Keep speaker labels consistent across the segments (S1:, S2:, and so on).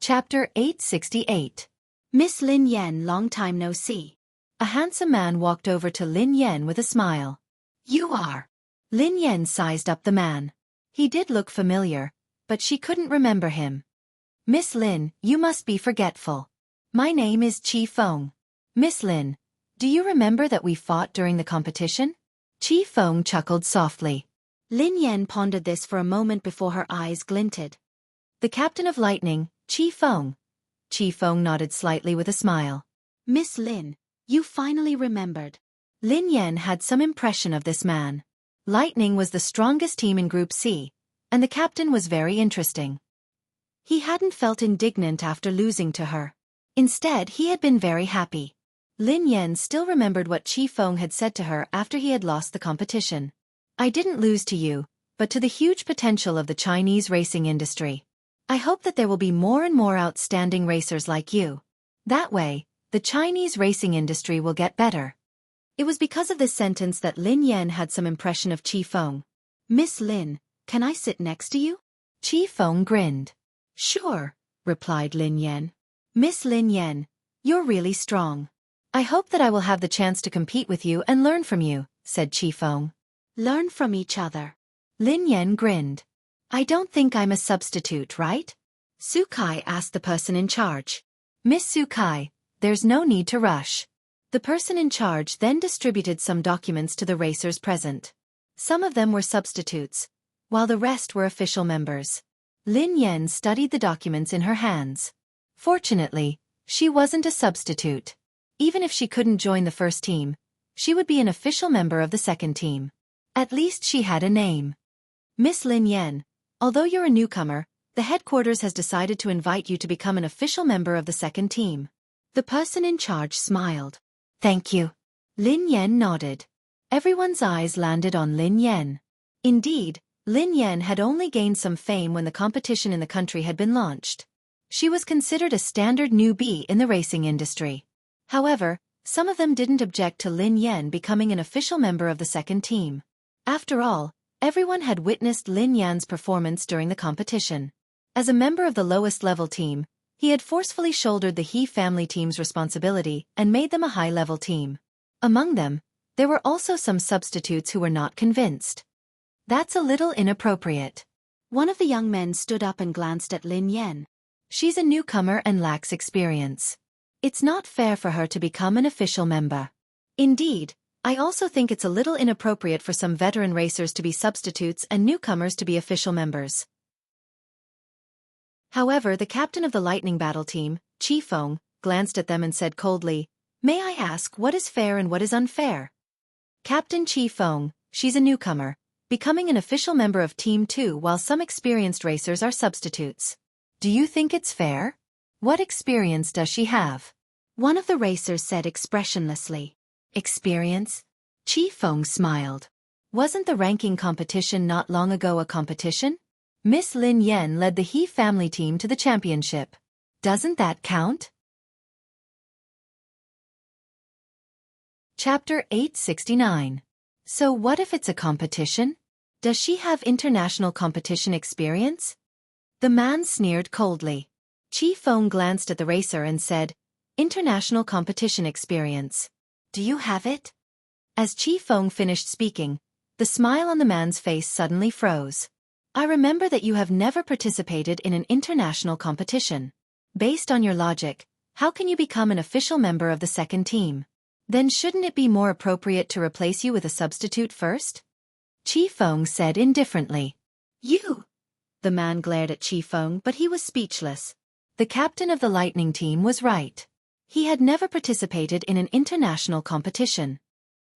S1: Chapter 868. Miss Lin Yan, long time no see. A handsome man walked over to Lin Yan with a smile. You are. Lin Yan sized up the man. He did look familiar, but she couldn't remember him. Miss Lin, you must be forgetful. My name is Chi Feng. Miss Lin, do you remember that we fought during the competition? Chi Feng chuckled softly. Lin Yan pondered this for a moment before her eyes glinted. The captain of lightning, Chi Feng. Chi Feng nodded slightly with a smile. Miss Lin, you finally remembered. Lin Yan had some impression of this man. Lightning was the strongest team in Group C, and the captain was very interesting. He hadn't felt indignant after losing to her. Instead, he had been very happy. Lin Yan still remembered what Chi Feng had said to her after he had lost the competition. I didn't lose to you, but to the huge potential of the Chinese racing industry. I hope that there will be more and more outstanding racers like you. That way, the Chinese racing industry will get better. It was because of this sentence that Lin Yan had some impression of Chi Feng. Miss Lin, can I sit next to you? Chi Feng grinned. Sure, replied Lin Yan. Miss Lin Yan, you're really strong. I hope that I will have the chance to compete with you and learn from you, said Chi Feng. Learn from each other. Lin Yan grinned. I don't think I'm a substitute, right? Xueqi asked the person in charge. Miss Xueqi, there's no need to rush. The person in charge then distributed some documents to the racers present. Some of them were substitutes, while the rest were official members. Lin Yan studied the documents in her hands. Fortunately, she wasn't a substitute. Even if she couldn't join the first team, she would be an official member of the second team. At least she had a name. Miss Lin Yan, although you're a newcomer, the headquarters has decided to invite you to become an official member of the second team. The person in charge smiled. Thank you. Lin Yan nodded. Everyone's eyes landed on Lin Yan. Indeed, Lin Yan had only gained some fame when the competition in the country had been launched. She was considered a standard newbie in the racing industry. However, some of them didn't object to Lin Yan becoming an official member of the second team. After all, everyone had witnessed Lin Yan's performance during the competition. As a member of the lowest level team, he had forcefully shouldered the He family team's responsibility and made them a high-level team. Among them, there were also some substitutes who were not convinced. That's a little inappropriate. One of the young men stood up and glanced at Lin Yan. She's a newcomer and lacks experience. It's not fair for her to become an official member. Indeed, I also think it's a little inappropriate for some veteran racers to be substitutes and newcomers to be official members. However, the captain of the Lightning Battle team, Chi Feng, glanced at them and said coldly, May I ask what is fair and what is unfair? Captain Chi Feng, she's a newcomer, becoming an official member of Team 2 while some experienced racers are substitutes. Do you think it's fair? What experience does she have? One of the racers said expressionlessly. Experience? Chi Feng smiled. Wasn't the ranking competition not long ago a competition? Miss Lin Yan led the He family team to the championship. Doesn't that count? Chapter 869. So what if it's a competition? Does she have international competition experience? The man sneered coldly. Chi Feng glanced at the racer and said, International competition experience. Do you have it? As Chi Feng finished speaking, the smile on the man's face suddenly froze. I remember that you have never participated in an international competition. Based on your logic, how can you become an official member of the second team? Then shouldn't it be more appropriate to replace you with a substitute first? Chi Feng said indifferently. You! The man glared at Chi Feng, but he was speechless. The captain of the Lightning team was right. He had never participated in an international competition.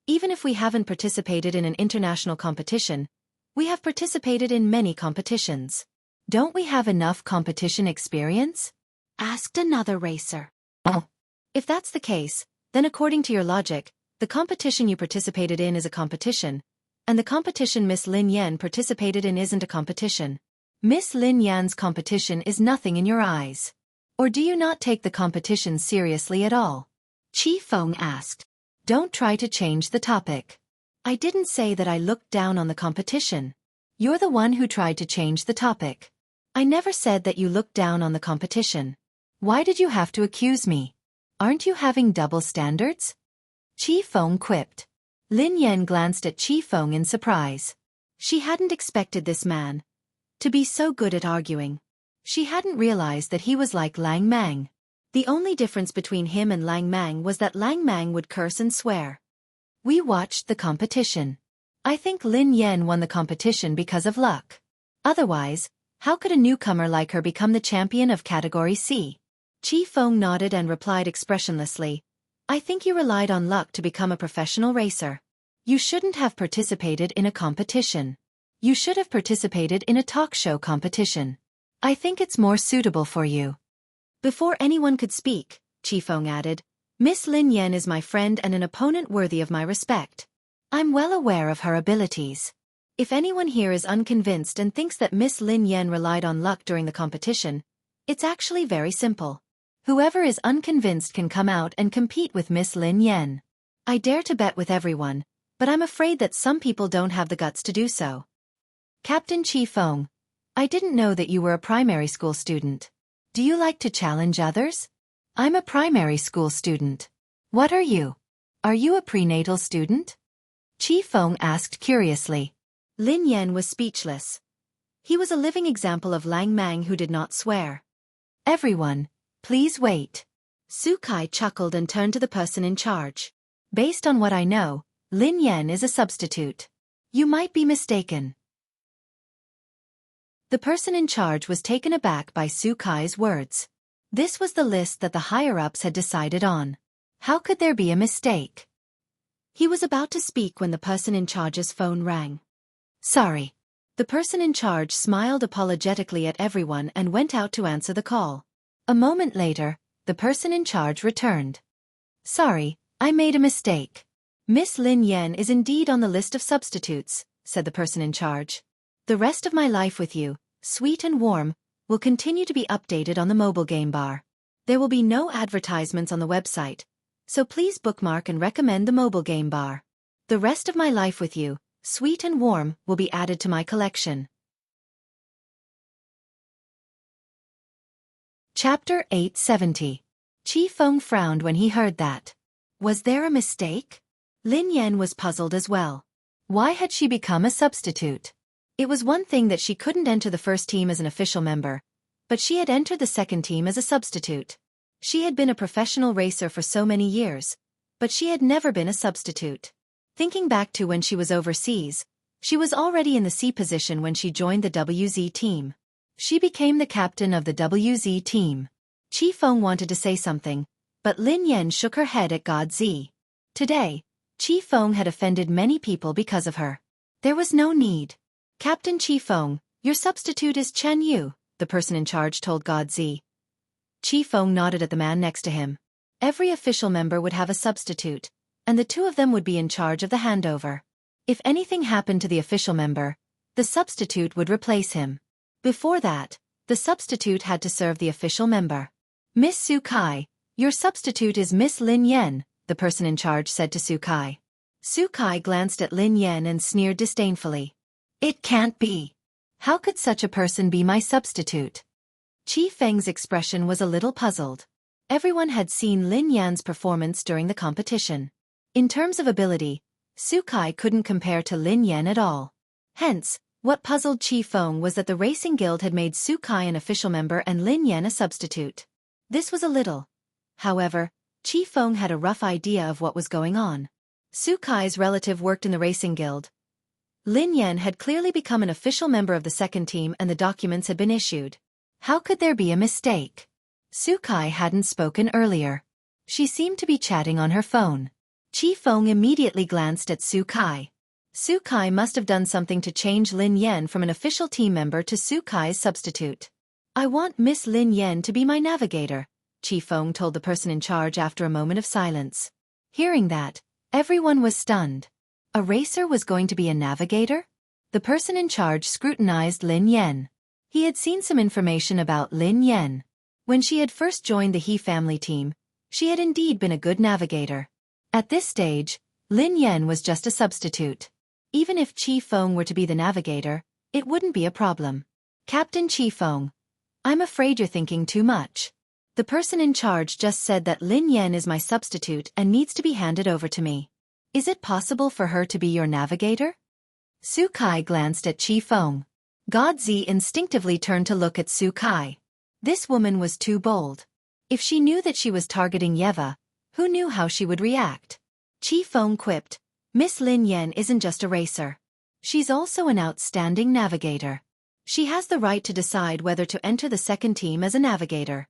S1: Even if we haven't participated in an international competition, we have participated in many competitions. Don't we have enough competition experience? Asked another racer. Oh. If that's the case, then according to your logic, the competition you participated in is a competition, and the competition Miss Lin Yan participated in isn't a competition. Miss Lin Yan's competition is nothing in your eyes. Or do you not take the competition seriously at all? Chi Feng asked. Don't try to change the topic. I didn't say that I looked down on the competition. You're the one who tried to change the topic. I never said that you looked down on the competition. Why did you have to accuse me? Aren't you having double standards? Qi Feng quipped. Lin Yan glanced at Qi Feng in surprise. She hadn't expected this man to be so good at arguing. She hadn't realized that he was like Lang Mang. The only difference between him and Lang Mang was that Lang Mang would curse and swear. We watched the competition. I think Lin Yan won the competition because of luck. Otherwise, how could a newcomer like her become the champion of Category C? Qi Feng nodded and replied expressionlessly, I think you relied on luck to become a professional racer. You shouldn't have participated in a competition. You should have participated in a talk show competition. I think it's more suitable for you. Before anyone could speak, Qi Feng added, Miss Lin Yan is my friend and an opponent worthy of my respect. I'm well aware of her abilities. If anyone here is unconvinced and thinks that Miss Lin Yan relied on luck during the competition, it's actually very simple. Whoever is unconvinced can come out and compete with Miss Lin Yan. I dare to bet with everyone, but I'm afraid that some people don't have the guts to do so. Captain Qi Feng, I didn't know that you were a primary school student. Do you like to challenge others? I'm a primary school student. What are you? Are you a prenatal student? Qi Feng asked curiously. Lin Yan was speechless. He was a living example of Lang Mang who did not swear. Everyone, please wait. Xueqi chuckled and turned to the person in charge. Based on what I know, Lin Yan is a substitute. You might be mistaken. The person in charge was taken aback by Xueqi's words. This was the list that the higher-ups had decided on. How could there be a mistake? He was about to speak when the person in charge's phone rang. Sorry. The person in charge smiled apologetically at everyone and went out to answer the call. A moment later, the person in charge returned. Sorry, I made a mistake. Miss Lin Yan is indeed on the list of substitutes, said the person in charge. The rest of my life with you, sweet and warm, will continue to be updated on the mobile game bar. There will be no advertisements on the website, so please bookmark and recommend the mobile game bar. The rest of my life with you, sweet and warm, will be added to my collection. Chapter 870. Qi Feng frowned when he heard that. Was there a mistake? Lin Yan was puzzled as well. Why had she become a substitute? It was one thing that she couldn't enter the first team as an official member, but she had entered the second team as a substitute. She had been a professional racer for so many years, but she had never been a substitute. Thinking back to when she was overseas, she was already in the C position when she joined the WZ team. She became the captain of the WZ team. Qi Feng wanted to say something, but Lin Yan shook her head at God Z. Today, Qi Feng had offended many people because of her. There was no need. Captain Qi Feng, your substitute is Chen Yu, the person in charge told God Z. Qi Feng nodded at the man next to him. Every official member would have a substitute, and the two of them would be in charge of the handover. If anything happened to the official member, the substitute would replace him. Before that, the substitute had to serve the official member. Miss Xueqi, your substitute is Miss Lin Yan, the person in charge said to Xueqi. Xueqi glanced at Lin Yan and sneered disdainfully. It can't be. How could such a person be my substitute? Qi Feng's expression was a little puzzled. Everyone had seen Lin Yan's performance during the competition. In terms of ability, Xueqi couldn't compare to Lin Yan at all. Hence, what puzzled Qi Feng was that the Racing Guild had made Xueqi an official member and Lin Yan a substitute. This was a little. However, Qi Feng had a rough idea of what was going on. Xueqi's relative worked in the Racing Guild. Lin Yan had clearly become an official member of the second team and the documents had been issued. How could there be a mistake? Xueqi hadn't spoken earlier. She seemed to be chatting on her phone. Qi Feng immediately glanced at Xueqi. Xueqi must have done something to change Lin Yan from an official team member to Xueqi's substitute. I want Miss Lin Yan to be my navigator, Qi Feng told the person in charge after a moment of silence. Hearing that, everyone was stunned. A racer was going to be a navigator? The person in charge scrutinized Lin Yan. He had seen some information about Lin Yan. When she had first joined the He family team, she had indeed been a good navigator. At this stage, Lin Yan was just a substitute. Even if Qi Feng were to be the navigator, it wouldn't be a problem. Captain Qifeng, I'm afraid you're thinking too much. The person in charge just said that Lin Yan is my substitute and needs to be handed over to me. Is it possible for her to be your navigator? Xueqi glanced at Qifeng. Godzi instinctively turned to look at Xueqi. This woman was too bold. If she knew that she was targeting Yeva, who knew how she would react? Qifeng quipped, Miss Lin Yan isn't just a racer. She's also an outstanding navigator. She has the right to decide whether to enter the second team as a navigator.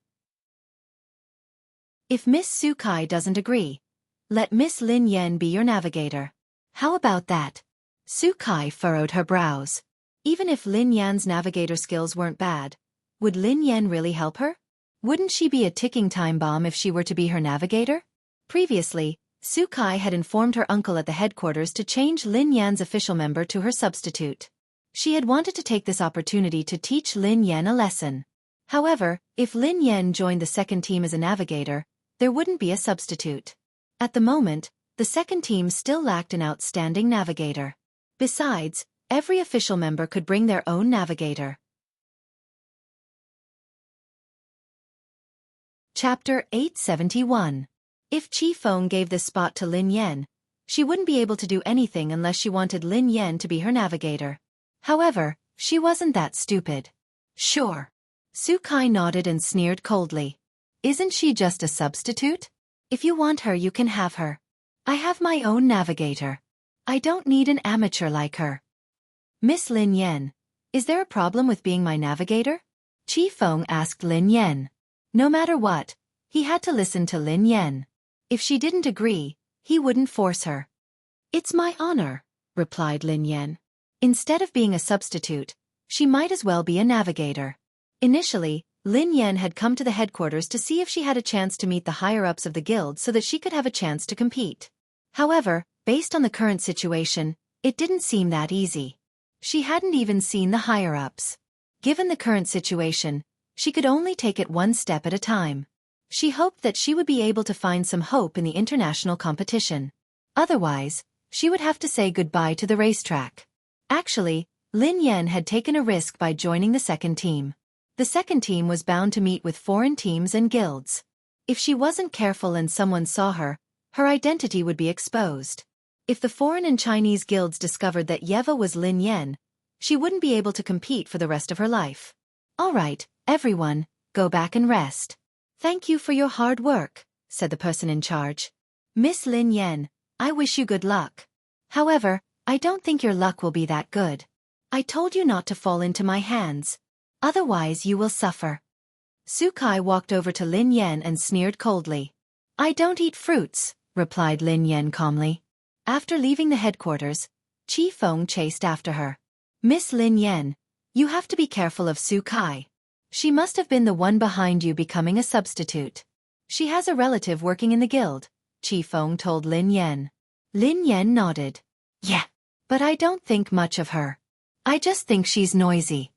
S1: If Miss Xueqi doesn't agree, let Miss Lin Yan be your navigator. How about that? Xueqi furrowed her brows. Even if Lin Yan's navigator skills weren't bad, would Lin Yan really help her? Wouldn't she be a ticking time bomb if she were to be her navigator? Previously, Xueqi had informed her uncle at the headquarters to change Lin Yan's official member to her substitute. She had wanted to take this opportunity to teach Lin Yan a lesson. However, if Lin Yan joined the second team as a navigator, there wouldn't be a substitute. At the moment, the second team still lacked an outstanding navigator. Besides, every official member could bring their own navigator. Chapter 871. If Qifeng gave this spot to Lin Yan, she wouldn't be able to do anything unless she wanted Lin Yan to be her navigator. However, she wasn't that stupid. Sure. Xueqi nodded and sneered coldly. Isn't she just a substitute? If you want her, you can have her. I have my own navigator. I don't need an amateur like her. Miss Lin Yan, is there a problem with being my navigator? Qifeng asked Lin Yan. No matter what, he had to listen to Lin Yan. If she didn't agree, he wouldn't force her. It's my honor, replied Lin Yan. Instead of being a substitute, she might as well be a navigator. Initially, Lin Yan had come to the headquarters to see if she had a chance to meet the higher-ups of the guild so that she could have a chance to compete. However, based on the current situation, it didn't seem that easy. She hadn't even seen the higher-ups. Given the current situation, she could only take it one step at a time. She hoped that she would be able to find some hope in the international competition. Otherwise, she would have to say goodbye to the racetrack. Actually, Lin Yan had taken a risk by joining the second team. The second team was bound to meet with foreign teams and guilds. If she wasn't careful and someone saw her, her identity would be exposed. If the foreign and Chinese guilds discovered that Yeva was Lin Yan, she wouldn't be able to compete for the rest of her life. All right, everyone, go back and rest. Thank you for your hard work, said the person in charge. Miss Lin Yan, I wish you good luck. However, I don't think your luck will be that good. I told you not to fall into my hands. Otherwise you will suffer. Xueqi walked over to Lin Yan and sneered coldly. I don't eat fruits, replied Lin Yan calmly. After leaving the headquarters, Qifeng chased after her. Miss Lin Yan, you have to be careful of Xueqi. She must have been the one behind you becoming a substitute. She has a relative working in the guild, Qifeng told Lin Yan. Lin Yan nodded. Yeah, but I don't think much of her. I just think she's noisy.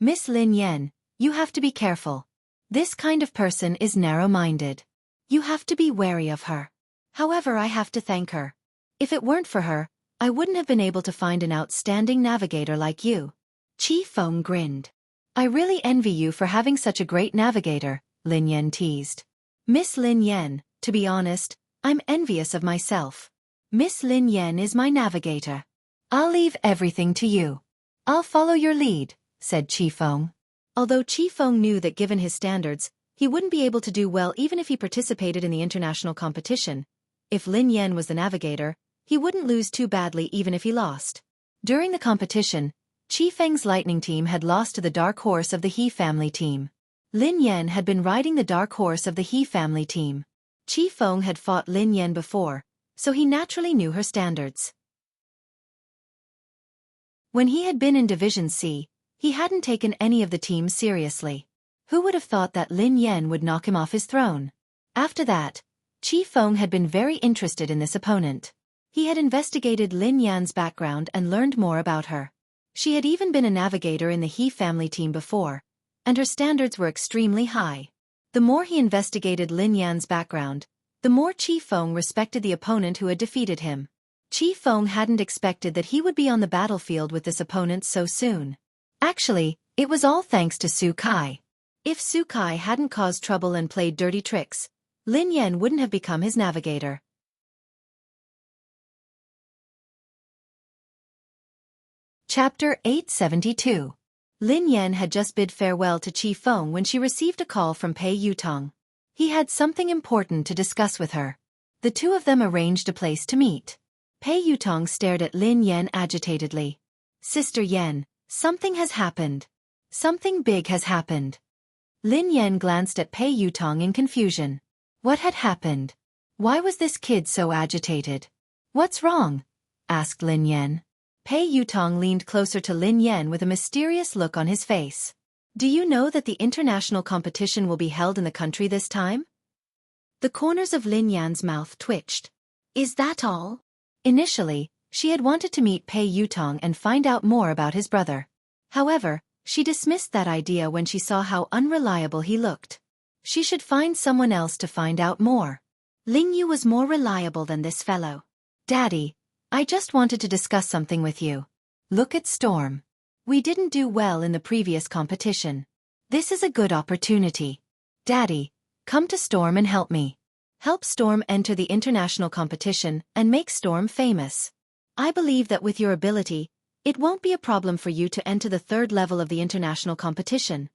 S1: Miss Lin Yan, you have to be careful. This kind of person is narrow-minded. You have to be wary of her. However, I have to thank her. If it weren't for her, I wouldn't have been able to find an outstanding navigator like you. Qifeng grinned. I really envy you for having such a great navigator, Lin Yan teased. Miss Lin Yan, to be honest, I'm envious of myself. Miss Lin Yan is my navigator. I'll leave everything to you. I'll follow your lead, said Qifeng. Although Qifeng knew that given his standards, he wouldn't be able to do well even if he participated in the international competition. If Lin Yan was the navigator, he wouldn't lose too badly even if he lost. During the competition, Qifeng's lightning team had lost to the dark horse of the He family team. Lin Yan had been riding the dark horse of the He family team. Qifeng had fought Lin Yan before, so he naturally knew her standards. When he had been in Division C, he hadn't taken any of the teams seriously. Who would have thought that Lin Yan would knock him off his throne? After that, Qifeng had been very interested in this opponent. He had investigated Lin Yan's background and learned more about her. She had even been a navigator in the He family team before, and her standards were extremely high. The more he investigated Lin Yan's background, the more Qifeng respected the opponent who had defeated him. Qifeng hadn't expected that he would be on the battlefield with this opponent so soon. Actually, It was all thanks to Xueqi. If Xueqi hadn't caused trouble and played dirty tricks, Lin Yan wouldn't have become his navigator. Chapter 872. Lin Yan had just bid farewell to Qi Feng when she received a call from Pei Yutong. He had something important to discuss with her. The two of them arranged a place to meet. Pei Yutong stared at Lin Yan agitatedly. Sister Yan, something has happened. Something big has happened. Lin Yan glanced at Pei Yutong in confusion. What had happened? Why was this kid so agitated? What's wrong? Asked Lin Yan. Pei Yutong leaned closer to Lin Yan with a mysterious look on his face. Do you know that the international competition will be held in the country this time? The corners of Lin Yan's mouth twitched. Is that all? Initially, she had wanted to meet Pei Yutong and find out more about his brother. However, she dismissed that idea when she saw how unreliable he looked. She should find someone else to find out more. Ling Yu was more reliable than this fellow. Daddy, I just wanted to discuss something with you. Look at Storm. We didn't do well in the previous competition. This is a good opportunity. Daddy, come to Storm and help me. Help Storm enter the international competition and make Storm famous. I believe that with your ability, it won't be a problem for you to enter the third level of the international competition.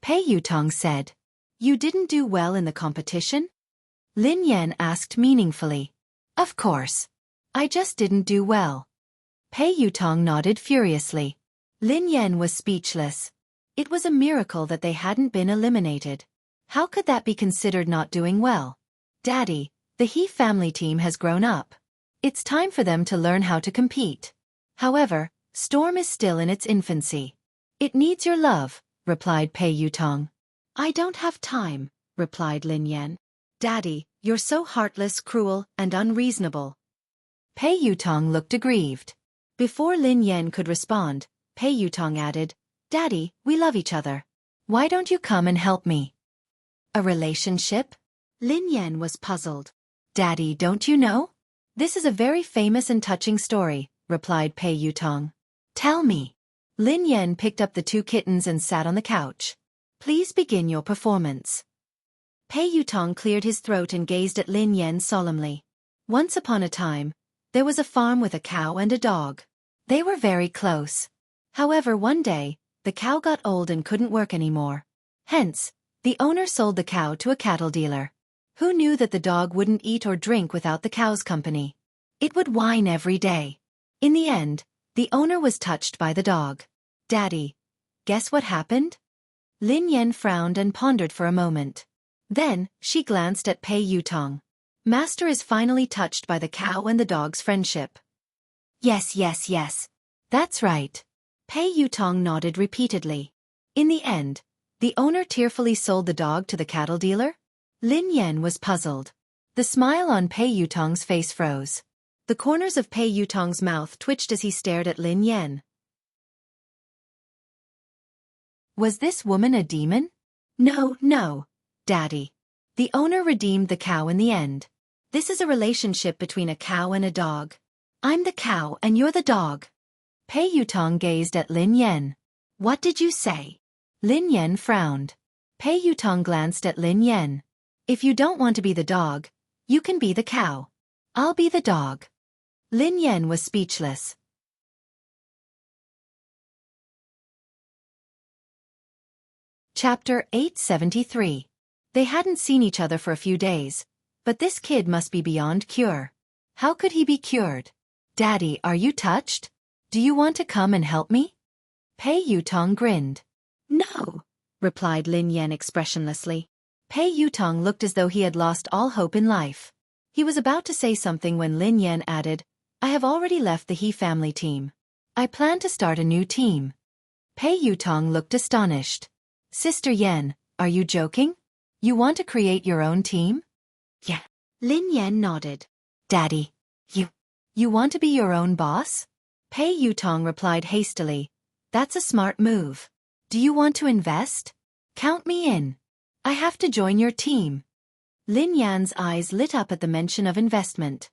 S1: Pei Yutong said. You didn't do well in the competition? Lin Yan asked meaningfully. Of course. I just didn't do well. Pei Yutong nodded furiously. Lin Yan was speechless. It was a miracle that they hadn't been eliminated. How could that be considered not doing well? Daddy, the He family team has grown up. It's time for them to learn how to compete. However, Storm is still in its infancy. It needs your love, replied Pei Yutong. I don't have time, replied Lin Yan. Daddy, you're so heartless, cruel, and unreasonable. Pei Yutong looked aggrieved. Before Lin Yan could respond, Pei Yutong added, Daddy, we love each other. Why don't you come and help me? A relationship? Lin Yan was puzzled. Daddy, don't you know? This is a very famous and touching story, replied Pei Yutong. Tell me. Lin Yan picked up the two kittens and sat on the couch. Please begin your performance. Pei Yutong cleared his throat and gazed at Lin Yan solemnly. Once upon a time, there was a farm with a cow and a dog. They were very close. However, one day, the cow got old and couldn't work anymore. Hence, the owner sold the cow to a cattle dealer. Who knew that the dog wouldn't eat or drink without the cow's company? It would whine every day. In the end, the owner was touched by the dog. Daddy, guess what happened? Lin Yan frowned and pondered for a moment. Then, she glanced at Pei Yutong. Master is finally touched by the cow and the dog's friendship. Yes, yes, yes. That's right. Pei Yutong nodded repeatedly. In the end, the owner tearfully sold the dog to the cattle dealer? Lin Yan was puzzled. The smile on Pei Yutong's face froze. The corners of Pei Yutong's mouth twitched as he stared at Lin Yan. Was this woman a demon? No, no, Daddy. The owner redeemed the cow in the end. This is a relationship between a cow and a dog. I'm the cow and you're the dog. Pei Yutong gazed at Lin Yan. What did you say? Lin Yan frowned. Pei Yutong glanced at Lin Yan. If you don't want to be the dog, you can be the cow. I'll be the dog. Lin Yan was speechless. Chapter 873. They hadn't seen each other for a few days, but this kid must be beyond cure. How could he be cured? Daddy, are you touched? Do you want to come and help me? Pei Yutong grinned. No, replied Lin Yan expressionlessly. Pei Yutong looked as though he had lost all hope in life. He was about to say something when Lin Yan added, I have already left the He family team. I plan to start a new team. Pei Yutong looked astonished. Sister Yan, are you joking? You want to create your own team? Yeah. Lin Yan nodded. Daddy, you want to be your own boss? Pei Yutong replied hastily. That's a smart move. Do you want to invest? Count me in. I have to join your team. Lin Yan's eyes lit up at the mention of investment.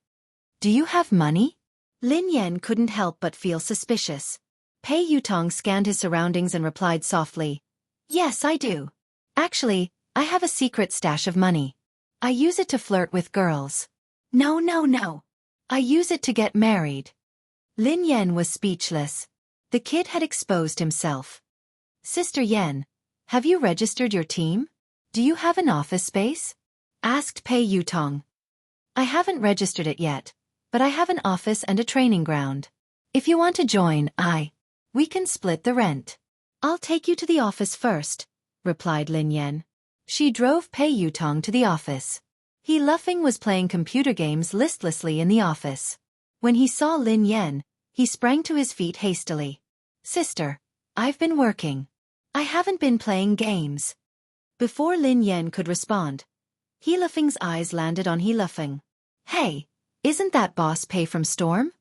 S1: Do you have money? Lin Yan couldn't help but feel suspicious. Pei Yutong scanned his surroundings and replied softly, "Yes, I do. Actually, I have a secret stash of money. I use it to flirt with girls. No, no, no. I use it to get married." Lin Yan was speechless. The kid had exposed himself. "Sister Yan, have you registered your team? Do you have an office space?" asked Pei Yutong. "I haven't registered it yet, but I have an office and a training ground. If you want to join, we can split the rent." "I'll take you to the office first," replied Lin Yan. She drove Pei Yutong to the office. He Luffing was playing computer games listlessly in the office. When he saw Lin Yan, he sprang to his feet hastily. "Sister, I've been working. I haven't been playing games." Before Lin Yan could respond, He Luffing's eyes landed on He Luffing. "Hey, isn't that Boss Pei from Storm?"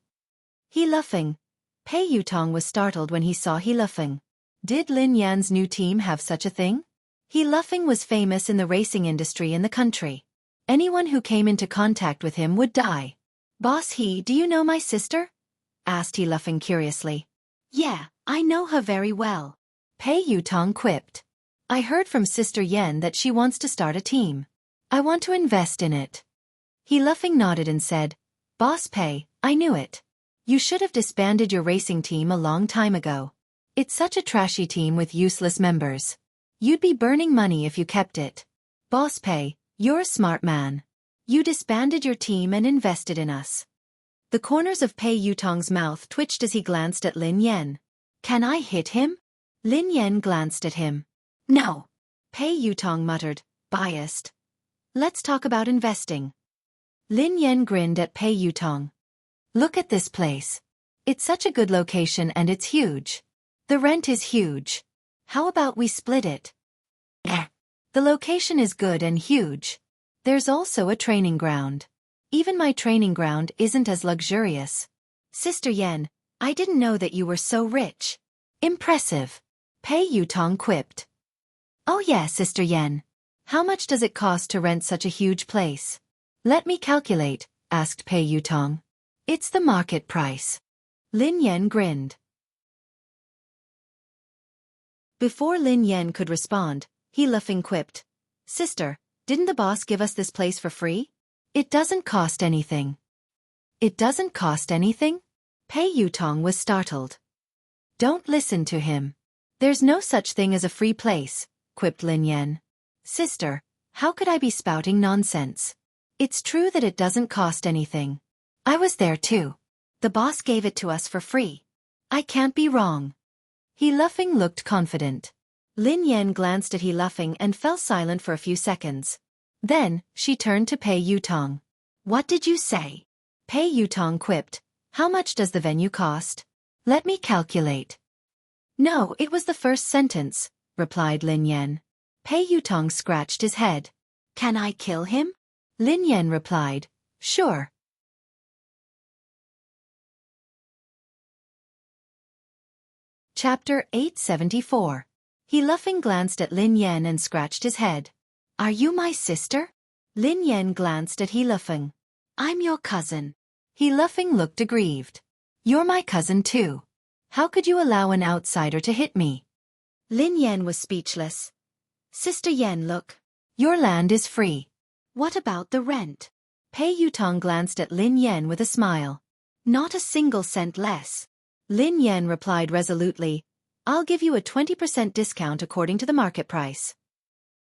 S1: He Luffing. Pei Yutong was startled when he saw He Luffing. Did Lin Yan's new team have such a thing? He Luffing was famous in the racing industry in the country. Anyone who came into contact with him would die. "Boss He, do you know my sister?" asked He Luffing curiously. "Yeah, I know her very well," Pei Yutong quipped. "I heard from Sister Yan that she wants to start a team. I want to invest in it." He Luffing nodded and said, "Boss Pei, I knew it. You should have disbanded your racing team a long time ago. It's such a trashy team with useless members. You'd be burning money if you kept it. Boss Pei, you're a smart man. You disbanded your team and invested in us." The corners of Pei Yutong's mouth twitched as he glanced at Lin Yan. "Can I hit him?" Lin Yan glanced at him. "No." Pei Yutong muttered, biased. "Let's talk about investing." Lin Yan grinned at Pei Yutong. "Look at this place. It's such a good location and it's huge. The rent is huge. How about we split it?" "The location is good and huge. There's also a training ground. Even my training ground isn't as luxurious." "Sister Yan, I didn't know that you were so rich." "Impressive," Pei Yutong quipped. "Oh yeah, Sister Yan. How much does it cost to rent such a huge place?" "Let me calculate," asked Pei Yutong. "It's the market price." Lin Yan grinned. Before Lin Yan could respond, He Luffing quipped, "Sister, didn't the boss give us this place for free? It doesn't cost anything." "It doesn't cost anything?" Pei Yutong was startled. "Don't listen to him. There's no such thing as a free place," quipped Lin Yan. "Sister, how could I be spouting nonsense? It's true that it doesn't cost anything. I was there too. The boss gave it to us for free. I can't be wrong." He Luffing looked confident. Lin Yan glanced at He Luffing and fell silent for a few seconds. Then, she turned to Pei Yutong. "What did you say?" Pei Yutong quipped, "How much does the venue cost? Let me calculate." "No, it was the first sentence," replied Lin Yan. Pei Yutong scratched his head. "Can I kill him?" Lin Yan replied, "Sure." Chapter 874. He Luffing glanced at Lin Yan and scratched his head. "Are you my sister?" Lin Yan glanced at He Luffing. "I'm your cousin." He Luffing looked aggrieved. "You're my cousin too. How could you allow an outsider to hit me?" Lin Yan was speechless. "Sister Yan, look. Your land is free. What about the rent?" Pei Yutong glanced at Lin Yan with a smile. "Not a single cent less." Lin Yan replied resolutely, "I'll give you a 20% discount according to the market price."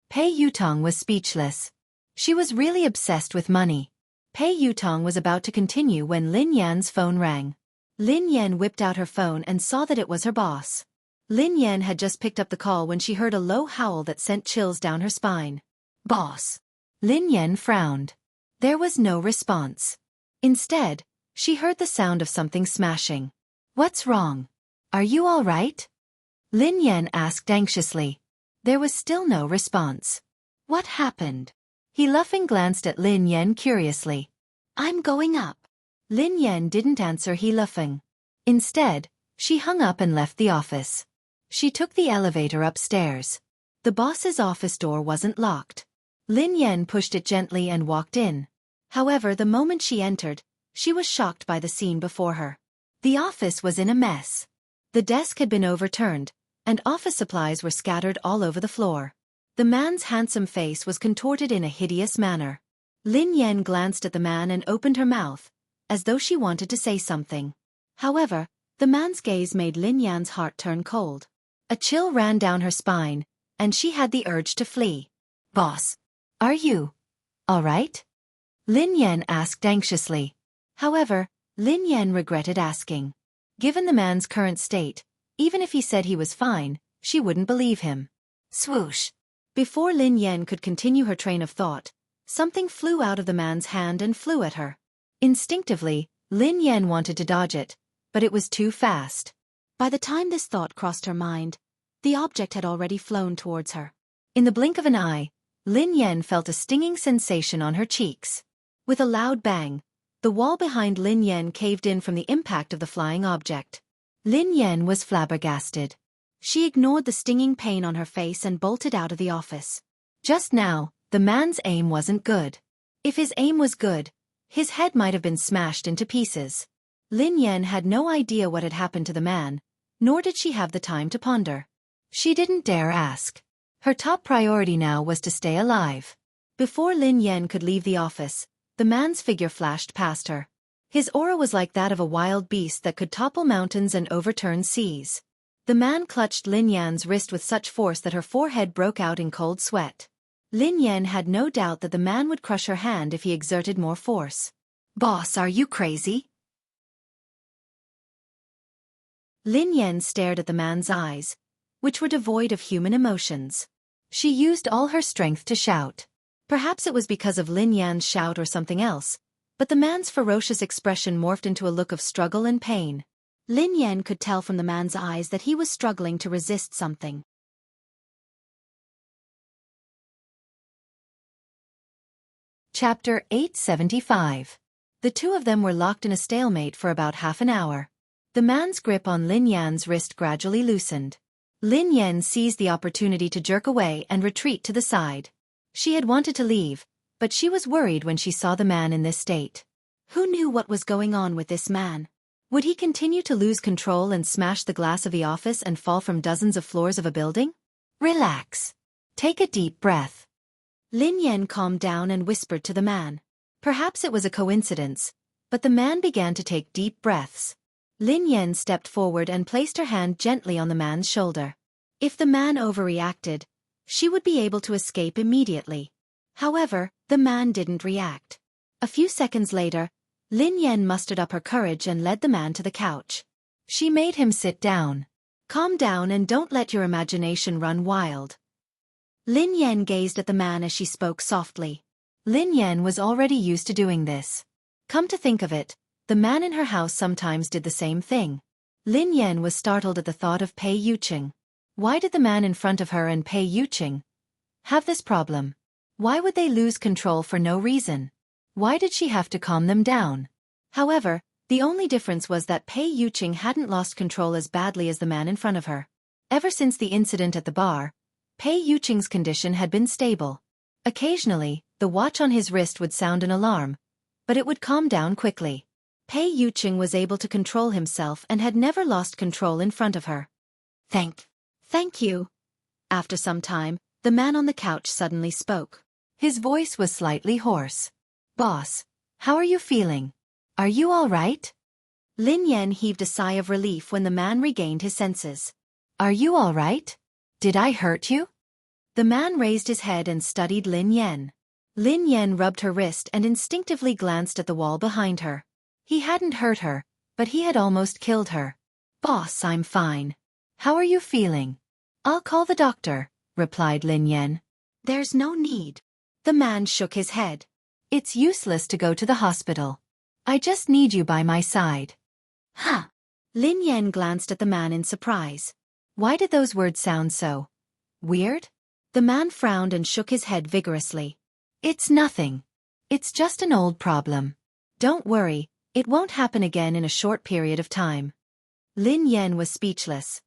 S1: Pei Yutong was speechless. She was really obsessed with money. Pei Yutong was about to continue when Lin Yan's phone rang. Lin Yan whipped out her phone and saw that it was her boss. Lin Yan had just picked up the call when she heard a low howl that sent chills down her spine. "Boss." Lin Yan frowned. There was no response. Instead, she heard the sound of something smashing. "What's wrong? Are you all right?" Lin Yan asked anxiously. There was still no response. "What happened?" He Luffing glanced at Lin Yan curiously. "I'm going up." Lin Yan didn't answer He Luffing. Instead, she hung up and left the office. She took the elevator upstairs. The boss's office door wasn't locked. Lin Yan pushed it gently and walked in. However, the moment she entered, she was shocked by the scene before her. The office was in a mess. The desk had been overturned, and office supplies were scattered all over the floor. The man's handsome face was contorted in a hideous manner. Lin Yan glanced at the man and opened her mouth, as though she wanted to say something. However, the man's gaze made Lin Yan's heart turn cold. A chill ran down her spine, and she had the urge to flee. "Boss, are you all right?" Lin Yan asked anxiously. However, Lin Yan regretted asking. Given the man's current state, even if he said he was fine, she wouldn't believe him. Swoosh! Before Lin Yan could continue her train of thought, something flew out of the man's hand and flew at her. Instinctively, Lin Yan wanted to dodge it, but it was too fast. By the time this thought crossed her mind, the object had already flown towards her. In the blink of an eye, Lin Yan felt a stinging sensation on her cheeks. With a loud bang, the wall behind Lin Yan caved in from the impact of the flying object. Lin Yan was flabbergasted. She ignored the stinging pain on her face and bolted out of the office. Just now, the man's aim wasn't good. If his aim was good, his head might have been smashed into pieces. Lin Yan had no idea what had happened to the man, nor did she have the time to ponder. She didn't dare ask. Her top priority now was to stay alive. Before Lin Yan could leave the office, the man's figure flashed past her. His aura was like that of a wild beast that could topple mountains and overturn seas. The man clutched Lin Yan's wrist with such force that her forehead broke out in cold sweat. Lin Yan had no doubt that the man would crush her hand if he exerted more force. "Boss, are you crazy?" Lin Yan stared at the man's eyes, which were devoid of human emotions. She used all her strength to shout. Perhaps it was because of Lin Yan's shout or something else, but the man's ferocious expression morphed into a look of struggle and pain. Lin Yan could tell from the man's eyes that he was struggling to resist something. Chapter 875. The two of them were locked in a stalemate for about half an hour. The man's grip on Lin Yan's wrist gradually loosened. Lin Yan seized the opportunity to jerk away and retreat to the side. She had wanted to leave, but she was worried when she saw the man in this state. Who knew what was going on with this man? Would he continue to lose control and smash the glass of the office and fall from dozens of floors of a building? Relax. Take a deep breath. Lin Yan calmed down and whispered to the man. Perhaps it was a coincidence, but the man began to take deep breaths. Lin Yan stepped forward and placed her hand gently on the man's shoulder. If the man overreacted, she would be able to escape immediately. However, the man didn't react. A few seconds later, Lin Yan mustered up her courage and led the man to the couch. She made him sit down. Calm down and don't let your imagination run wild. Lin Yan gazed at the man as she spoke softly. Lin Yan was already used to doing this. Come to think of it, the man in her house sometimes did the same thing. Lin Yan was startled at the thought of Pei Yuqing. Why did the man in front of her and Pei Yuqing have this problem? Why would they lose control for no reason? Why did she have to calm them down? However, the only difference was that Pei Yuqing hadn't lost control as badly as the man in front of her. Ever since the incident at the bar, Pei Yuqing's condition had been stable. Occasionally, the watch on his wrist would sound an alarm, but it would calm down quickly. Pei Yuqing was able to control himself and had never lost control in front of her. Thank you. After some time, the man on the couch suddenly spoke. His voice was slightly hoarse. "Boss, how are you feeling? Are you all right?" Lin Yan heaved a sigh of relief when the man regained his senses. "Are you all right? Did I hurt you?" The man raised his head and studied Lin Yan. Lin Yan rubbed her wrist and instinctively glanced at the wall behind her. He hadn't hurt her, but he had almost killed her. "Boss, I'm fine. How are you feeling?" "I'll call the doctor," replied Lin Yan. "There's no need." The man shook his head. "It's useless to go to the hospital. I just need you by my side." "Huh." Lin Yan glanced at the man in surprise. Why did those words sound so weird? The man frowned and shook his head vigorously. "It's nothing. It's just an old problem. Don't worry, it won't happen again in a short period of time." Lin Yan was speechless.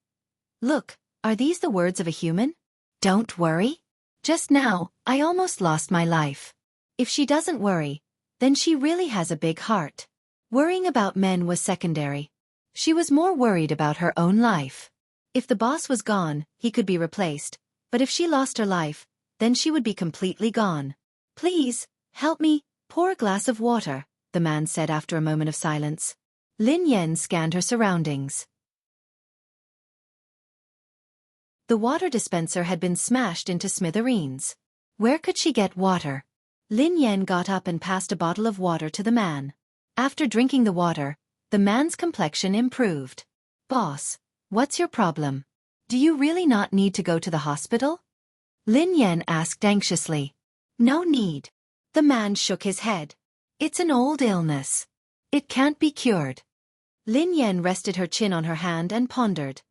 S1: Look, are these the words of a human? Don't worry? Just now, I almost lost my life. If she doesn't worry, then she really has a big heart. Worrying about men was secondary. She was more worried about her own life. If the boss was gone, he could be replaced, but if she lost her life, then she would be completely gone. Please, help me, pour a glass of water, the man said after a moment of silence. Lin Yan scanned her surroundings. The water dispenser had been smashed into smithereens. Where could she get water? Lin Yan got up and passed a bottle of water to the man. After drinking the water, the man's complexion improved. Boss, what's your problem? Do you really not need to go to the hospital? Lin Yan asked anxiously. No need. The man shook his head. It's an old illness. It can't be cured. Lin Yan rested her chin on her hand and pondered.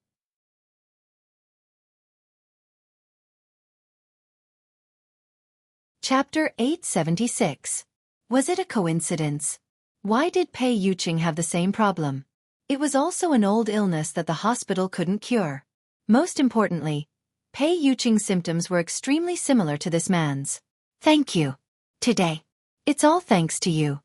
S1: Chapter 876. Was it a coincidence? Why did Pei Yuqing have the same problem? It was also an old illness that the hospital couldn't cure. Most importantly, Pei Yuqing's symptoms were extremely similar to this man's. Thank you. Today. It's all thanks to you.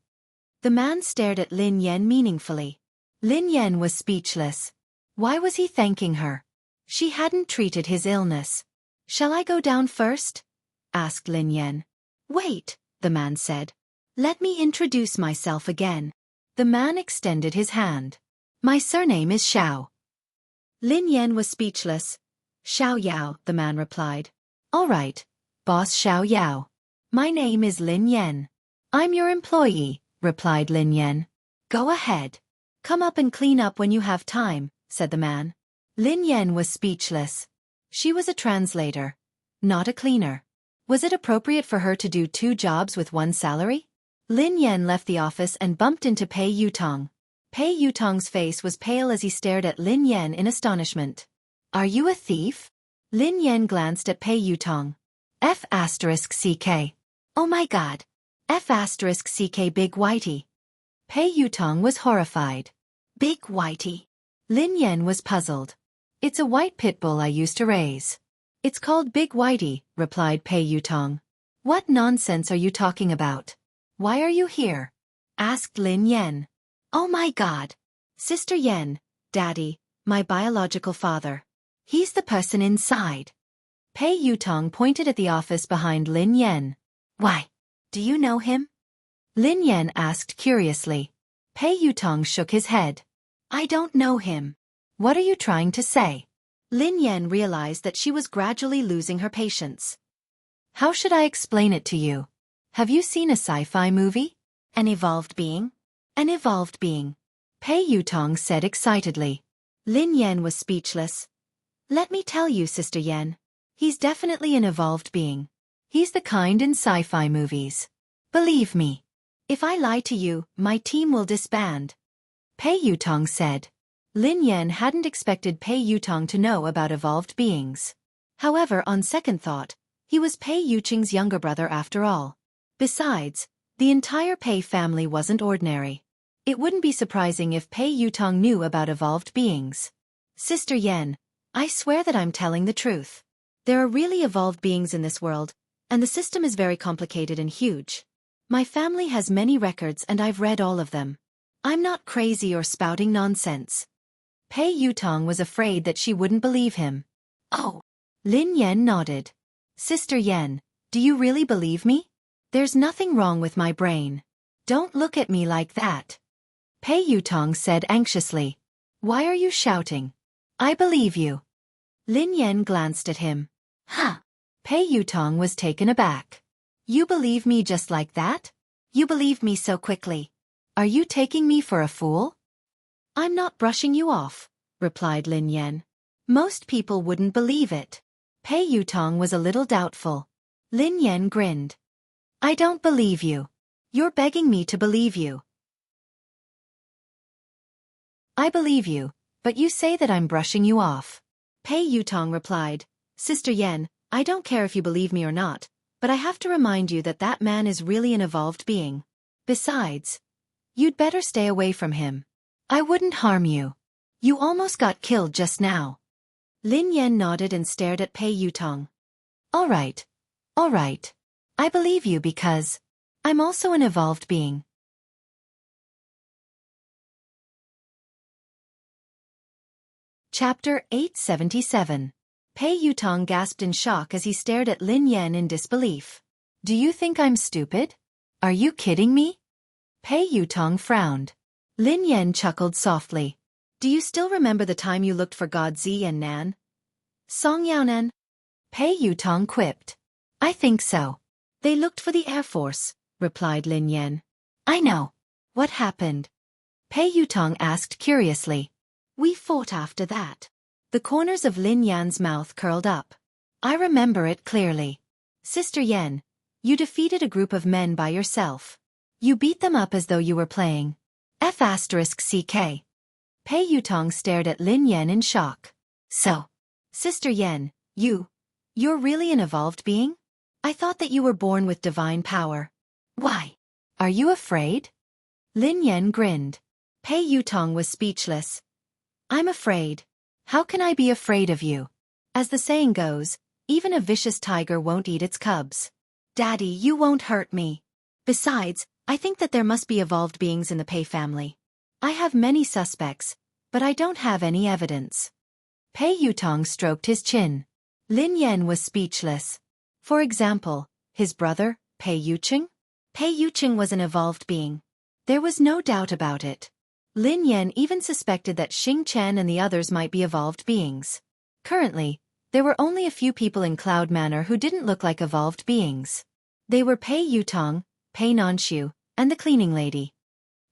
S1: The man stared at Lin Yan meaningfully. Lin Yan was speechless. Why was he thanking her? She hadn't treated his illness. Shall I go down first? Asked Lin Yan. Wait, the man said. Let me introduce myself again. The man extended his hand. My surname is Xiao. Lin Yan was speechless. Xiao Yao, the man replied. All right, boss Xiao Yao. My name is Lin Yan. I'm your employee, replied Lin Yan. Go ahead. Come up and clean up when you have time, said the man. Lin Yan was speechless. She was a translator, not a cleaner. Was it appropriate for her to do 2 jobs with 1 salary? Lin Yan left the office and bumped into Pei Yutong. Pei Yutong's face was pale as he stared at Lin Yan in astonishment. Are you a thief? Lin Yan glanced at Pei Yutong. F***CK. Oh my god. F***CK Big Whitey. Pei Yutong was horrified. Big Whitey. Lin Yan was puzzled. It's a white pit bull I used to raise. It's called Big Whitey, replied Pei Yutong. What nonsense are you talking about? Why are you here? Asked Lin Yan. Oh my god. Sister Yan, Daddy, my biological father. He's the person inside. Pei Yutong pointed at the office behind Lin Yan. Why? Do you know him? Lin Yan asked curiously. Pei Yutong shook his head. I don't know him. What are you trying to say? Lin Yan realized that she was gradually losing her patience. How should I explain it to you? Have you seen a sci-fi movie? An evolved being? An evolved being. Pei Yutong said excitedly. Lin Yan was speechless. Let me tell you, Sister Yan. He's definitely an evolved being. He's the kind in sci-fi movies. Believe me. If I lie to you, my team will disband. Pei Yutong said. Lin Yan hadn't expected Pei Yutong to know about evolved beings. However, on second thought, he was Pei Yuqing's younger brother after all. Besides, the entire Pei family wasn't ordinary. It wouldn't be surprising if Pei Yutong knew about evolved beings. Sister Yan, I swear that I'm telling the truth. There are really evolved beings in this world, and the system is very complicated and huge. My family has many records and I've read all of them. I'm not crazy or spouting nonsense. Pei Yutong was afraid that she wouldn't believe him. Oh. Lin Yan nodded. Sister Yan, do you really believe me? There's nothing wrong with my brain. Don't look at me like that. Pei Yutong said anxiously. Why are you shouting? I believe you. Lin Yan glanced at him. Huh. Pei Yutong was taken aback. You believe me just like that? You believe me so quickly. Are you taking me for a fool? I'm not brushing you off, replied Lin Yan. Most people wouldn't believe it. Pei Yutong was a little doubtful. Lin Yan grinned. I don't believe you. You're begging me to believe you. I believe you, but you say that I'm brushing you off. Pei Yutong replied. Sister Yan, I don't care if you believe me or not, but I have to remind you that that man is really an evolved being. Besides, you'd better stay away from him. I wouldn't harm you. You almost got killed just now. Lin Yan nodded and stared at Pei Yutong. All right. All right. I believe you because I'm also an evolved being. Chapter 877. Pei Yutong gasped in shock as he stared at Lin Yan in disbelief. Do you think I'm stupid? Are you kidding me? Pei Yutong frowned. Lin Yan chuckled softly. Do you still remember the time you looked for God Zi and Nan? Song Yaonan? Pei Yutong quipped. I think so. They looked for the Air Force, replied Lin Yan. I know. What happened? Pei Yutong asked curiously. We fought after that. The corners of Lin Yan's mouth curled up. I remember it clearly. Sister Yan, you defeated a group of men by yourself. You beat them up as though you were playing F***CK. Pei Yutong stared at Lin Yan in shock. So, Sister Yan, you're really an evolved being? I thought that you were born with divine power. Why? Are you afraid? Lin Yan grinned. Pei Yutong was speechless. I'm afraid. How can I be afraid of you? As the saying goes, even a vicious tiger won't eat its cubs. Daddy, you won't hurt me. Besides, I think that there must be evolved beings in the Pei family. I have many suspects, but I don't have any evidence. Pei Yutong stroked his chin. Lin Yan was speechless. For example, his brother, Pei Yuqing? Pei Yuqing was an evolved being. There was no doubt about it. Lin Yan even suspected that Xing Chen and the others might be evolved beings. Currently, there were only a few people in Cloud Manor who didn't look like evolved beings. They were Pei Yutong, Pei Nanshu, and the cleaning lady.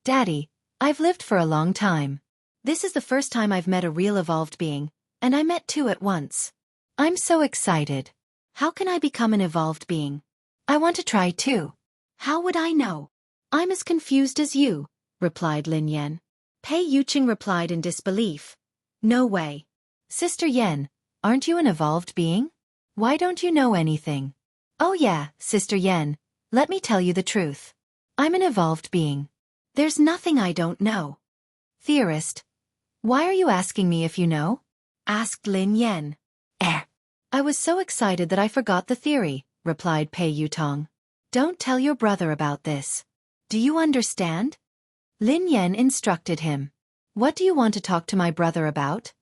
S1: Daddy, I've lived for a long time. This is the first time I've met a real evolved being, and I met two at once. I'm so excited. How can I become an evolved being? I want to try too. How would I know? I'm as confused as you, replied Lin Yan. Pei Yuqing replied in disbelief. No way. Sister Yan, aren't you an evolved being? Why don't you know anything? Oh yeah, Sister Yan, let me tell you the truth. I'm an evolved being. There's nothing I don't know. Theorist. Why are you asking me if you know? Asked Lin Yan. I was so excited that I forgot the theory, replied Pei Yutong. Don't tell your brother about this. Do you understand? Lin Yan instructed him. What do you want to talk to my brother about?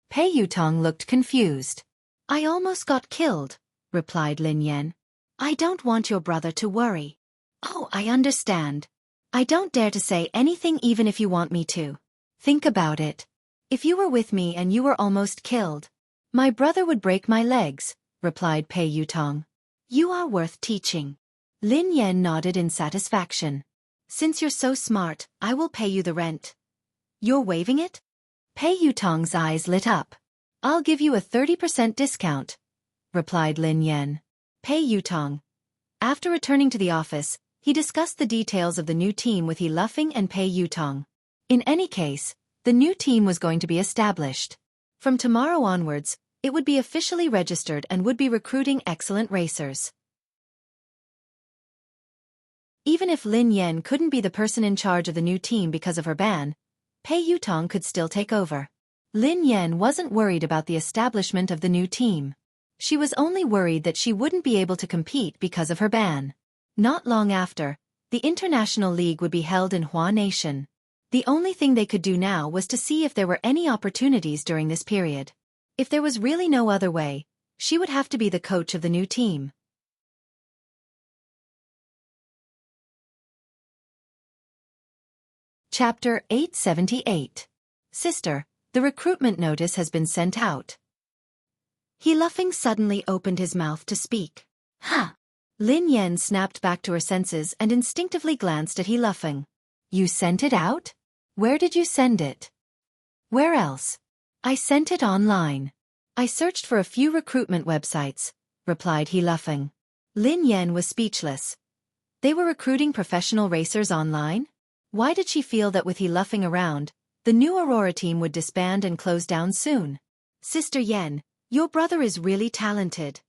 S1: Pei Yutong looked confused. I almost got killed, replied Lin Yan. I don't want your brother to worry. Oh, I understand. I don't dare to say anything even if you want me to. Think about it. If you were with me and you were almost killed, my brother would break my legs, replied Pei Yutong. You are worth teaching. Lin Yan nodded in satisfaction. Since you're so smart, I will pay you the rent. You're waiving it? Pei Yutong's eyes lit up. I'll give you a 30% discount, replied Lin Yan. Pei Yutong. After returning to the office, he discussed the details of the new team with He Luffing and Pei Yutong. In any case, the new team was going to be established. From tomorrow onwards, it would be officially registered and would be recruiting excellent racers. Even if Lin Yan couldn't be the person in charge of the new team because of her ban, Pei Yutong could still take over. Lin Yan wasn't worried about the establishment of the new team. She was only worried that she wouldn't be able to compete because of her ban. Not long after, the International League would be held in Hua Nation. The only thing they could do now was to see if there were any opportunities during this period. If there was really no other way, she would have to be the coach of the new team. Chapter 878. Sister, the recruitment notice has been sent out. He Luffing suddenly opened his mouth to speak. Huh. Lin Yan snapped back to her senses and instinctively glanced at He Luffing. You sent it out? Where did you send it? Where else? I sent it online. I searched for a few recruitment websites, replied He Luffing. Lin Yan was speechless. They were recruiting professional racers online? Why did she feel that with He Luffing around, the new Aurora team would disband and close down soon? Sister Yan, your brother is really talented.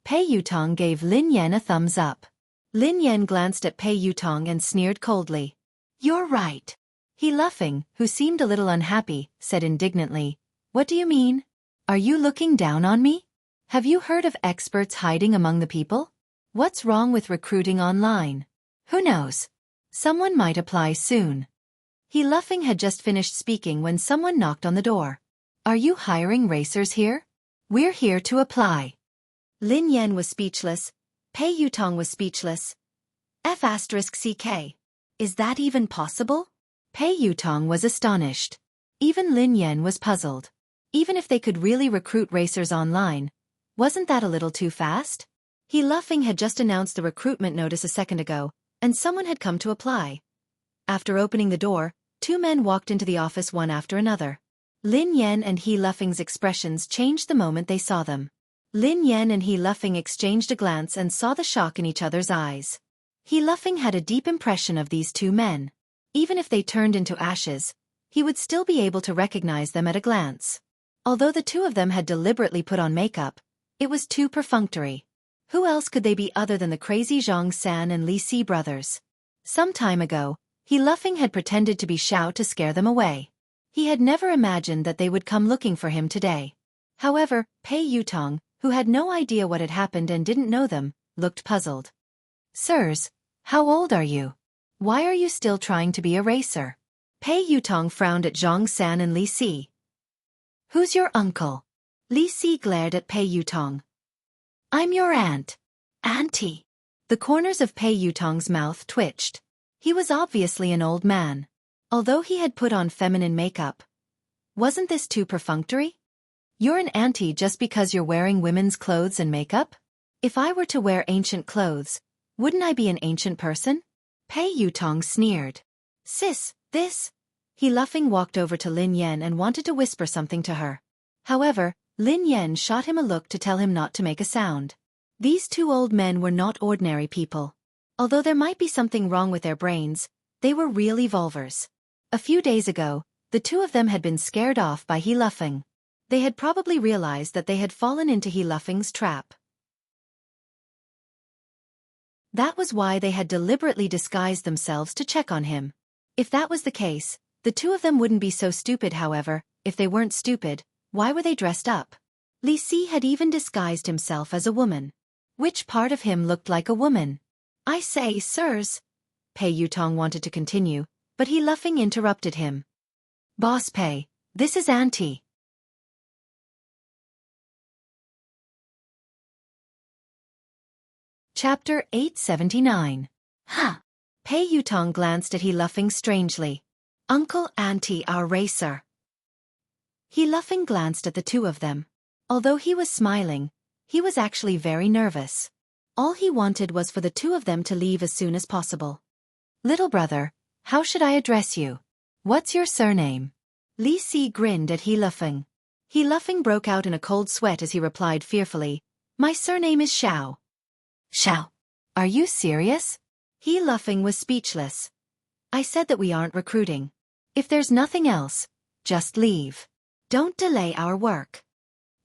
S1: Pei Yutong gave Lin Yan a thumbs up. Lin Yan glanced at Pei Yutong and sneered coldly. You're right. He Luffing, who seemed a little unhappy, said indignantly, What do you mean? Are you looking down on me? Have you heard of experts hiding among the people? What's wrong with recruiting online? Who knows? Someone might apply soon. He Luffing had just finished speaking when someone knocked on the door. Are you hiring racers here? We're here to apply. Lin Yan was speechless. Pei Yutong was speechless. F*CK. Is that even possible? Pei Yutong was astonished. Even Lin Yan was puzzled. Even if they could really recruit racers online, wasn't that a little too fast? He Luffing had just announced the recruitment notice a second ago, and someone had come to apply. After opening the door, two men walked into the office one after another. Lin Yan and He Luffing's expressions changed the moment they saw them. Lin Yan and He Luffing exchanged a glance and saw the shock in each other's eyes. He Luffing had a deep impression of these two men. Even if they turned into ashes, he would still be able to recognize them at a glance. Although the two of them had deliberately put on makeup, it was too perfunctory. Who else could they be other than the crazy Zhang San and Li Si brothers? Some time ago, He Luffing had pretended to be Xiao to scare them away. He had never imagined that they would come looking for him today. However, Pei Yutong, who had no idea what had happened and didn't know them, looked puzzled. Sirs, how old are you? Why are you still trying to be a racer? Pei Yutong frowned at Zhang San and Li Si. Who's your uncle? Li Si glared at Pei Yutong. I'm your aunt. Auntie. The corners of Pei Yutong's mouth twitched. He was obviously an old man. Although he had put on feminine makeup. Wasn't this too perfunctory? You're an auntie just because you're wearing women's clothes and makeup? If I were to wear ancient clothes, wouldn't I be an ancient person? Pei Yutong sneered. Sis, this. He Luffing walked over to Lin Yan and wanted to whisper something to her. However, Lin Yan shot him a look to tell him not to make a sound. These two old men were not ordinary people. Although there might be something wrong with their brains, they were real evolvers. A few days ago, the two of them had been scared off by He Luffing. They had probably realized that they had fallen into He Luffing's trap. That was why they had deliberately disguised themselves to check on him. If that was the case, the two of them wouldn't be so stupid. However, if they weren't stupid, why were they dressed up? Li Si had even disguised himself as a woman. Which part of him looked like a woman? I say, sirs. Pei Yutong wanted to continue, but He Luffing interrupted him. Boss Pei, this is Auntie. Chapter 879. Huh. Pei Yutong glanced at He Luffing strangely. Uncle, Auntie, our racer. He Luffing glanced at the two of them. Although he was smiling, he was actually very nervous. All he wanted was for the two of them to leave as soon as possible. Little brother, how should I address you? What's your surname? Li Si grinned at He Luffing. He Luffing broke out in a cold sweat as he replied fearfully, My surname is Xiao. Xiao. Are you serious? He Luffing was speechless. I said that we aren't recruiting. If there's nothing else, just leave. Don't delay our work.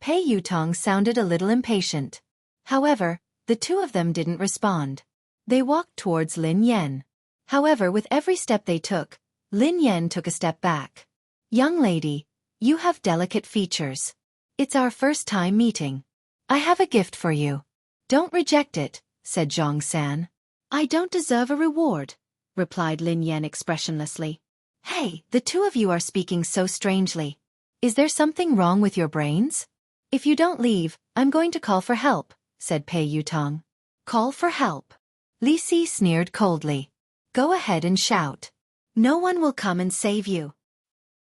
S1: Pei Yutong sounded a little impatient. However, the two of them didn't respond. They walked towards Lin Yan. However, with every step they took, Lin Yan took a step back. Young lady, you have delicate features. It's our first time meeting. I have a gift for you. Don't reject it, said Zhang San. I don't deserve a reward, replied Lin Yan expressionlessly. Hey, the two of you are speaking so strangely. Is there something wrong with your brains? If you don't leave, I'm going to call for help, said Pei Yutong. Call for help. Li Si sneered coldly. Go ahead and shout. No one will come and save you.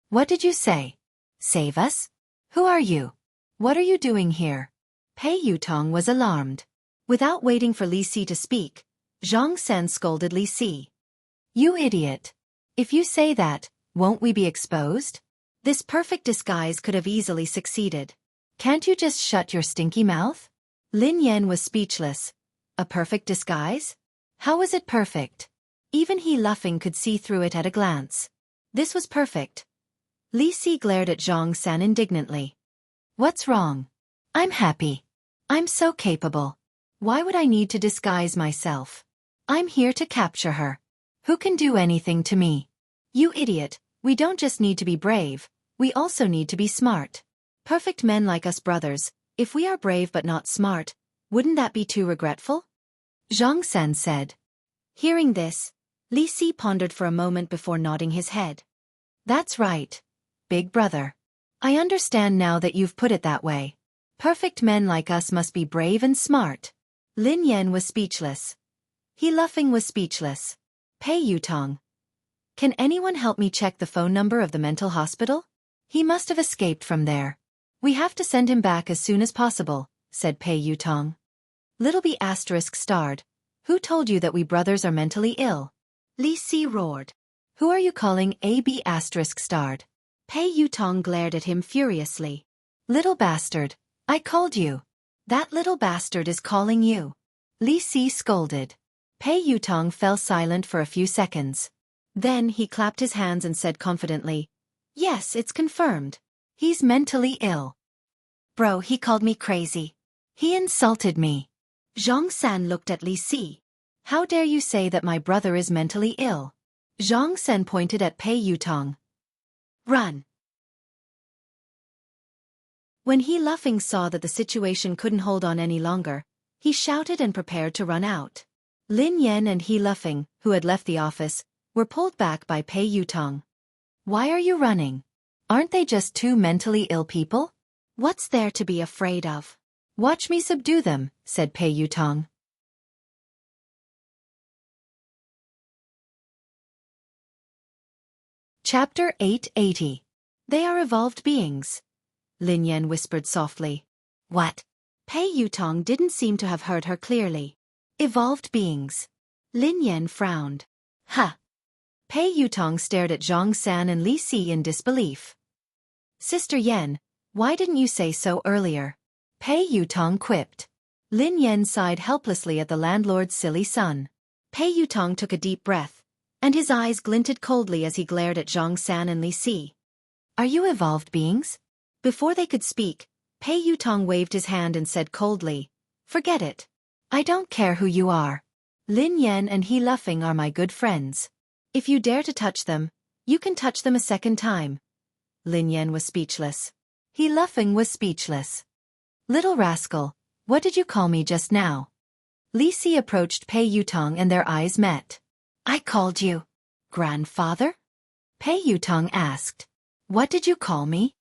S1: What did you say? Save us? Who are you? What are you doing here? Pei Yutong was alarmed. Without waiting for Li Si to speak, Zhang San scolded Li Si. You idiot. If you say that, won't we be exposed? This perfect disguise could have easily succeeded. Can't you just shut your stinky mouth? Lin Yan was speechless. A perfect disguise? How was it perfect? Even He Luffing could see through it at a glance. This was perfect. Li Si glared at Zhang San indignantly. What's wrong? I'm happy. I'm so capable. Why would I need to disguise myself? I'm here to capture her. Who can do anything to me? You idiot, we don't just need to be brave, we also need to be smart. Perfect men like us brothers, if we are brave but not smart, wouldn't that be too regretful? Zhang San said. Hearing this, Li Si pondered for a moment before nodding his head. That's right, big brother. I understand now that you've put it that way. Perfect men like us must be brave and smart. Lin Yan was speechless. He Luffing was speechless. Pei Yutong. Can anyone help me check the phone number of the mental hospital? He must have escaped from there. We have to send him back as soon as possible, said Pei Yutong. Little B asterisk starred. Who told you that we brothers are mentally ill? Li Si roared. Who are you calling AB asterisk starred? Pei Yutong glared at him furiously. Little bastard, I called you. That little bastard is calling you. Li Si scolded. Pei Yutong fell silent for a few seconds. Then he clapped his hands and said confidently, Yes, it's confirmed. He's mentally ill. Bro, he called me crazy. He insulted me. Zhang San looked at Li Si. How dare you say that my brother is mentally ill? Zhang San pointed at Pei Yutong. Run. When He Luffing saw that the situation couldn't hold on any longer, he shouted and prepared to run out. Lin Yan and He Luffing, who had left the office, were pulled back by Pei Yutong. Why are you running? Aren't they just two mentally ill people? What's there to be afraid of? Watch me subdue them, said Pei Yutong. Chapter 880. They are evolved beings. Lin Yan whispered softly. What? Pei Yutong didn't seem to have heard her clearly. Evolved beings. Lin Yan frowned. Huh. Pei Yutong stared at Zhang San and Li Si in disbelief. Sister Yan, why didn't you say so earlier? Pei Yutong quipped. Lin Yan sighed helplessly at the landlord's silly son. Pei Yutong took a deep breath, and his eyes glinted coldly as he glared at Zhang San and Li Si. Are you evolved beings? Before they could speak, Pei Yutong waved his hand and said coldly, Forget it. I don't care who you are. Lin Yan and He Luffing are my good friends. If you dare to touch them, you can touch them a second time. Lin Yan was speechless. He Luffing was speechless. Little rascal, what did you call me just now? Li Si approached Pei Yutong and their eyes met. I called you grandfather? Pei Yutong asked. What did you call me?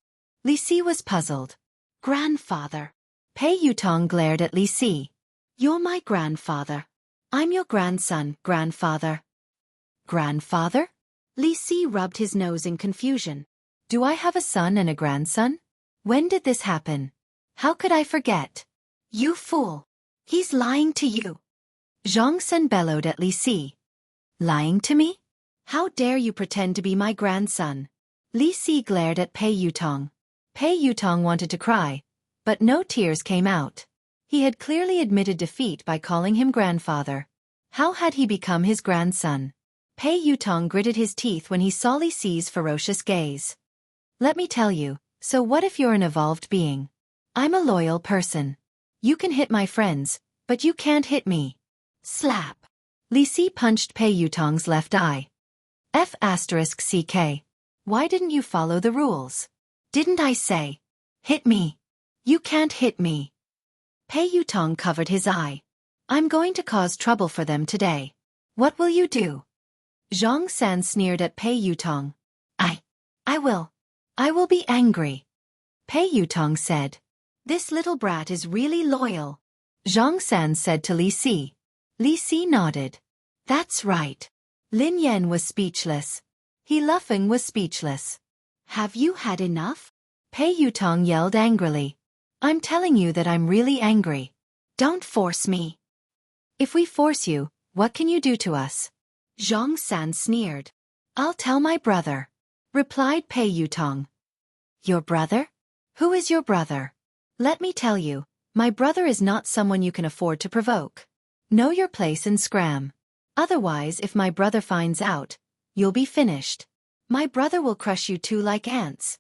S1: Li Si was puzzled. Grandfather. Pei Yutong glared at Li Si. You're my grandfather. I'm your grandson, grandfather. Grandfather? Li Si rubbed his nose in confusion. Do I have a son and a grandson? When did this happen? How could I forget? You fool. He's lying to you. Zhang Sen bellowed at Li Si. Lying to me? How dare you pretend to be my grandson? Li Si glared at Pei Yutong. Pei Yutong wanted to cry, but no tears came out. He had clearly admitted defeat by calling him grandfather. How had he become his grandson? Pei Yutong gritted his teeth when he saw Li Si's ferocious gaze. Let me tell you, so what if you're an evolved being? I'm a loyal person. You can hit my friends, but you can't hit me. Slap. Li Si punched Pei Yutong's left eye. F***CK. Why didn't you follow the rules? Didn't I say? Hit me. You can't hit me. Pei Yutong covered his eye. I'm going to cause trouble for them today. What will you do? Zhang San sneered at Pei Yutong. I will. I will be angry. Pei Yutong said. This little brat is really loyal. Zhang San said to Li Si. Li Si nodded. That's right. Lin Yan was speechless. He Luffing was speechless. Have you had enough? Pei Yutong yelled angrily. I'm telling you that I'm really angry. Don't force me. If we force you, what can you do to us? Zhang San sneered. I'll tell my brother, replied Pei Yutong. Your brother? Who is your brother? Let me tell you, my brother is not someone you can afford to provoke. Know your place and scram. Otherwise, if my brother finds out, you'll be finished. My brother will crush you two like ants.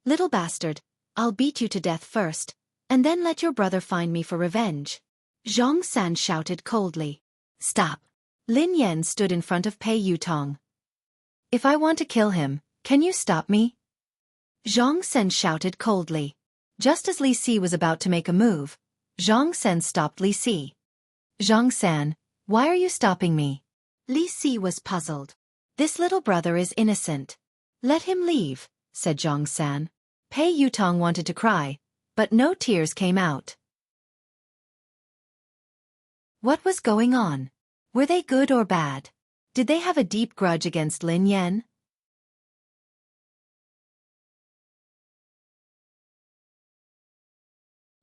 S1: Little bastard, I'll beat you to death first, and then let your brother find me for revenge. Zhang San shouted coldly. Stop. Lin Yan stood in front of Pei Yutong. If I want to kill him, can you stop me? Zhang Sen shouted coldly. Just as Li Si was about to make a move, Zhang Sen stopped Li Si. Zhang San, why are you stopping me? Li Si was puzzled. This little brother is innocent. Let him leave, said Zhang San. Pei Yutong wanted to cry, but no tears came out. What was going on? Were they good or bad? Did they have a deep grudge against Lin Yan?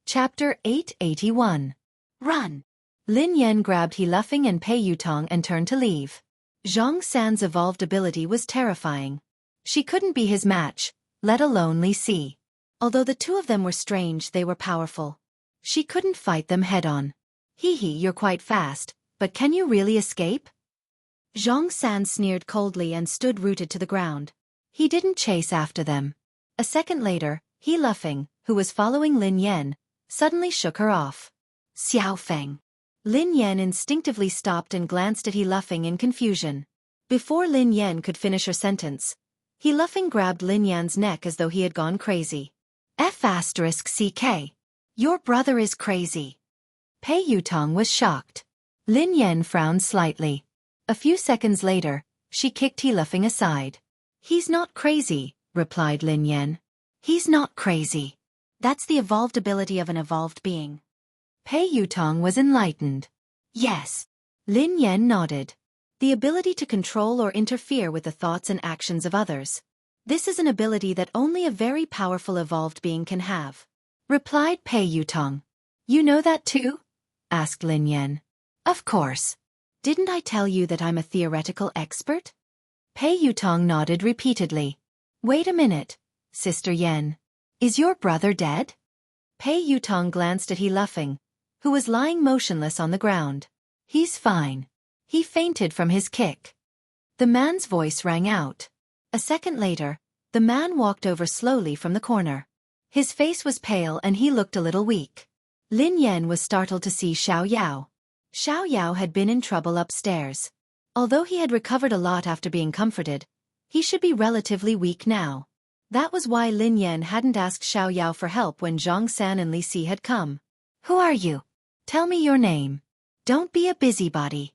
S1: Chapter 881. Run! Lin Yan grabbed He Luffing and Pei Yutong and turned to leave. Zhang San's evolved ability was terrifying. She couldn't be his match, let alone Li Si. Although the two of them were strange, they were powerful. She couldn't fight them head-on. Hee, you're quite fast, but can you really escape? Zhang San sneered coldly and stood rooted to the ground. He didn't chase after them. A second later, He Luffing, who was following Lin Yan, suddenly shook her off. Xiao Feng. Lin Yan instinctively stopped and glanced at He Luffing in confusion. Before Lin Yan could finish her sentence, He Luffing grabbed Lin Yan's neck as though he had gone crazy. F***CK. Your brother is crazy. Pei Yutong was shocked. Lin Yan frowned slightly. A few seconds later, she kicked He Luffing aside. He's not crazy, replied Lin Yan. He's not crazy. That's the evolved ability of an evolved being. Pei Yutong was enlightened. Yes. Lin Yan nodded. The ability to control or interfere with the thoughts and actions of others. This is an ability that only a very powerful evolved being can have. Replied Pei Yutong. You know that too? Asked Lin Yan. Of course. Didn't I tell you that I'm a theoretical expert? Pei Yutong nodded repeatedly. Wait a minute, Sister Yan. Is your brother dead? Pei Yutong glanced at He Luffing, who was lying motionless on the ground. He's fine. He fainted from his kick. The man's voice rang out. A second later, the man walked over slowly from the corner. His face was pale and he looked a little weak. Lin Yan was startled to see Xiao Yao. Xiao Yao had been in trouble upstairs. Although he had recovered a lot after being comforted, he should be relatively weak now. That was why Lin Yan hadn't asked Xiao Yao for help when Zhang San and Li Si had come. Who are you? Tell me your name. Don't be a busybody.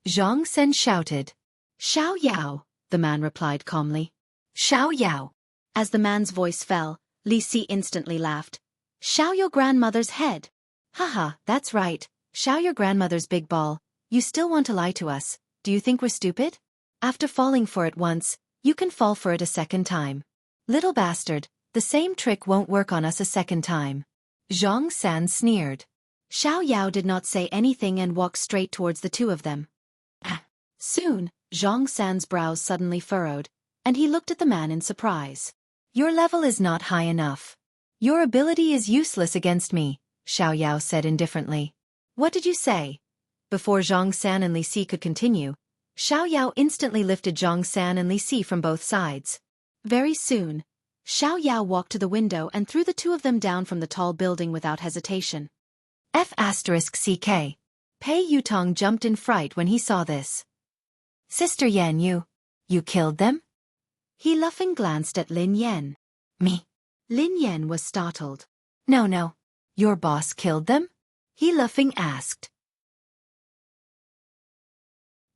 S1: Zhang San shouted. Xiao Yao, the man replied calmly. Xiao Yao. As the man's voice fell, Li Si instantly laughed. Xiao your grandmother's head. Haha, that's right. Xiao your grandmother's big ball. You still want to lie to us. Do you think we're stupid? After falling for it once, you can fall for it a second time. Little bastard, the same trick won't work on us a second time. Zhang San sneered. Xiao Yao did not say anything and walked straight towards the two of them. Soon, Zhang San's brows suddenly furrowed, and he looked at the man in surprise. Your level is not high enough. Your ability is useless against me, Xiao Yao said indifferently. What did you say? Before Zhang San and Li Si could continue, Xiao Yao instantly lifted Zhang San and Li Si from both sides. Very soon, Xiao Yao walked to the window and threw the two of them down from the tall building without hesitation. F***CK. Pei Yutong jumped in fright when he saw this. Sister Yan, you killed them? He Luffing glanced at Lin Yan. Me? Lin Yan was startled. No. Your boss killed them? He Luffing asked.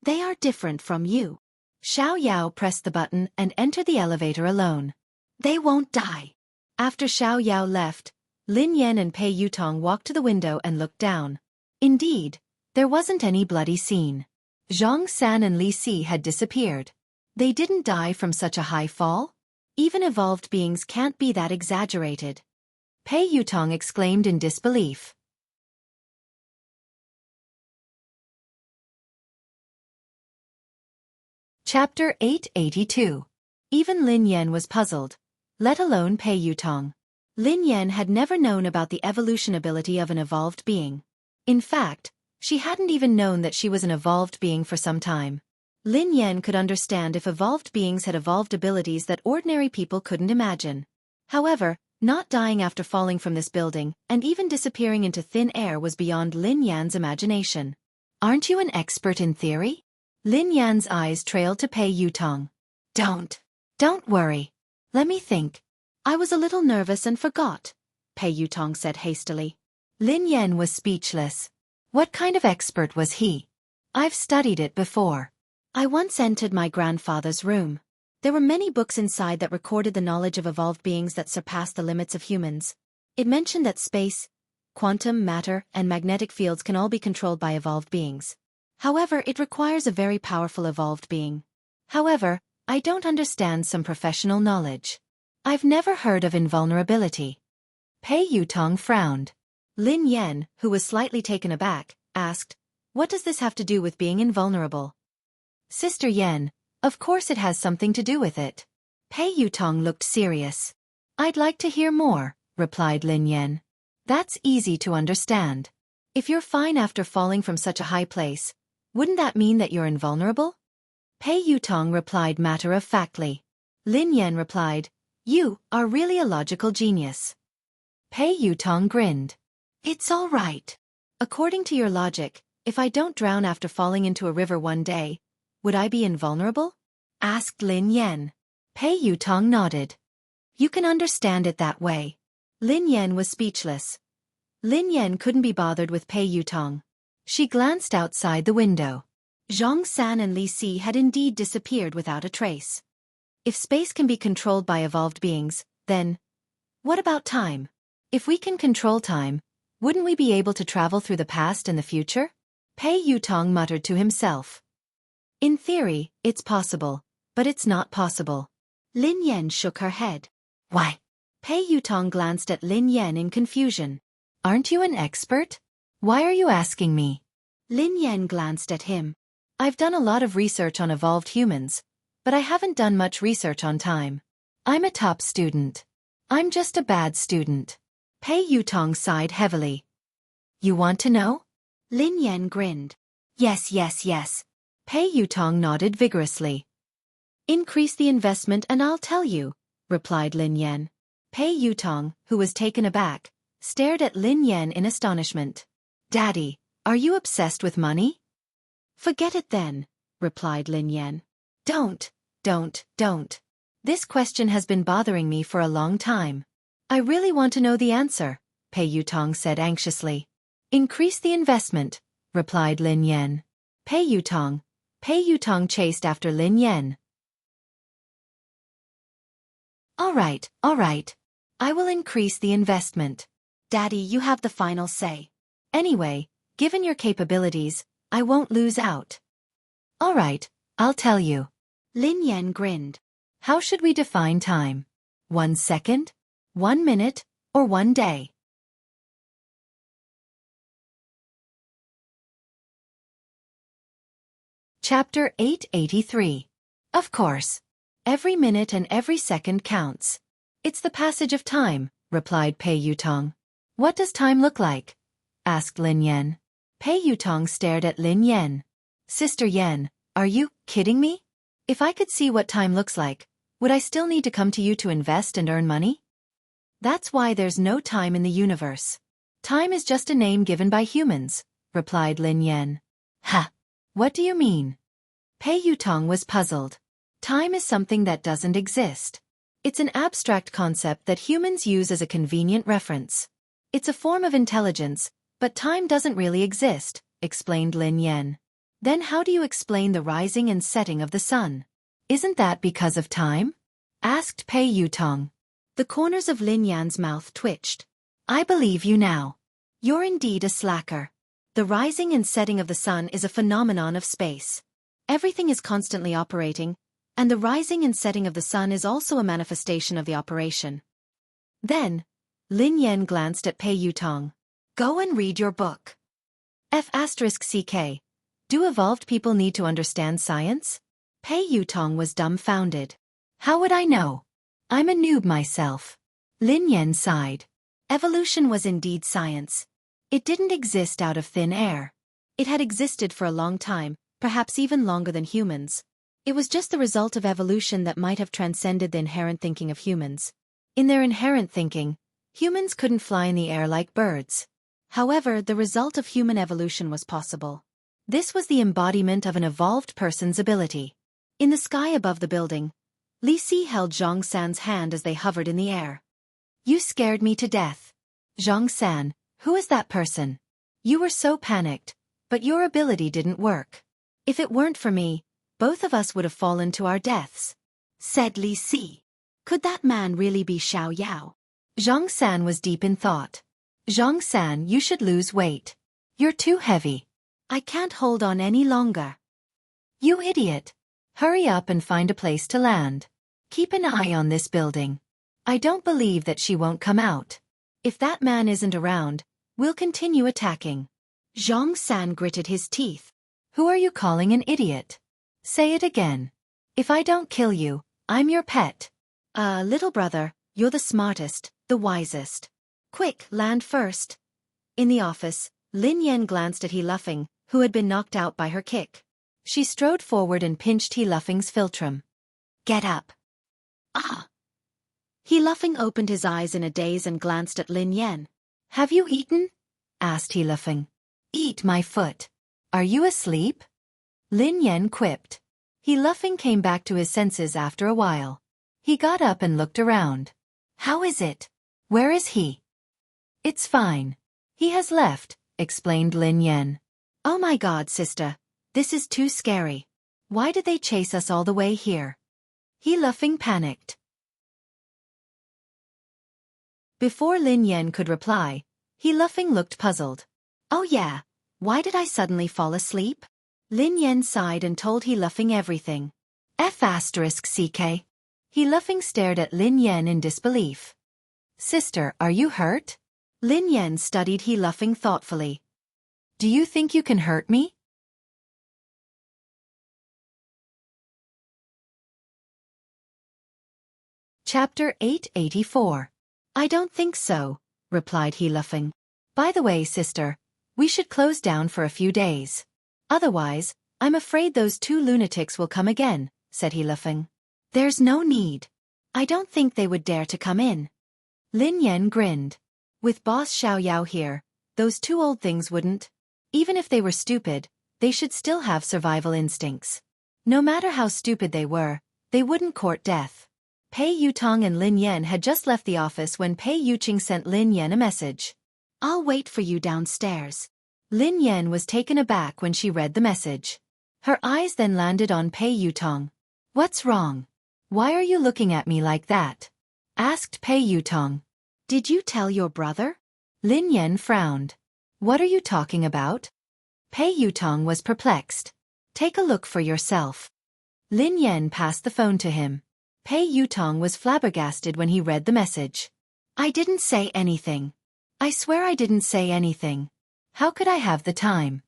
S1: They are different from you. Xiao Yao pressed the button and entered the elevator alone. They won't die. After Xiao Yao left, Lin Yan and Pei Yutong walked to the window and looked down. Indeed, there wasn't any bloody scene. Zhang San and Li Si had disappeared. They didn't die from such a high fall? Even evolved beings can't be that exaggerated. Pei Yutong exclaimed in disbelief. Chapter 882. Even Lin Yan was puzzled, let alone Pei Yutong. Lin Yan had never known about the evolution ability of an evolved being. In fact, she hadn't even known that she was an evolved being for some time. Lin Yan could understand if evolved beings had evolved abilities that ordinary people couldn't imagine. However, not dying after falling from this building and even disappearing into thin air was beyond Lin Yan's imagination. Aren't you an expert in theory? Lin Yan's eyes trailed to Pei Yutong. Don't worry. Let me think. I was a little nervous and forgot, Pei Yutong said hastily. Lin Yan was speechless. What kind of expert was he? I've studied it before. I once entered my grandfather's room. There were many books inside that recorded the knowledge of evolved beings that surpassed the limits of humans. It mentioned that space, quantum, matter, and magnetic fields can all be controlled by evolved beings. However, it requires a very powerful evolved being. However, I don't understand some professional knowledge. I've never heard of invulnerability. Pei Yutong frowned. Lin Yan, who was slightly taken aback, asked, "What does this have to do with being invulnerable?" "Sister Yan, of course it has something to do with it." Pei Yutong looked serious. "I'd like to hear more," replied Lin Yan. "That's easy to understand. If you're fine after falling from such a high place, wouldn't that mean that you're invulnerable?" Pei Yutong replied matter-of-factly. Lin Yan replied, "You are really a logical genius." Pei Yutong grinned. "It's all right. According to your logic, if I don't drown after falling into a river one day, would I be invulnerable?" asked Lin Yan. Pei Yutong nodded. "You can understand it that way." Lin Yan was speechless. Lin Yan couldn't be bothered with Pei Yutong. She glanced outside the window. Zhang San and Li Si had indeed disappeared without a trace. If space can be controlled by evolved beings, then what about time? If we can control time, wouldn't we be able to travel through the past and the future? Pei Yutong muttered to himself. In theory, it's possible, but it's not possible. Lin Yan shook her head. Why? Pei Yutong glanced at Lin Yan in confusion. Aren't you an expert? Why are you asking me? Lin Yan glanced at him. I've done a lot of research on evolved humans, but I haven't done much research on time. I'm a top student. I'm just a bad student. Pei Yutong sighed heavily. You want to know? Lin Yan grinned. Yes, yes, yes. Pei Yutong nodded vigorously. Increase the investment and I'll tell you, replied Lin Yan. Pei Yutong, who was taken aback, stared at Lin Yan in astonishment. Daddy, are you obsessed with money? Forget it then, replied Lin Yan. Don't. This question has been bothering me for a long time. I really want to know the answer, Pei Yutong said anxiously. Increase the investment, replied Lin Yan. Pei Yutong chased after Lin Yan. All right. I will increase the investment. Daddy, you have the final say. Anyway, given your capabilities, I won't lose out. All right, I'll tell you. Lin Yan grinned. How should we define time? 1 second? 1 minute? Or 1 day? Chapter 883. Of course. Every minute and every second counts. It's the passage of time, replied Pei Yutong. What does time look like? Asked Lin Yan. Pei Yutong stared at Lin Yan. Sister Yan, are you kidding me? If I could see what time looks like, would I still need to come to you to invest and earn money? That's why there's no time in the universe. Time is just a name given by humans, replied Lin Yan. Ha! What do you mean? Pei Yutong was puzzled. Time is something that doesn't exist. It's an abstract concept that humans use as a convenient reference. It's a form of intelligence, but time doesn't really exist, explained Lin Yan. Then how do you explain the rising and setting of the sun? Isn't that because of time? Asked Pei Yutong. The corners of Lin Yan's mouth twitched. I believe you now. You're indeed a slacker. The rising and setting of the sun is a phenomenon of space. Everything is constantly operating, and the rising and setting of the sun is also a manifestation of the operation. Then, Lin Yan glanced at Pei Yutong. Go and read your book. F***CK. Do evolved people need to understand science? Pei Yutong was dumbfounded. How would I know? I'm a noob myself. Lin Yan sighed. Evolution was indeed science. It didn't exist out of thin air. It had existed for a long time, perhaps even longer than humans. It was just the result of evolution that might have transcended the inherent thinking of humans. In their inherent thinking, humans couldn't fly in the air like birds. However, the result of human evolution was possible. This was the embodiment of an evolved person's ability. In the sky above the building, Li Si held Zhang San's hand as they hovered in the air. You scared me to death. Zhang San, who is that person? You were so panicked, but your ability didn't work. If it weren't for me, both of us would have fallen to our deaths. said Li Si. Could that man really be Xiao Yao? Zhang San was deep in thought. Zhang San, you should lose weight. You're too heavy. I can't hold on any longer. You idiot. Hurry up and find a place to land. Keep an eye on this building. I don't believe that she won't come out. If that man isn't around, we'll continue attacking. Zhang San gritted his teeth. Who are you calling an idiot? Say it again. If I don't kill you, I'm your pet. Little brother, you're the smartest, the wisest. Quick, land first. In the office, Lin Yan glanced at He Luffing, who had been knocked out by her kick. She strode forward and pinched He Luffing's philtrum. Get up. Ah! He Luffing opened his eyes in a daze and glanced at Lin Yan. Have you eaten? Asked He Luffing. Eat my foot. Are you asleep? Lin Yan quipped. He Luffing came back to his senses after a while. He got up and looked around. How is it? Where is he? It's fine. He has left, explained Lin Yan. Oh my God, sister. This is too scary. Why did they chase us all the way here? He Luffing panicked. Before Lin Yan could reply, He Luffing looked puzzled. Oh yeah, why did I suddenly fall asleep? Lin Yan sighed and told He Luffing everything. F***CK. He Luffing stared at Lin Yan in disbelief. Sister, are you hurt? Lin Yan studied He Luffing thoughtfully. Do you think you can hurt me? Chapter 884. I don't think so, replied He Luffing. By the way, sister, we should close down for a few days. Otherwise, I'm afraid those two lunatics will come again, said He Luffing. There's no need. I don't think they would dare to come in. Lin Yan grinned. With Boss Xiao Yao here, those two old things wouldn't. Even if they were stupid, they should still have survival instincts. No matter how stupid they wouldn't court death. Pei Yutong and Lin Yan had just left the office when Pei Yuqing sent Lin Yan a message. I'll wait for you downstairs. Lin Yan was taken aback when she read the message. Her eyes then landed on Pei Yutong. What's wrong? Why are you looking at me like that? Asked Pei Yutong. Did you tell your brother? Lin Yan frowned. What are you talking about? Pei Yutong was perplexed. Take a look for yourself. Lin Yan passed the phone to him. Pei Yutong was flabbergasted when he read the message. I didn't say anything. I swear I didn't say anything. How could I have the time?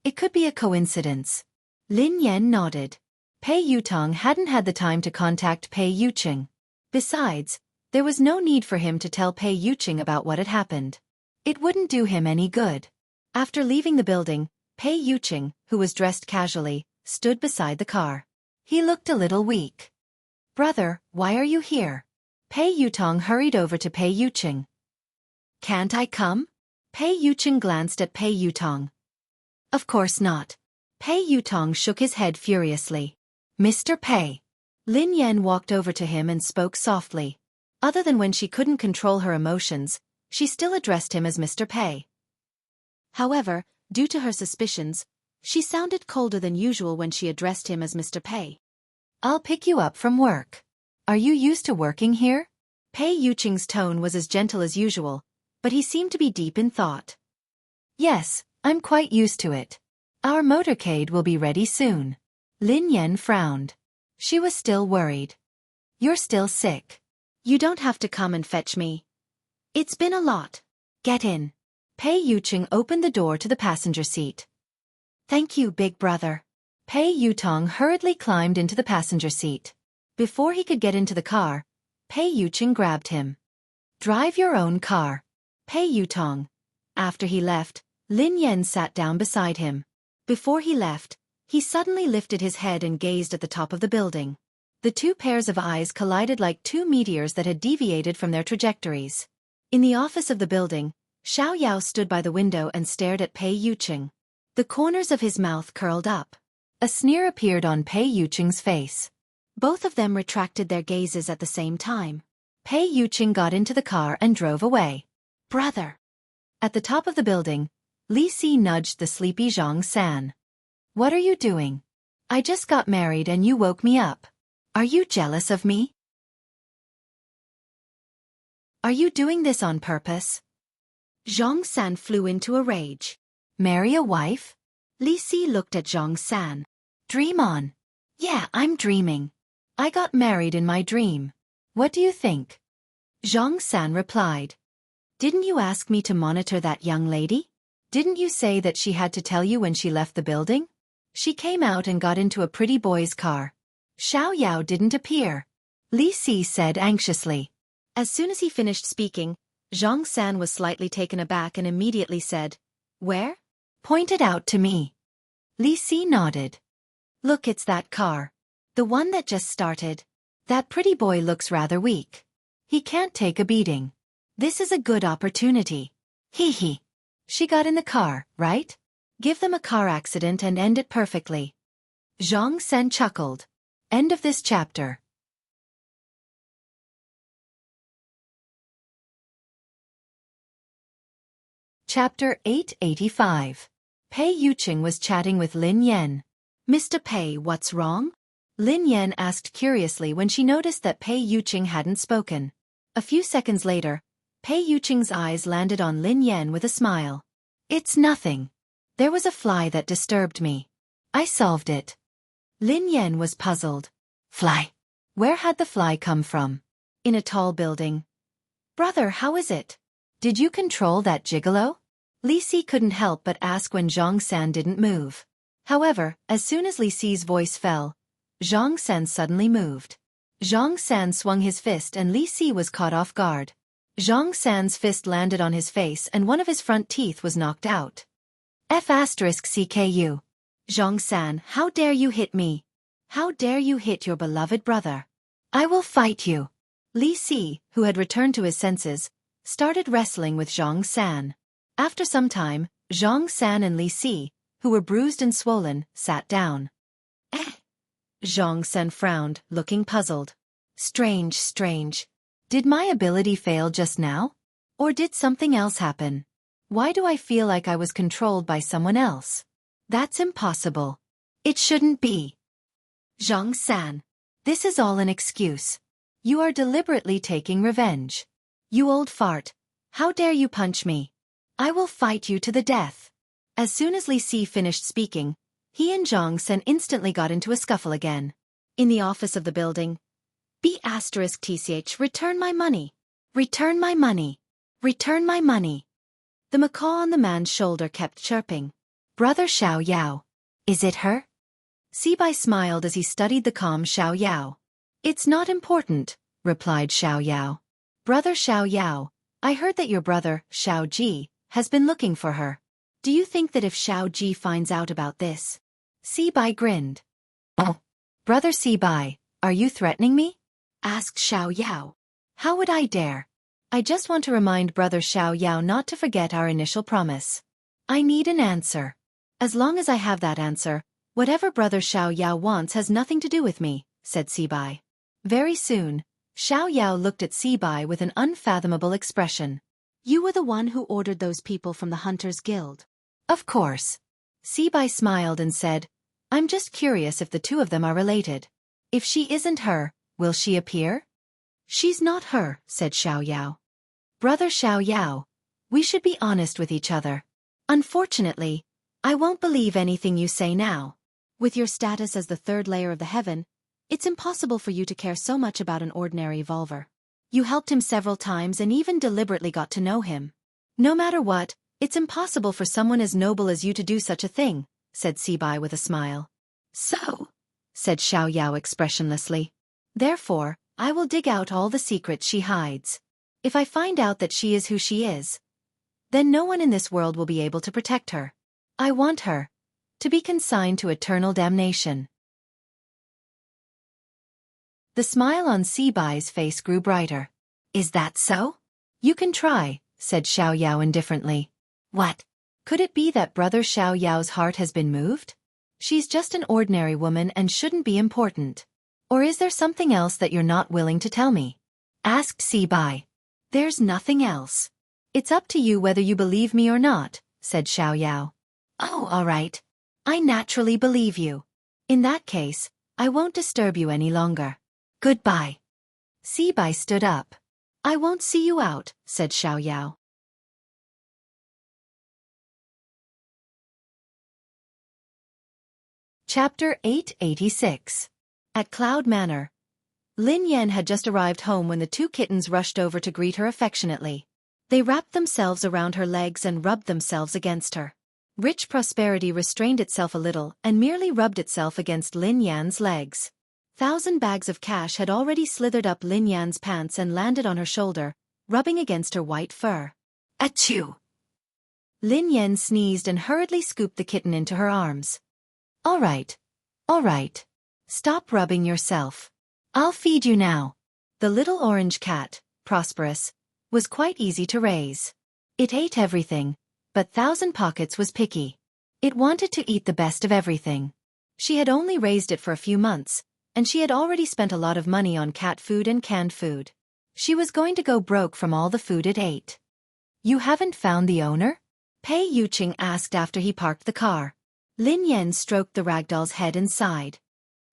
S1: It could be a coincidence. Lin Yan nodded. Pei Yutong hadn't had the time to contact Pei Yuqing. Besides, there was no need for him to tell Pei Yuqing about what had happened. It wouldn't do him any good. After leaving the building, Pei Yuqing, who was dressed casually, stood beside the car. He looked a little weak. Brother, why are you here? Pei Yutong hurried over to Pei Yuqing. Can't I come? Pei Yuqing glanced at Pei Yutong. Of course not. Pei Yutong shook his head furiously. Mr. Pei. Lin Yan walked over to him and spoke softly. Other than when she couldn't control her emotions, she still addressed him as Mr. Pei. However, due to her suspicions, she sounded colder than usual when she addressed him as Mr. Pei. I'll pick you up from work. Are you used to working here? Pei Yuqing's tone was as gentle as usual, but he seemed to be deep in thought. Yes, I'm quite used to it. Our motorcade will be ready soon. Lin Yan frowned. She was still worried. You're still sick. You don't have to come and fetch me. It's been a lot. Get in. Pei Yuqing opened the door to the passenger seat. Thank you, big brother. Pei Yutong hurriedly climbed into the passenger seat. Before he could get into the car, Pei Yuqing grabbed him. Drive your own car. Pei Yutong. After he left, Lin Yan sat down beside him. Before he left, he suddenly lifted his head and gazed at the top of the building. The two pairs of eyes collided like two meteors that had deviated from their trajectories. In the office of the building, Xiao Yao stood by the window and stared at Pei Yuqing. The corners of his mouth curled up. A sneer appeared on Pei Yuqing's face. Both of them retracted their gazes at the same time. Pei Yuqing got into the car and drove away. Brother. At the top of the building, Li Si nudged the sleepy Zhang San. What are you doing? I just got married and you woke me up. Are you jealous of me? Are you doing this on purpose? Zhang San flew into a rage. Marry a wife? Li Si looked at Zhang San. Dream on. Yeah, I'm dreaming. I got married in my dream. What do you think? Zhang San replied. Didn't you ask me to monitor that young lady? Didn't you say that she had to tell you when she left the building? She came out and got into a pretty boy's car. Xiao Yao didn't appear. Li Si said anxiously. As soon as he finished speaking, Zhang San was slightly taken aback and immediately said, Where? Pointed out to me. Li Si nodded. Look, it's that car. The one that just started. That pretty boy looks rather weak. He can't take a beating. This is a good opportunity. Hee hee. She got in the car, right? Give them a car accident and end it perfectly. Zhang San chuckled. End of this chapter. Chapter 885. Pei Yuqing was chatting with Lin Yan. Mr. Pei, what's wrong? Lin Yan asked curiously when she noticed that Pei Yuqing hadn't spoken. A few seconds later, Pei Yuqing's eyes landed on Lin Yan with a smile. It's nothing. There was a fly that disturbed me. I solved it. Lin Yan was puzzled. Fly? Where had the fly come from? In a tall building. Brother, how is it? Did you control that gigolo? Li Si couldn't help but ask when Zhang San didn't move. However, as soon as Li Si's voice fell, Zhang San suddenly moved. Zhang San swung his fist and Li Si was caught off guard. Zhang San's fist landed on his face and one of his front teeth was knocked out. F***CKU. Zhang San, how dare you hit me? How dare you hit your beloved brother? I will fight you. Li Si, who had returned to his senses, started wrestling with Zhang San. After some time, Zhang San and Li Si, who were bruised and swollen, sat down. Zhang San frowned, looking puzzled. Strange. Did my ability fail just now? Or did something else happen? Why do I feel like I was controlled by someone else? That's impossible. It shouldn't be. Zhang San. This is all an excuse. You are deliberately taking revenge. You old fart. How dare you punch me? I will fight you to the death. As soon as Li Si finished speaking, he and Zhang San instantly got into a scuffle again. In the office of the building, B***TCH, return my money. Return my money. Return my money. The macaw on the man's shoulder kept chirping. Brother Xiao Yao. Is it her? Sibai smiled as he studied the calm Xiao Yao. It's not important, replied Xiao Yao. Brother Xiao Yao, I heard that your brother, Xiao Ji, has been looking for her. Do you think that if Xiao Ji finds out about this? Sibai grinned. Oh. Brother Sibai, are you threatening me? Asked Xiao Yao. How would I dare? I just want to remind Brother Xiao Yao not to forget our initial promise. I need an answer. As long as I have that answer, whatever Brother Xiao Yao wants has nothing to do with me, said Sibai. Very soon, Xiao Yao looked at Sibai with an unfathomable expression. You were the one who ordered those people from the Hunters Guild. Of course. Sibai smiled and said, I'm just curious if the two of them are related. If she isn't her, will she appear? She's not her, said Xiao Yao. Brother Xiao Yao, we should be honest with each other. Unfortunately, I won't believe anything you say now. With your status as the third layer of the heaven, it's impossible for you to care so much about an ordinary evolver. You helped him several times and even deliberately got to know him. No matter what, it's impossible for someone as noble as you to do such a thing, said Sibai with a smile. So, said Xiao Yao expressionlessly. Therefore, I will dig out all the secrets she hides. If I find out that she is who she is, then no one in this world will be able to protect her. I want her to be consigned to eternal damnation. The smile on Sibai's face grew brighter. Is that so? You can try, said Xiao Yao indifferently. What? Could it be that Brother Xiao Yao's heart has been moved? She's just an ordinary woman and shouldn't be important. Or is there something else that you're not willing to tell me? Asked Sibai. There's nothing else. It's up to you whether you believe me or not, said Xiao Yao. Oh, all right. I naturally believe you. In that case, I won't disturb you any longer. Goodbye. Sibai stood up. I won't see you out, said Xiaoyao. Chapter 886. At Cloud Manor. Lin Yan had just arrived home when the two kittens rushed over to greet her affectionately. They wrapped themselves around her legs and rubbed themselves against her. Rich prosperity restrained itself a little and merely rubbed itself against Lin Yan's legs. 1,000 bags of cash had already slithered up Lin Yan's pants and landed on her shoulder, rubbing against her white fur. Achoo! Lin Yan sneezed and hurriedly scooped the kitten into her arms. All right. Stop rubbing yourself. I'll feed you now. The little orange cat, Prosperous, was quite easy to raise. It ate everything, but Thousand Pockets was picky. It wanted to eat the best of everything. She had only raised it for a few months, and she had already spent a lot of money on cat food and canned food. She was going to go broke from all the food it ate. You haven't found the owner? Pei Yuqing asked after he parked the car. Lin Yan stroked the ragdoll's head and sighed.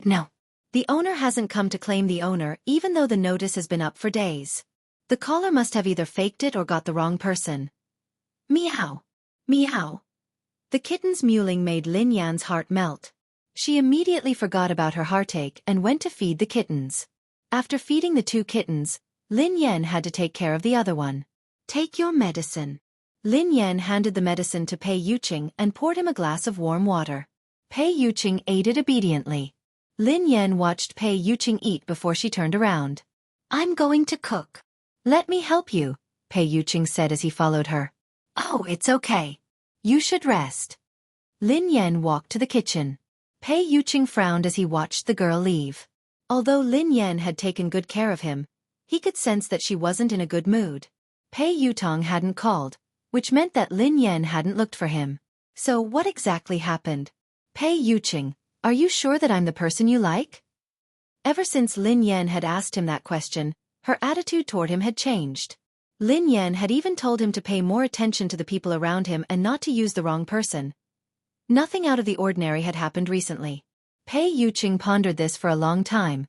S1: No. The owner hasn't come to claim the owner even though the notice has been up for days. The caller must have either faked it or got the wrong person. Meow. Meow. The kitten's mewling made Lin Yan's heart melt. She immediately forgot about her heartache and went to feed the kittens. After feeding the two kittens, Lin Yan had to take care of the other one. Take your medicine. Lin Yan handed the medicine to Pei Yuqing and poured him a glass of warm water. Pei Yuqing ate it obediently. Lin Yan watched Pei Yuqing eat before she turned around. I'm going to cook. Let me help you, Pei Yuqing said as he followed her. Oh, it's okay. You should rest. Lin Yan walked to the kitchen. Pei Yuqing frowned as he watched the girl leave. Although Lin Yan had taken good care of him, he could sense that she wasn't in a good mood. Pei Yutong hadn't called, which meant that Lin Yan hadn't looked for him. So what exactly happened? Pei Yuqing, are you sure that I'm the person you like? Ever since Lin Yan had asked him that question, her attitude toward him had changed. Lin Yan had even told him to pay more attention to the people around him and not to use the wrong person. Nothing out of the ordinary had happened recently. Pei Yuqing pondered this for a long time,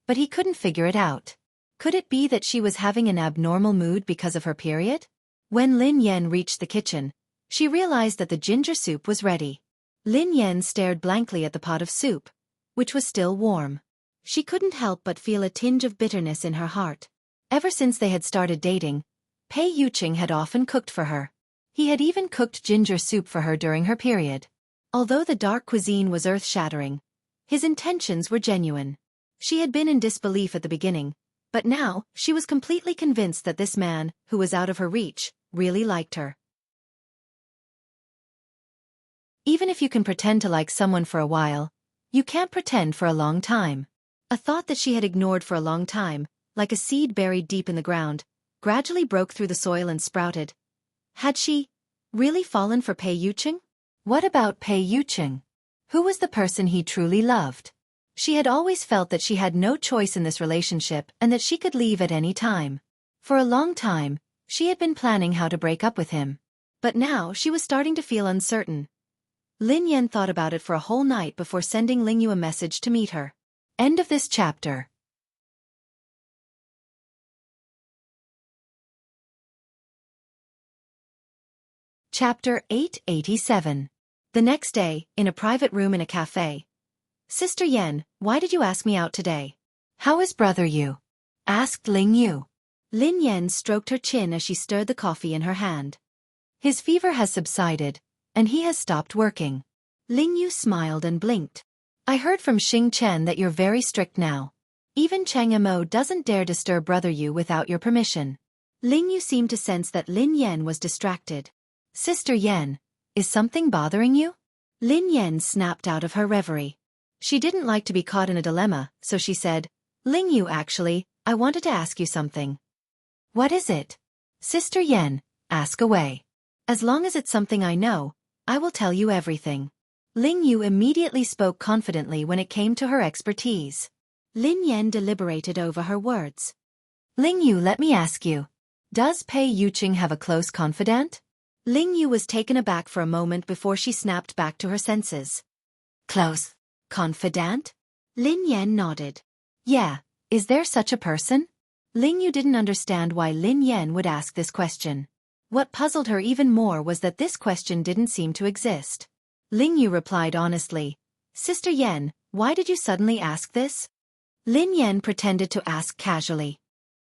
S1: but he couldn't figure it out. Could it be that she was having an abnormal mood because of her period? When Lin Yan reached the kitchen, she realized that the ginger soup was ready. Lin Yan stared blankly at the pot of soup, which was still warm. She couldn't help but feel a tinge of bitterness in her heart. Ever since they had started dating, Pei Yuqing had often cooked for her. He had even cooked ginger soup for her during her period. Although the dark cuisine was earth-shattering, his intentions were genuine. She had been in disbelief at the beginning, but now she was completely convinced that this man, who was out of her reach, really liked her. Even if you can pretend to like someone for a while, you can't pretend for a long time. A thought that she had ignored for a long time, like a seed buried deep in the ground, gradually broke through the soil and sprouted. Had she really fallen for Pei Yuqing? What about Pei Yuqing? Who was the person he truly loved? She had always felt that she had no choice in this relationship and that she could leave at any time. For a long time, she had been planning how to break up with him. But now she was starting to feel uncertain. Lin Yan thought about it for a whole night before sending Lingyu a message to meet her. End of this chapter. Chapter 887. The next day, in a private room in a cafe. Sister Yan, why did you ask me out today? How is brother Yu? Asked Lingyu. Lin Yan stroked her chin as she stirred the coffee in her hand. His fever has subsided, and he has stopped working. Lingyu smiled and blinked. I heard from Xing Chen that you're very strict now. Even Chang Mo doesn't dare disturb brother Yu without your permission. Lingyu seemed to sense that Lin Yan was distracted. Sister Yan, is something bothering you? Lin Yan snapped out of her reverie. She didn't like to be caught in a dilemma, so she said, Lingyu actually, I wanted to ask you something. What is it? Sister Yan, ask away. As long as it's something I know, I will tell you everything. Lingyu immediately spoke confidently when it came to her expertise. Lin Yan deliberated over her words. Lingyu, let me ask you. Does Pei Yuqing have a close confidant? Lingyu was taken aback for a moment before she snapped back to her senses. Close confidant? Lin Yan nodded. Yeah, Is there such a person? Ling Yu didn't understand why Lin Yan would ask this question. What puzzled her even more was that this question didn't seem to exist. Ling Yu replied honestly, Sister Yan, why did you suddenly ask this? Lin Yan pretended to ask casually.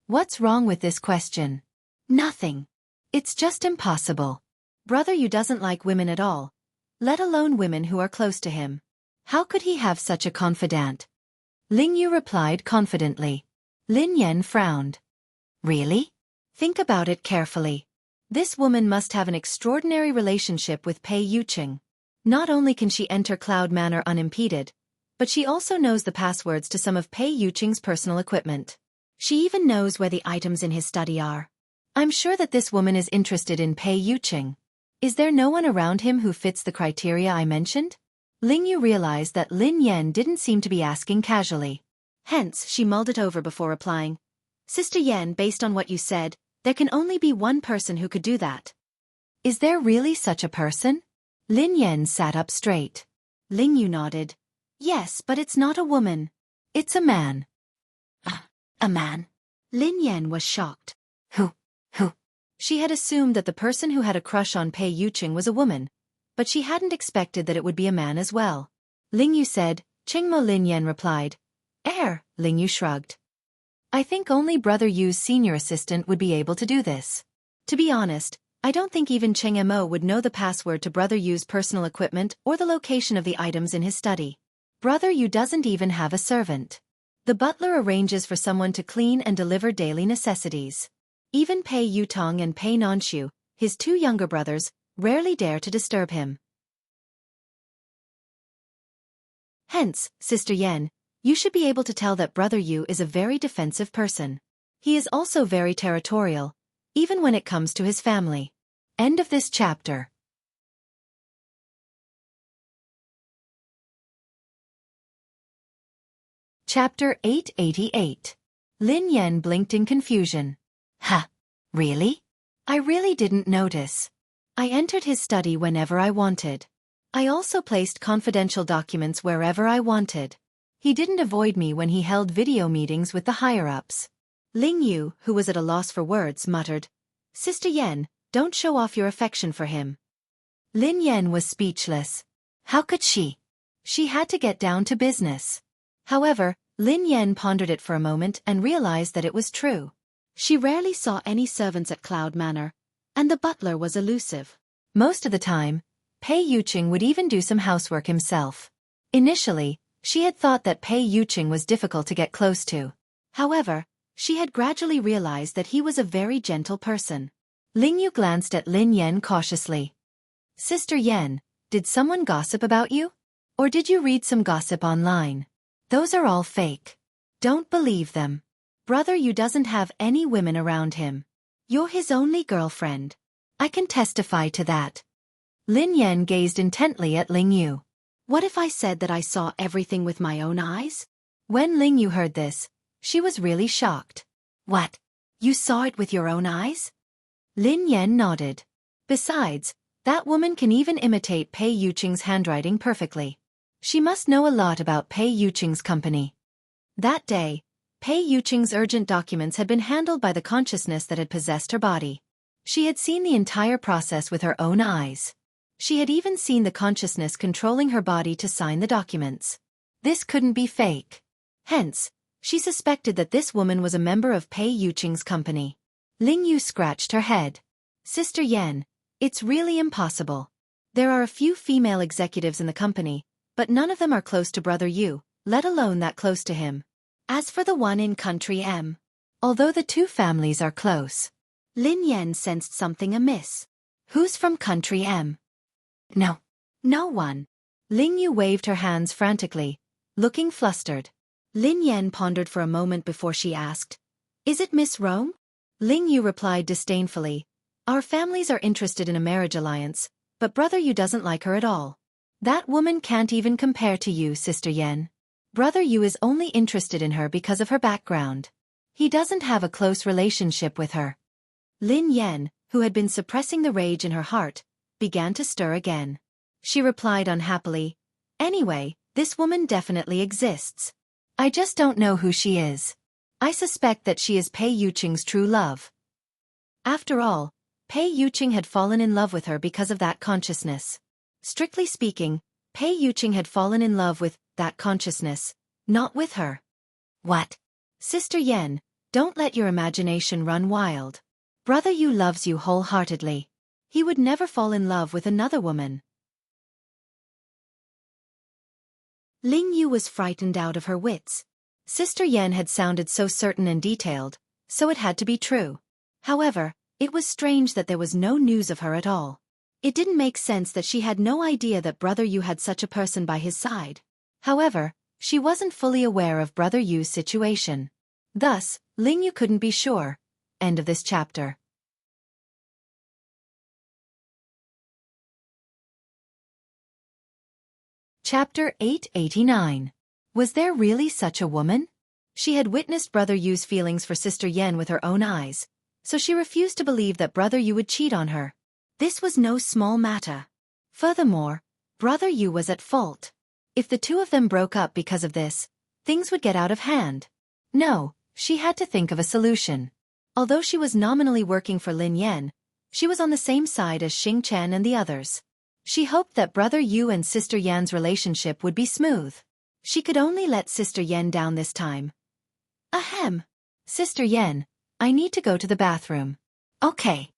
S1: What's wrong with this question? Nothing. It's just impossible. Brother Yu doesn't like women at all, let alone women who are close to him. How could he have such a confidant? Ling Yu replied confidently. Lin Yan frowned. Really? Think about it carefully. This woman must have an extraordinary relationship with Pei Yuqing. Not only can she enter Cloud Manor unimpeded, but she also knows the passwords to some of Pei Yuqing's personal equipment. She even knows where the items in his study are. I'm sure that this woman is interested in Pei Yuqing. Is there no one around him who fits the criteria I mentioned? Ling Yu realized that Lin Yan didn't seem to be asking casually. Hence, she mulled it over before replying. Sister Yan, based on what you said, there can only be one person who could do that. Is there really such a person? Lin Yan sat up straight. Ling Yu nodded. Yes, but it's not a woman. It's a man. A man? Lin Yan was shocked. Who? She had assumed that the person who had a crush on Pei Yuqing was a woman, but she hadn't expected that it would be a man as well. Ling Yu said, Qingmo. Lin Yan replied. Ling Yu shrugged. I think only Brother Yu's senior assistant would be able to do this. To be honest, I don't think even Cheng Mo would know the password to Brother Yu's personal equipment or the location of the items in his study. Brother Yu doesn't even have a servant. The butler arranges for someone to clean and deliver daily necessities. Even Pei Yutong and Pei Nanshu, his two younger brothers, rarely dare to disturb him. Hence, Sister Yan, you should be able to tell that Brother Yu is a very defensive person. He is also very territorial, even when it comes to his family. End of this chapter. Chapter 888. Lin Yan blinked in confusion. Really? I really didn't notice. I entered his study whenever I wanted. I also placed confidential documents wherever I wanted. He didn't avoid me when he held video meetings with the higher-ups. Ling Yu, who was at a loss for words, muttered, Sister Yan, don't show off your affection for him. Lin Yan was speechless. How could she? She had to get down to business. However, Lin Yan pondered it for a moment and realized that it was true. She rarely saw any servants at Cloud Manor, and the butler was elusive. Most of the time, Pei Yuqing would even do some housework himself. Initially, she had thought that Pei Yuqing was difficult to get close to. However, she had gradually realized that he was a very gentle person. Ling Yu glanced at Lin Yan cautiously. Sister Yan, did someone gossip about you? Or did you read some gossip online? Those are all fake. Don't believe them. Brother Yu doesn't have any women around him. You're his only girlfriend. I can testify to that. Lin Yan gazed intently at Ling Yu. What if I said that I saw everything with my own eyes? When Ling Yu heard this, she was really shocked. What? You saw it with your own eyes? Lin Yan nodded. Besides, that woman can even imitate Pei Yuqing's handwriting perfectly. She must know a lot about Pei Yuqing's company. That day, Pei Yuqing's urgent documents had been handled by the consciousness that had possessed her body. She had seen the entire process with her own eyes. She had even seen the consciousness controlling her body to sign the documents. This couldn't be fake. Hence, she suspected that this woman was a member of Pei Yuqing's company. Ling Yu scratched her head. Sister Yan, it's really impossible. There are a few female executives in the company, but none of them are close to Brother Yu, let alone that close to him. As for the one in Country M, although the two families are close, Lin Yan sensed something amiss. Who's from Country M? No one. Ling Yu waved her hands frantically, looking flustered. Lin Yan pondered for a moment before she asked, Is it Miss Rome? Ling Yu replied disdainfully, Our families are interested in a marriage alliance, but Brother Yu doesn't like her at all. That woman can't even compare to you, Sister Yan. Brother Yu is only interested in her because of her background. He doesn't have a close relationship with her. Lin Yan, who had been suppressing the rage in her heart, began to stir again. She replied unhappily, Anyway, this woman definitely exists. I just don't know who she is. I suspect that she is Pei Yuqing's true love. After all, Pei Yuqing had fallen in love with her because of that consciousness. Strictly speaking, Pei Yuqing had fallen in love with that consciousness, not with her. What? Sister Yan, don't let your imagination run wild. Brother Yu loves you wholeheartedly. He would never fall in love with another woman. Ling Yu was frightened out of her wits. Sister Yan had sounded so certain and detailed, so it had to be true. However, it was strange that there was no news of her at all. It didn't make sense that she had no idea that Brother Yu had such a person by his side. However, she wasn't fully aware of Brother Yu's situation. Thus, Ling Yu couldn't be sure. End of this chapter. Chapter 889. Was there really such a woman? She had witnessed Brother Yu's feelings for Sister Yan with her own eyes, so she refused to believe that Brother Yu would cheat on her. This was no small matter. Furthermore, Brother Yu was at fault. If the two of them broke up because of this, things would get out of hand. No, she had to think of a solution. Although she was nominally working for Lin Yan, she was on the same side as Xing Chen and the others. She hoped that Brother Yu and Sister Yan's relationship would be smooth. She could only let Sister Yan down this time. Ahem. Sister Yan, I need to go to the bathroom. Okay.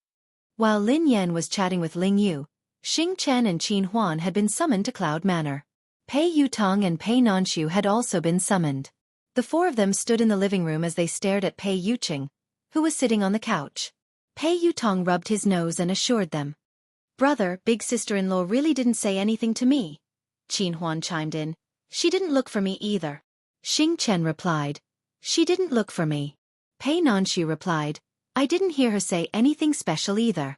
S1: While Lin Yan was chatting with Ling Yu, Xing Chen and Qin Huan had been summoned to Cloud Manor. Pei Yutong and Pei Nanshu had also been summoned. The four of them stood in the living room as they stared at Pei Yuqing, who was sitting on the couch. Pei Yutong rubbed his nose and assured them. Brother, big sister-in-law really didn't say anything to me. Qin Huan chimed in. She didn't look for me either. Xing Chen replied. She didn't look for me. Pei Nanshu replied. I didn't hear her say anything special either.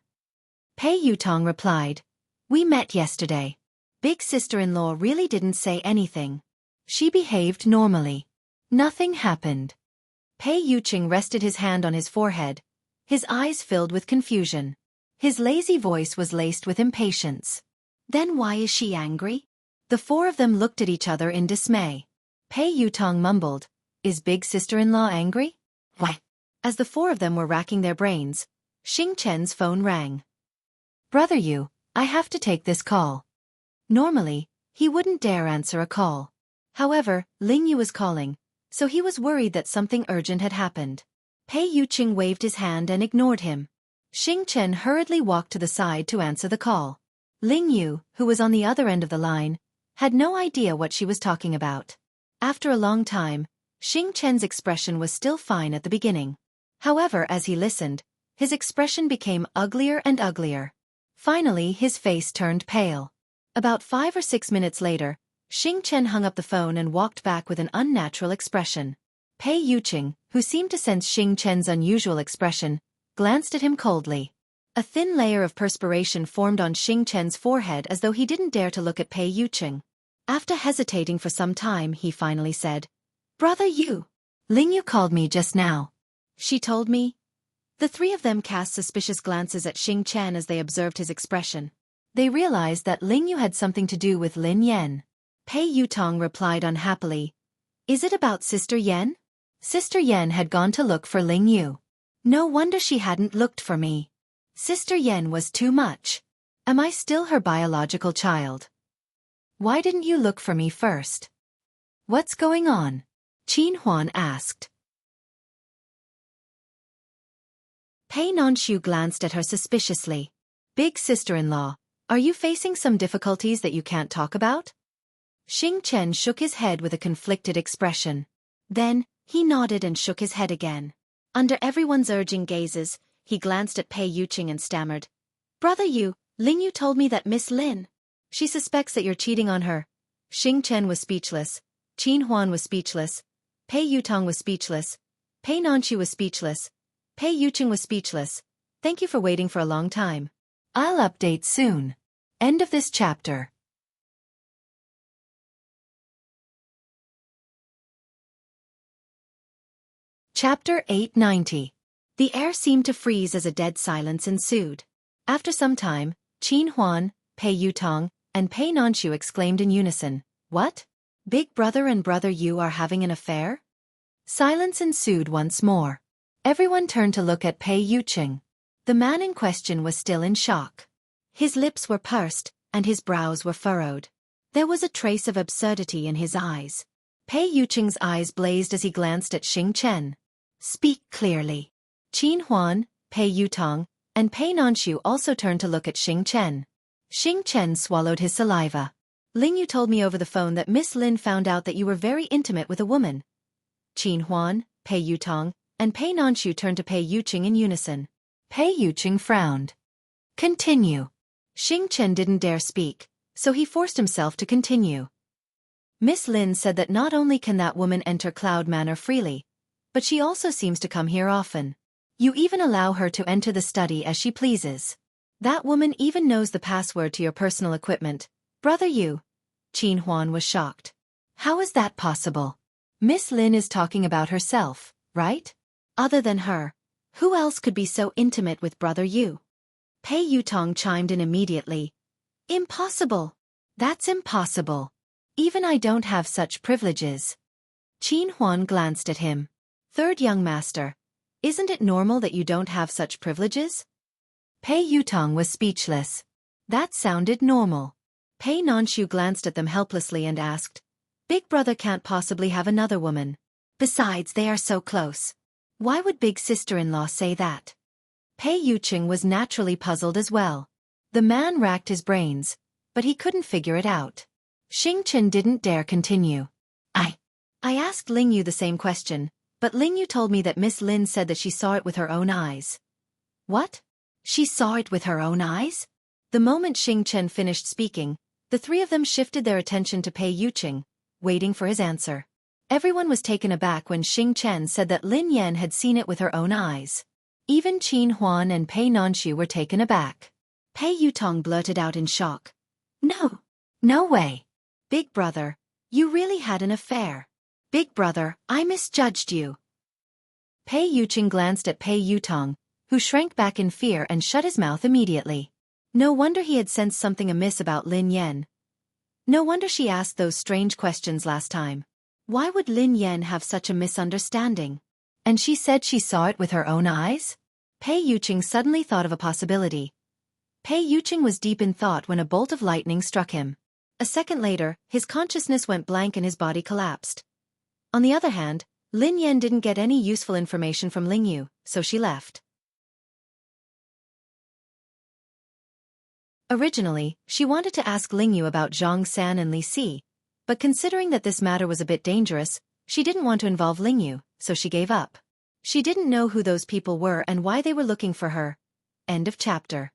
S1: Pei Yutong replied. We met yesterday. Big sister-in-law really didn't say anything. She behaved normally. Nothing happened. Pei Yuqing rested his hand on his forehead, his eyes filled with confusion. His lazy voice was laced with impatience. Then why is she angry? The four of them looked at each other in dismay. Pei Yutong mumbled, Is big sister-in-law angry? What? As the four of them were racking their brains, Xing Chen's phone rang. Brother Yu, I have to take this call. Normally, he wouldn't dare answer a call. However, Ling Yu was calling, so he was worried that something urgent had happened. Pei Yuqing waved his hand and ignored him. Xing Chen hurriedly walked to the side to answer the call. Ling Yu, who was on the other end of the line, had no idea what she was talking about. After a long time, Xing Chen's expression was still fine at the beginning. However, as he listened, his expression became uglier and uglier. Finally, his face turned pale. About 5 or 6 minutes later, Xing Chen hung up the phone and walked back with an unnatural expression. Pei Yuqing, who seemed to sense Xing Chen's unusual expression, glanced at him coldly. A thin layer of perspiration formed on Xing Chen's forehead as though he didn't dare to look at Pei Yuqing. After hesitating for some time, he finally said, Brother Yu. Ling Yu called me just now. She told me. The three of them cast suspicious glances at Xing Chen as they observed his expression. They realized that Ling Yu had something to do with Lin Yan. Pei Yutong replied unhappily, Is it about Sister Yan? Sister Yan had gone to look for Ling Yu. No wonder she hadn't looked for me. Sister Yan was too much. Am I still her biological child? Why didn't you look for me first? What's going on? Qin Huan asked. Pei Nanshu glanced at her suspiciously. Big sister-in-law, are you facing some difficulties that you can't talk about? Xing Chen shook his head with a conflicted expression. Then, he nodded and shook his head again. Under everyone's urging gazes, he glanced at Pei Yuqing and stammered. Brother Yu, Ling Yu told me that Miss Lin. She suspects that you're cheating on her. Xing Chen was speechless. Qin Huan was speechless. Pei Yutong was speechless. Pei Nanshu was speechless. Pei Yuqing was speechless. Thank you for waiting for a long time. I'll update soon. End of this chapter. Chapter 890. The air seemed to freeze as a dead silence ensued. After some time, Qin Huan, Pei Yutong, and Pei Nanshu exclaimed in unison, What? Big Brother and Brother Yu are having an affair? Silence ensued once more. Everyone turned to look at Pei Yuqing. The man in question was still in shock. His lips were pursed, and his brows were furrowed. There was a trace of absurdity in his eyes. Pei Yuqing's eyes blazed as he glanced at Xing Chen. Speak clearly. Qin Huan, Pei Yutong, and Pei Nanshu also turned to look at Xing Chen. Xing Chen swallowed his saliva. Ling Yu told me over the phone that Miss Lin found out that you were very intimate with a woman. Qin Huan, Pei Yutong, and Pei Nanshu turned to Pei Yuqing in unison. Pei Yuqing frowned. Continue. Xing Chen didn't dare speak, so he forced himself to continue. Miss Lin said that not only can that woman enter Cloud Manor freely, but she also seems to come here often. You even allow her to enter the study as she pleases. That woman even knows the password to your personal equipment. Brother Yu. Qin Huan was shocked. How is that possible? Miss Lin is talking about herself, right? Other than her, who else could be so intimate with Brother Yu? Pei Yutong chimed in immediately. Impossible. That's impossible. Even I don't have such privileges. Qin Huan glanced at him. Third young master. Isn't it normal that you don't have such privileges? Pei Yutong was speechless. That sounded normal. Pei Nanshu glanced at them helplessly and asked, Big brother can't possibly have another woman. Besides, they are so close. Why would big sister-in-law say that? Pei Yuqing was naturally puzzled as well. The man racked his brains, but he couldn't figure it out. Xing Chen didn't dare continue. I asked Ling Yu the same question, but Ling Yu told me that Miss Lin said that she saw it with her own eyes. What? She saw it with her own eyes? The moment Xing Chen finished speaking, the three of them shifted their attention to Pei Yuqing, waiting for his answer. Everyone was taken aback when Xing Chen said that Lin Yan had seen it with her own eyes. Even Qin Huan and Pei Nanshu were taken aback. Pei Yutong blurted out in shock. No. No way. Big brother, you really had an affair. Big brother, I misjudged you. Pei Yuqing glanced at Pei Yutong, who shrank back in fear and shut his mouth immediately. No wonder he had sensed something amiss about Lin Yan. No wonder she asked those strange questions last time. Why would Lin Yan have such a misunderstanding? And she said she saw it with her own eyes? Pei Yuqing suddenly thought of a possibility. Pei Yuqing was deep in thought when a bolt of lightning struck him. A second later, his consciousness went blank and his body collapsed. On the other hand, Lin Yan didn't get any useful information from Ling Yu, so she left. Originally, she wanted to ask Ling Yu about Zhang San and Li Si, but considering that this matter was a bit dangerous, she didn't want to involve Ling Yu, so she gave up. She didn't know who those people were and why they were looking for her. End of chapter.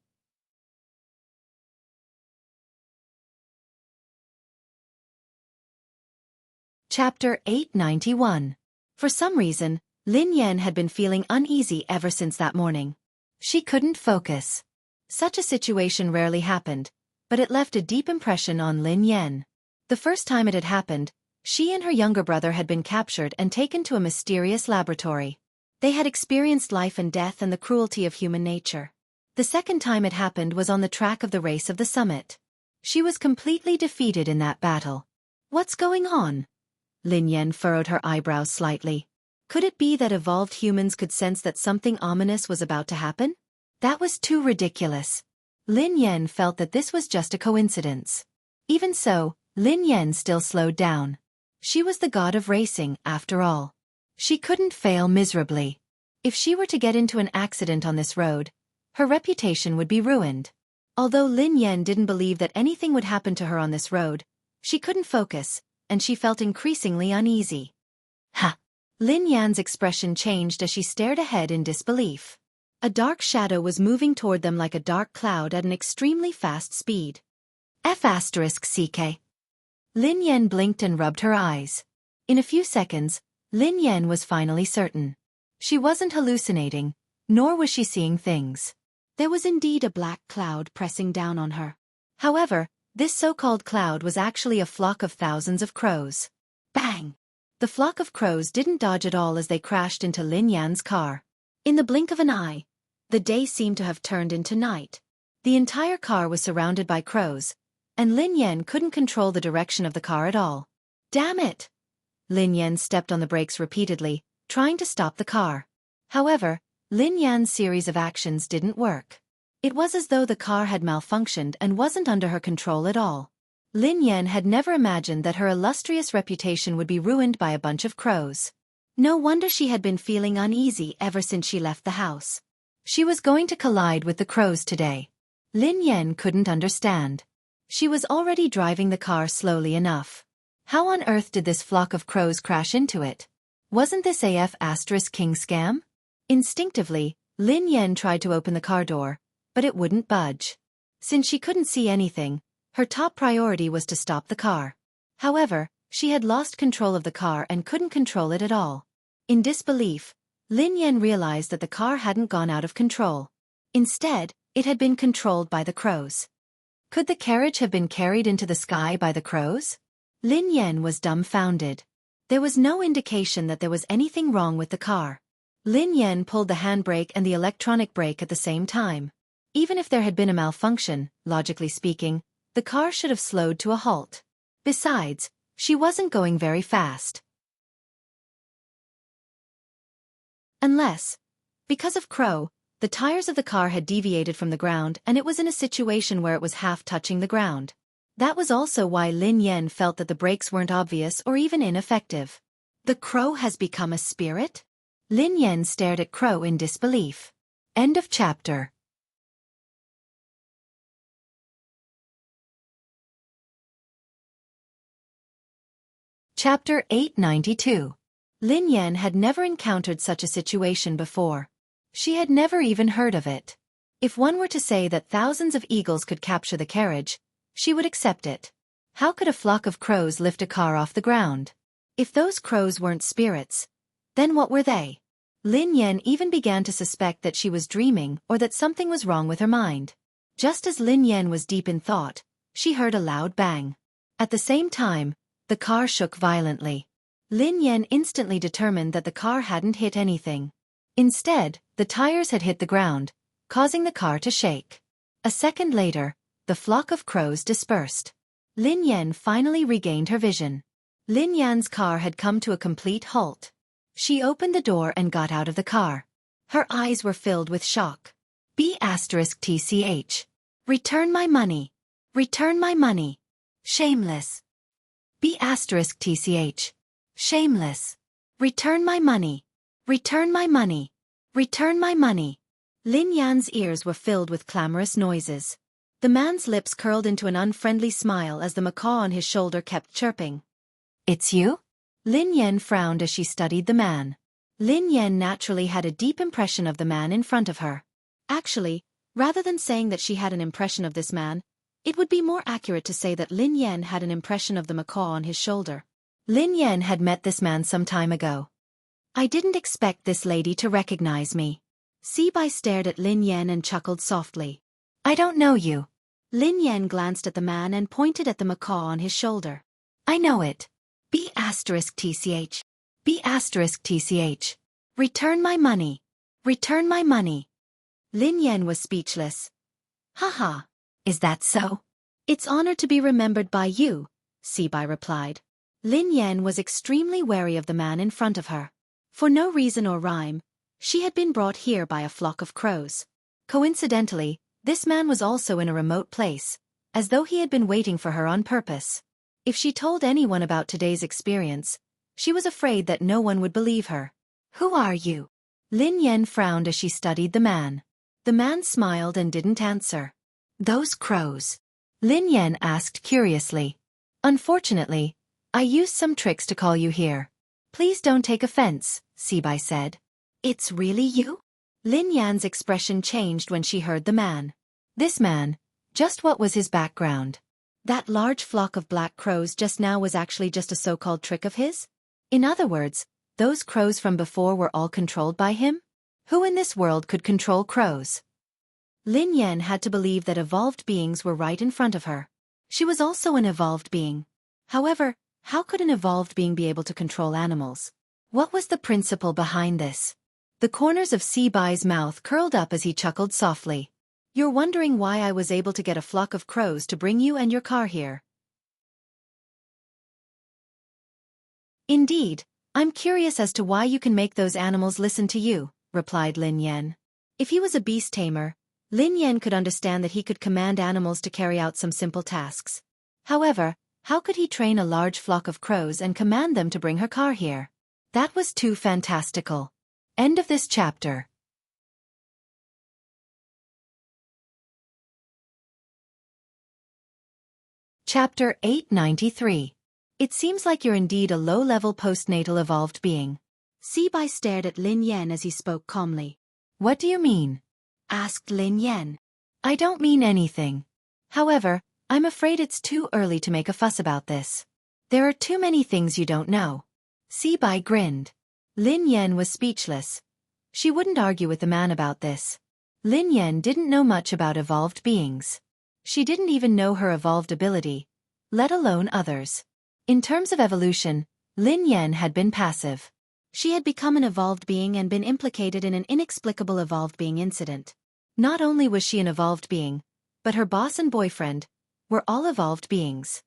S1: Chapter 891. For some reason, Lin Yan had been feeling uneasy ever since that morning. She couldn't focus. Such a situation rarely happened, but it left a deep impression on Lin Yan. The first time it had happened, she and her younger brother had been captured and taken to a mysterious laboratory. They had experienced life and death and the cruelty of human nature. The second time it happened was on the track of the race of the summit. She was completely defeated in that battle. What's going on? Lin Yan furrowed her eyebrows slightly. Could it be that evolved humans could sense that something ominous was about to happen? That was too ridiculous. Lin Yan felt that this was just a coincidence. Even so, Lin Yan still slowed down. She was the god of racing, after all. She couldn't fail miserably. If she were to get into an accident on this road, her reputation would be ruined. Although Lin Yan didn't believe that anything would happen to her on this road, she couldn't focus, and she felt increasingly uneasy. Ha! Lin Yan's expression changed as she stared ahead in disbelief. A dark shadow was moving toward them like a dark cloud at an extremely fast speed. F***CK. Lin Yan blinked and rubbed her eyes. In a few seconds, Lin Yan was finally certain. She wasn't hallucinating, nor was she seeing things. There was indeed a black cloud pressing down on her. However, this so-called cloud was actually a flock of thousands of crows. Bang! The flock of crows didn't dodge at all as they crashed into Lin Yan's car. In the blink of an eye, the day seemed to have turned into night. The entire car was surrounded by crows, and Lin Yan couldn't control the direction of the car at all. Damn it! Lin Yan stepped on the brakes repeatedly, trying to stop the car. However, Lin Yan's series of actions didn't work. It was as though the car had malfunctioned and wasn't under her control at all. Lin Yan had never imagined that her illustrious reputation would be ruined by a bunch of crows. No wonder she had been feeling uneasy ever since she left the house. She was going to collide with the crows today. Lin Yan couldn't understand. She was already driving the car slowly enough. How on earth did this flock of crows crash into it? Wasn't this King scam? Instinctively, Lin Yan tried to open the car door, but it wouldn't budge. Since she couldn't see anything, her top priority was to stop the car. However, she had lost control of the car and couldn't control it at all. In disbelief, Lin Yan realized that the car hadn't gone out of control. Instead, it had been controlled by the crows. Could the carriage have been carried into the sky by the crows? Lin Yan was dumbfounded. There was no indication that there was anything wrong with the car. Lin Yan pulled the handbrake and the electronic brake at the same time. Even if there had been a malfunction, logically speaking, the car should have slowed to a halt. Besides, she wasn't going very fast. Unless, because of Crow, the tires of the car had deviated from the ground and it was in a situation where it was half touching the ground. That was also why Lin Yan felt that the brakes weren't obvious or even ineffective. The crow has become a spirit? Lin Yan stared at Crow in disbelief. End of chapter. Chapter 892. Lin Yan had never encountered such a situation before. She had never even heard of it. If one were to say that thousands of eagles could capture the carriage, she would accept it. How could a flock of crows lift a car off the ground? If those crows weren't spirits, then what were they? Lin Yan even began to suspect that she was dreaming or that something was wrong with her mind. Just as Lin Yan was deep in thought, she heard a loud bang. At the same time, the car shook violently. Lin Yan instantly determined that the car hadn't hit anything. Instead, the tires had hit the ground, causing the car to shake. A second later, the flock of crows dispersed. Lin Yan finally regained her vision. Lin Yan's car had come to a complete halt. She opened the door and got out of the car. Her eyes were filled with shock. B*TCH. Return my money. Return my money. Shameless. B*TCH. Shameless. Return my money. Return my money. Return my money. Lin Yan's ears were filled with clamorous noises. The man's lips curled into an unfriendly smile as the macaw on his shoulder kept chirping. It's you? Lin Yan frowned as she studied the man. Lin Yan naturally had a deep impression of the man in front of her. Actually, rather than saying that she had an impression of this man, it would be more accurate to say that Lin Yan had an impression of the macaw on his shoulder. Lin Yan had met this man some time ago. I didn't expect this lady to recognize me. Sibai stared at Lin Yan and chuckled softly. I don't know you. Lin Yan glanced at the man and pointed at the macaw on his shoulder. I know it. B*TCH. B*TCH. Return my money. Return my money. Lin Yan was speechless. Haha. Is that so? It's honored to be remembered by you, Sibai replied. Lin Yan was extremely wary of the man in front of her. For no reason or rhyme, she had been brought here by a flock of crows. Coincidentally, this man was also in a remote place, as though he had been waiting for her on purpose. If she told anyone about today's experience, she was afraid that no one would believe her. Who are you? Lin Yan frowned as she studied the man. The man smiled and didn't answer. Those crows? Lin Yan asked curiously. Unfortunately, I used some tricks to call you here. Please don't take offense, Sibai said. It's really you? Lin Yan's expression changed when she heard the man. This man, just what was his background? That large flock of black crows just now was actually just a so-called trick of his? In other words, those crows from before were all controlled by him? Who in this world could control crows? Lin Yan had to believe that evolved beings were right in front of her. She was also an evolved being. However, how could an evolved being be able to control animals? What was the principle behind this? The corners of Sibai's mouth curled up as he chuckled softly. You're wondering why I was able to get a flock of crows to bring you and your car here. Indeed, I'm curious as to why you can make those animals listen to you, replied Lin Yan. If he was a beast tamer, Lin Yan could understand that he could command animals to carry out some simple tasks. However, how could he train a large flock of crows and command them to bring her car here? That was too fantastical. End of this chapter. Chapter 893. It seems like you're indeed a low-level postnatal evolved being. Sibai stared at Lin Yan as he spoke calmly. What do you mean? Asked Lin Yan. I don't mean anything. However, I'm afraid it's too early to make a fuss about this. There are too many things you don't know. Sibai grinned. Lin Yan was speechless. She wouldn't argue with the man about this. Lin Yan didn't know much about evolved beings. She didn't even know her evolved ability, let alone others. In terms of evolution, Lin Yan had been passive. She had become an evolved being and been implicated in an inexplicable evolved being incident. Not only was she an evolved being, but her boss and boyfriend were all evolved beings.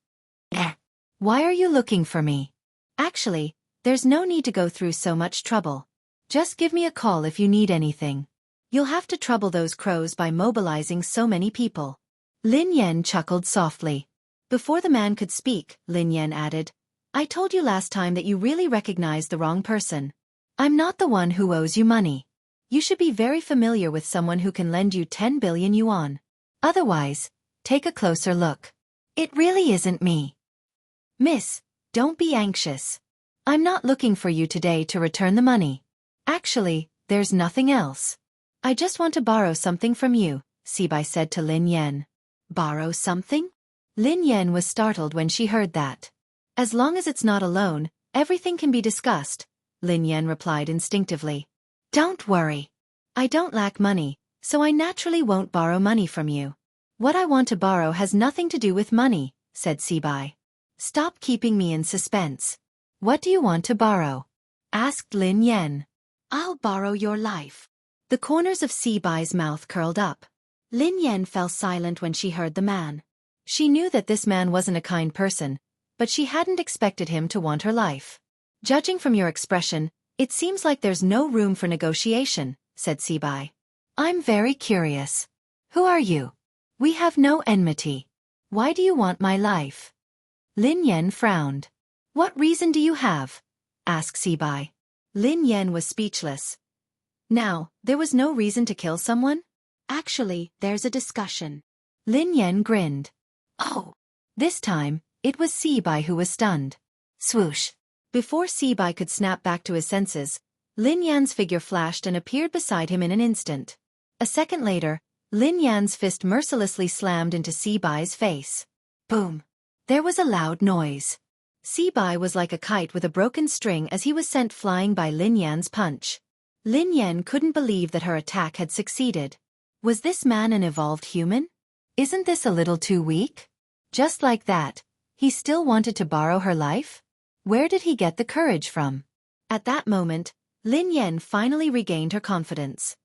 S1: Why are you looking for me? Actually, there's no need to go through so much trouble. Just give me a call if you need anything. You'll have to trouble those crows by mobilizing so many people. Lin Yan chuckled softly. Before the man could speak, Lin Yan added, I told you last time that you really recognized the wrong person. I'm not the one who owes you money. You should be very familiar with someone who can lend you 10 billion yuan. Otherwise, take a closer look. It really isn't me. Miss, don't be anxious. I'm not looking for you today to return the money. Actually, there's nothing else. I just want to borrow something from you, Sibai said to Lin Yan. Borrow something? Lin Yan was startled when she heard that. As long as it's not a loan, everything can be discussed, Lin Yan replied instinctively. Don't worry. I don't lack money, so I naturally won't borrow money from you. What I want to borrow has nothing to do with money, said Sibai. Stop keeping me in suspense. What do you want to borrow? Asked Lin Yan. I'll borrow your life. The corners of Sibai's mouth curled up. Lin Yan fell silent when she heard the man. She knew that this man wasn't a kind person, but she hadn't expected him to want her life. Judging from your expression, it seems like there's no room for negotiation, said Sibai. I'm very curious. Who are you? We have no enmity. Why do you want my life? Lin Yan frowned. What reason do you have? Asked Sibai. Lin Yan was speechless. Now, there was no reason to kill someone? Actually, there's a discussion. Lin Yan grinned. Oh. This time, it was Sibai who was stunned. Swoosh. Before Sibai could snap back to his senses, Lin Yan's figure flashed and appeared beside him in an instant. A second later, Lin Yan's fist mercilessly slammed into Sibai's face. Boom. There was a loud noise. Sibai was like a kite with a broken string as he was sent flying by Lin Yan's punch. Lin Yan couldn't believe that her attack had succeeded. Was this man an evolved human? Isn't this a little too weak? Just like that, he still wanted to borrow her life? Where did he get the courage from? At that moment, Lin Yan finally regained her confidence.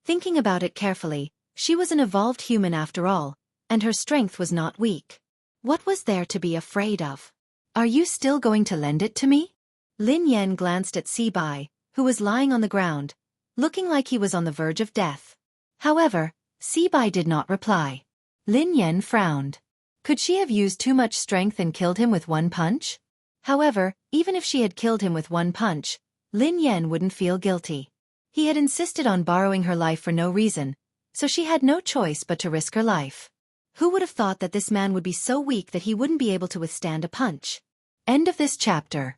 S1: Thinking about it carefully, she was an evolved human after all, and her strength was not weak. What was there to be afraid of? Are you still going to lend it to me? Lin Yan glanced at Sibai, who was lying on the ground, looking like he was on the verge of death. However, Sibai did not reply. Lin Yan frowned. Could she have used too much strength and killed him with one punch? However, even if she had killed him with one punch, Lin Yan wouldn't feel guilty. He had insisted on borrowing her life for no reason, so she had no choice but to risk her life. Who would have thought that this man would be so weak that he wouldn't be able to withstand a punch? End of this chapter.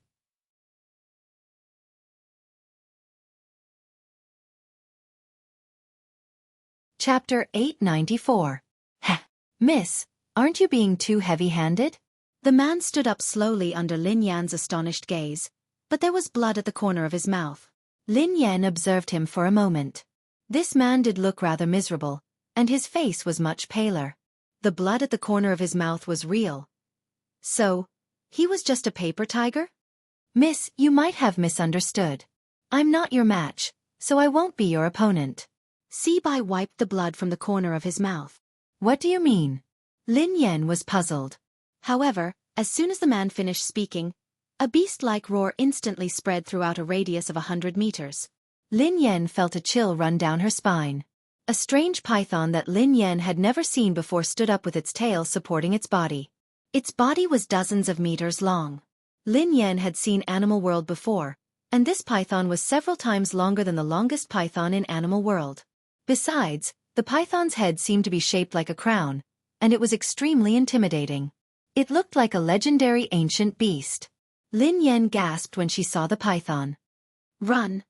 S1: Chapter 894. Heh. Miss, aren't you being too heavy-handed? The man stood up slowly under Lin Yan's astonished gaze, but there was blood at the corner of his mouth. Lin Yan observed him for a moment. This man did look rather miserable, and his face was much paler. The blood at the corner of his mouth was real. So, he was just a paper tiger? Miss, you might have misunderstood. I'm not your match, so I won't be your opponent. Sibai wiped the blood from the corner of his mouth. What do you mean? Lin Yan was puzzled. However, As soon as the man finished speaking, a beast-like roar instantly spread throughout a radius of 100 meters. Lin Yan felt a chill run down her spine. A strange python that Lin Yan had never seen before stood up with its tail supporting its body. Its body was dozens of meters long. Lin Yan had seen Animal World before, and this python was several times longer than the longest python in Animal World. Besides, the python's head seemed to be shaped like a crown, and it was extremely intimidating. It looked like a legendary ancient beast. Lin Yan gasped when she saw the python. Run!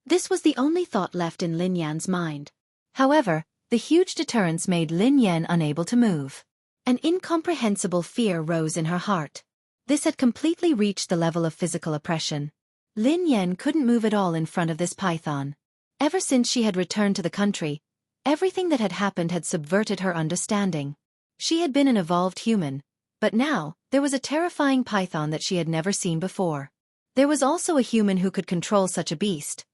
S1: This was the only thought left in Lin Yan's mind. However, the huge deterrence made Lin Yan unable to move. An incomprehensible fear rose in her heart. This had completely reached the level of physical oppression. Lin Yan couldn't move at all in front of this python. Ever since she had returned to the country, everything that had happened had subverted her understanding. She had been an evolved human, but now, there was a terrifying python that she had never seen before. There was also a human who could control such a beast.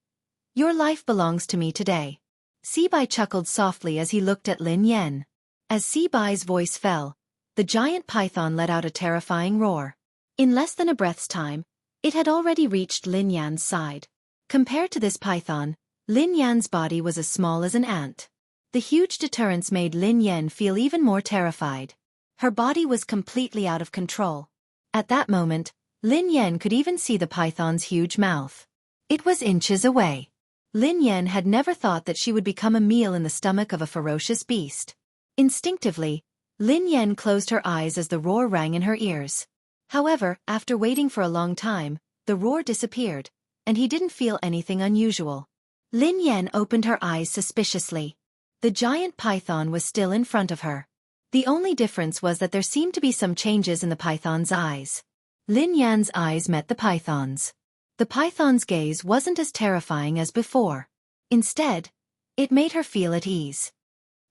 S1: Your life belongs to me today. Sibai chuckled softly as he looked at Lin Yan. As Sibai's voice fell, the giant python let out a terrifying roar. In less than a breath's time, it had already reached Lin Yan's side. Compared to this python, Lin Yan's body was as small as an ant. The huge deterrence made Lin Yan feel even more terrified. Her body was completely out of control. At that moment, Lin Yan could even see the python's huge mouth. It was inches away. Lin Yan had never thought that she would become a meal in the stomach of a ferocious beast. Instinctively, Lin Yan closed her eyes as the roar rang in her ears. However, after waiting for a long time, the roar disappeared, and he didn't feel anything unusual. Lin Yan opened her eyes suspiciously. The giant python was still in front of her. The only difference was that there seemed to be some changes in the python's eyes. Lin Yan's eyes met the python's. The python's gaze wasn't as terrifying as before. Instead, it made her feel at ease.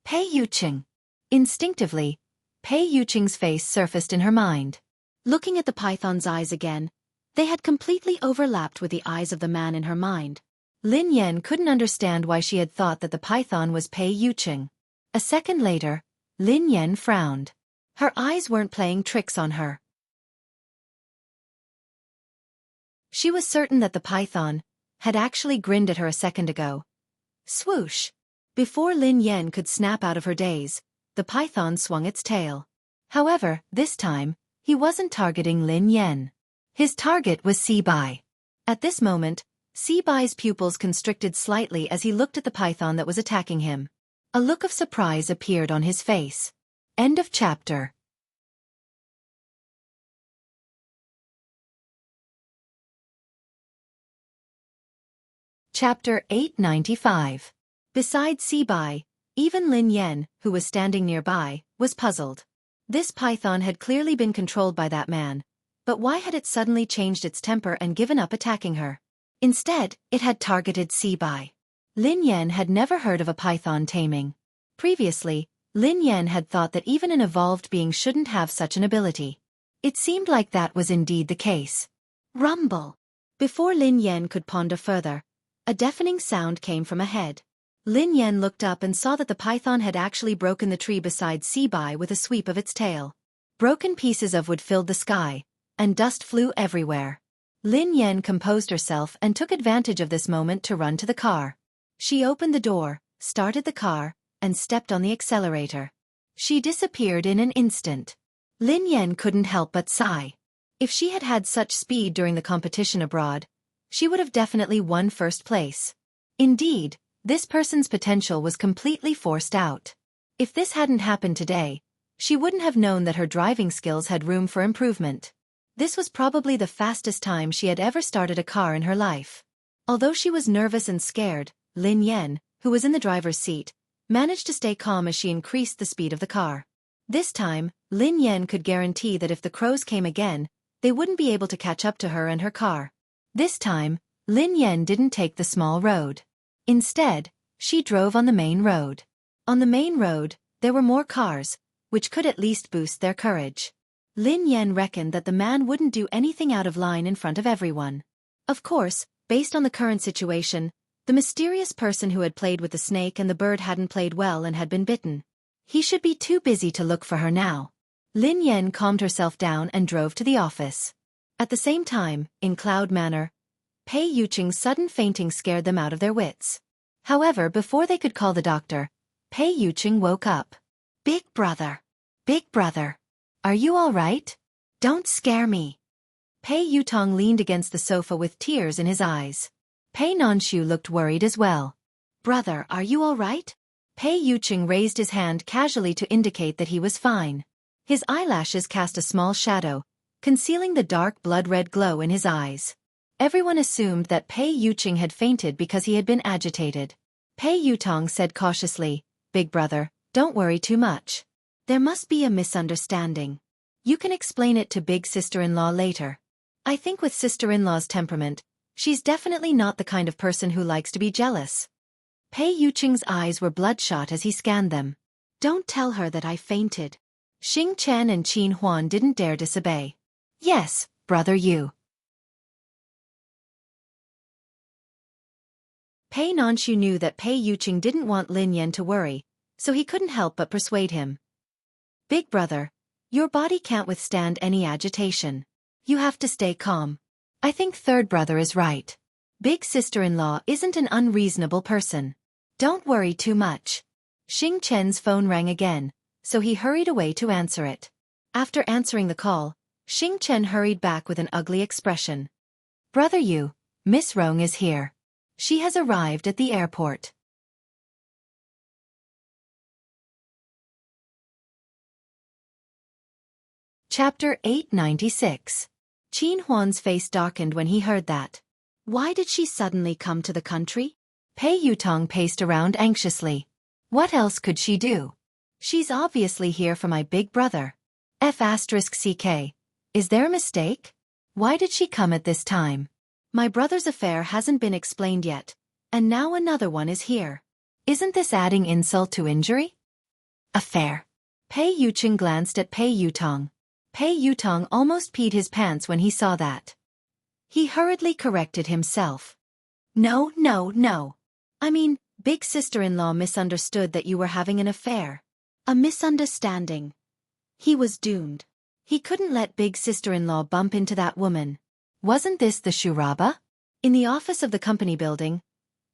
S1: Pei Yuqing. Instinctively, Pei Yuqing's face surfaced in her mind. Looking at the python's eyes again, they had completely overlapped with the eyes of the man in her mind. Lin Yan couldn't understand why she had thought that the python was Pei Yuqing. A second later, Lin Yan frowned. Her eyes weren't playing tricks on her. She was certain that the python had actually grinned at her a second ago. Swoosh! Before Lin Yan could snap out of her daze, the python swung its tail. However, this time, he wasn't targeting Lin Yan. His target was Sibai. At this moment, Sibai's pupils constricted slightly as he looked at the python that was attacking him. A look of surprise appeared on his face. End of chapter. Chapter 895. Besides Sibai, even Lin Yan, who was standing nearby, was puzzled. This python had clearly been controlled by that man, but why had it suddenly changed its temper and given up attacking her? Instead, it had targeted Sibai. Lin Yan had never heard of a python taming. Previously, Lin Yan had thought that even an evolved being shouldn't have such an ability. It seemed like that was indeed the case. Rumble! Before Lin Yan could ponder further, a deafening sound came from ahead. Lin Yan looked up and saw that the python had actually broken the tree beside Sibai with a sweep of its tail. Broken pieces of wood filled the sky, and dust flew everywhere. Lin Yan composed herself and took advantage of this moment to run to the car. She opened the door, started the car, and stepped on the accelerator. She disappeared in an instant. Lin Yan couldn't help but sigh. If she had had such speed during the competition abroad, she would have definitely won first place. Indeed, this person's potential was completely forced out. If this hadn't happened today, she wouldn't have known that her driving skills had room for improvement. This was probably the fastest time she had ever started a car in her life. Although she was nervous and scared, Lin Yan, who was in the driver's seat, managed to stay calm as she increased the speed of the car. This time, Lin Yan could guarantee that if the crows came again, they wouldn't be able to catch up to her and her car. This time, Lin Yan didn't take the small road. Instead, she drove on the main road. On the main road, there were more cars, which could at least boost their courage. Lin Yan reckoned that the man wouldn't do anything out of line in front of everyone. Of course, based on the current situation, the mysterious person who had played with the snake and the bird hadn't played well and had been bitten. He should be too busy to look for her now. Lin Yan calmed herself down and drove to the office. At the same time, in Cloud Manor, Pei Yuqing's sudden fainting scared them out of their wits. However, before they could call the doctor, Pei Yuqing woke up. Big brother. Big brother. Are you all right? Don't scare me. Pei Yutong leaned against the sofa with tears in his eyes. Pei Nanshu looked worried as well. Brother, are you all right? Pei Yuqing raised his hand casually to indicate that he was fine. His eyelashes cast a small shadow, concealing the dark blood-red glow in his eyes. Everyone assumed that Pei Yuqing had fainted because he had been agitated. Pei Yutong said cautiously, Big brother, don't worry too much. There must be a misunderstanding. You can explain it to big sister-in-law later. I think with sister-in-law's temperament, she's definitely not the kind of person who likes to be jealous. Pei Yuqing's eyes were bloodshot as he scanned them. Don't tell her that I fainted. Xing Chen and Qin Huan didn't dare disobey. Yes, brother you. Pei Nanshu knew that Pei Yuqing didn't want Lin Yan to worry, so he couldn't help but persuade him. Big brother, your body can't withstand any agitation. You have to stay calm. I think third brother is right. Big sister-in-law isn't an unreasonable person. Don't worry too much. Xing Chen's phone rang again, so he hurried away to answer it. After answering the call, Xing Chen hurried back with an ugly expression. Brother you, Miss Rong is here. She has arrived at the airport. Chapter 896. Qin Huan's face darkened when he heard that. Why did she suddenly come to the country? Pei Yutong paced around anxiously. What else could she do? She's obviously here for my big brother. F***CK. Is there a mistake? Why did she come at this time? My brother's affair hasn't been explained yet, and now another one is here. Isn't this adding insult to injury? Affair. Pei Yuqing glanced at Pei Yutong. Pei Yutong almost peed his pants when he saw that. He hurriedly corrected himself. No. I mean, big sister-in-law misunderstood that you were having an affair. A misunderstanding. He was doomed. He couldn't let big sister-in-law bump into that woman. Wasn't this the Shuraba? In the office of the company building,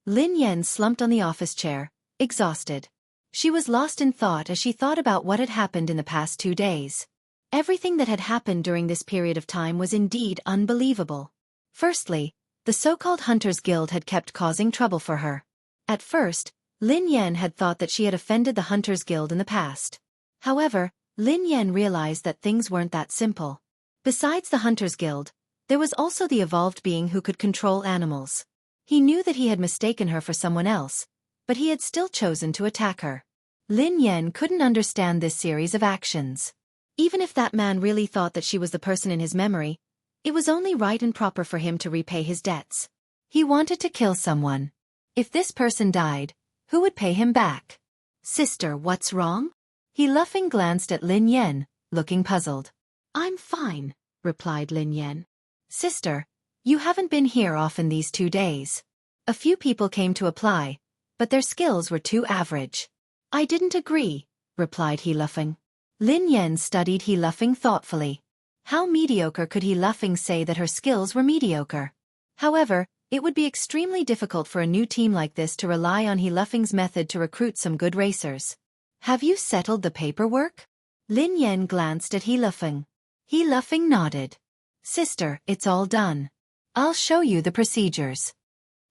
S1: Lin Yan slumped on the office chair, exhausted. She was lost in thought as she thought about what had happened in the past 2 days. Everything that had happened during this period of time was indeed unbelievable. Firstly, the so-called Hunters Guild had kept causing trouble for her. At first, Lin Yan had thought that she had offended the Hunters Guild in the past. However, Lin Yan realized that things weren't that simple. Besides the Hunters Guild, there was also the evolved being who could control animals. He knew that he had mistaken her for someone else, but he had still chosen to attack her. Lin Yan couldn't understand this series of actions. Even if that man really thought that she was the person in his memory, it was only right and proper for him to repay his debts. He wanted to kill someone. If this person died, who would pay him back? Sister, what's wrong? He laughing glanced at Lin Yan, looking puzzled. I'm fine, replied Lin Yan. Sister, you haven't been here often these 2 days. A few people came to apply, but their skills were too average. I didn't agree, replied he laughing. Lin Yan studied he laughing thoughtfully. How mediocre could he laughing say that her skills were mediocre? However, it would be extremely difficult for a new team like this to rely on he laughing's method to recruit some good racers. Have you settled the paperwork? Lin Yan glanced at he laughing. He laughing nodded. Sister, it's all done. I'll show you the procedures.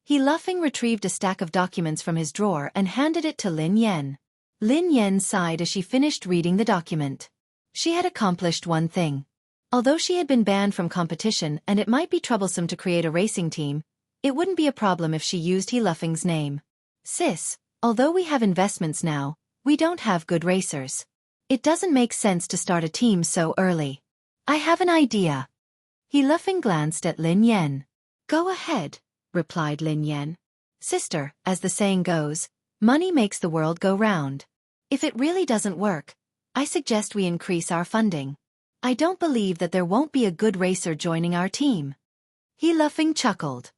S1: He laughing retrieved a stack of documents from his drawer and handed it to Lin Yan. Lin Yan sighed as she finished reading the document. She had accomplished one thing. Although she had been banned from competition and it might be troublesome to create a racing team, it wouldn't be a problem if she used he laughing's name. Sis, although we have investments now, we don't have good racers. It doesn't make sense to start a team so early. I have an idea. He laughing glanced at Lin Yan. Go ahead, replied Lin Yan. Sister, as the saying goes, money makes the world go round. If it really doesn't work, I suggest we increase our funding. I don't believe that there won't be a good racer joining our team. He laughing chuckled.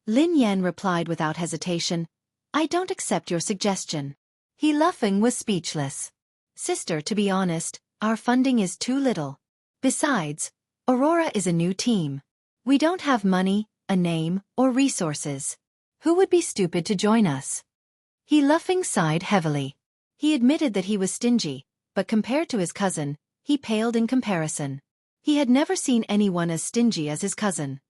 S1: Lin Yan replied without hesitation, I don't accept your suggestion. He Luffing was speechless. Sister, to be honest, our funding is too little. Besides, Aurora is a new team. We don't have money, a name, or resources. Who would be stupid to join us? He Luffing sighed heavily. He admitted that he was stingy, but compared to his cousin, he paled in comparison. He had never seen anyone as stingy as his cousin.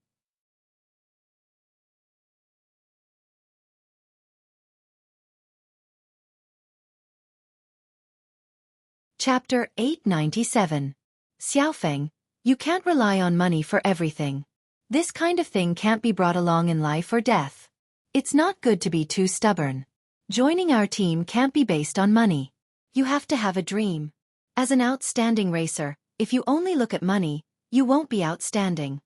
S1: Chapter 897. Xiaofeng, you can't rely on money for everything. This kind of thing can't be brought along in life or death. It's not good to be too stubborn. Joining our team can't be based on money. You have to have a dream. As an outstanding racer, if you only look at money, you won't be outstanding.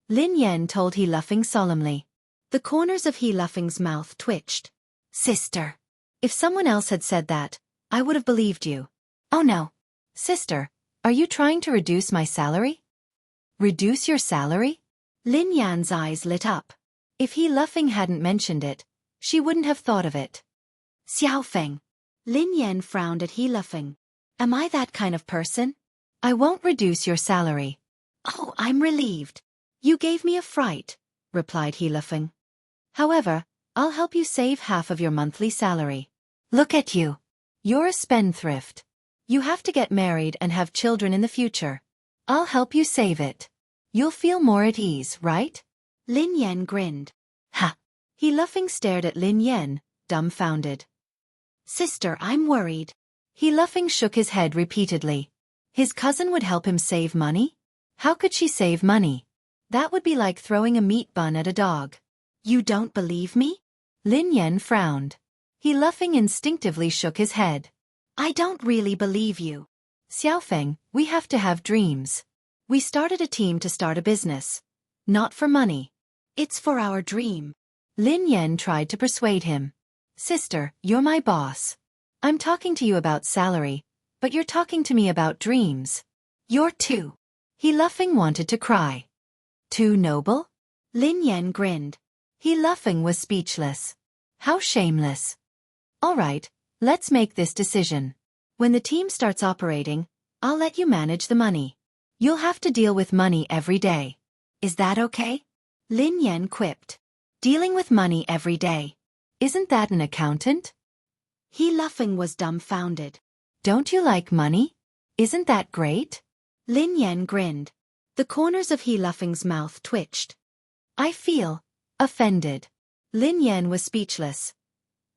S1: Lin Yan told He Luffing solemnly. The corners of He Luffing's mouth twitched. Sister. If someone else had said that, I would have believed you. Oh no. Sister, are you trying to reduce my salary? Reduce your salary? Lin Yan's eyes lit up. If He Luffing hadn't mentioned it, she wouldn't have thought of it. Xiaofeng. Lin Yan frowned at He Luffing. Am I that kind of person? I won't reduce your salary. Oh, I'm relieved. You gave me a fright, replied He Luffing. However, I'll help you save half of your monthly salary. Look at you. You're a spendthrift. You have to get married and have children in the future. I'll help you save it. You'll feel more at ease, right? Lin Yan grinned. Ha! He Luffing stared at Lin Yan, dumbfounded. Sister, I'm worried. He Luffing shook his head repeatedly. His cousin would help him save money? How could she save money? That would be like throwing a meat bun at a dog. You don't believe me? Lin Yan frowned. He Luffing instinctively shook his head. I don't really believe you. Xiaofeng, we have to have dreams. We started a team to start a business. Not for money. It's for our dream. Lin Yan tried to persuade him. Sister, you're my boss. I'm talking to you about salary, but you're talking to me about dreams. You're too. He Luffing wanted to cry. Too noble? Lin Yan grinned. He Luffing was speechless. How shameless. All right, let's make this decision. When the team starts operating, I'll let you manage the money. You'll have to deal with money every day. Is that okay? Lin Yan quipped. Dealing with money every day. Isn't that an accountant? He Luffing was dumbfounded. Don't you like money? Isn't that great? Lin Yan grinned. The corners of He Luffing's mouth twitched. I feel offended. Lin Yan was speechless.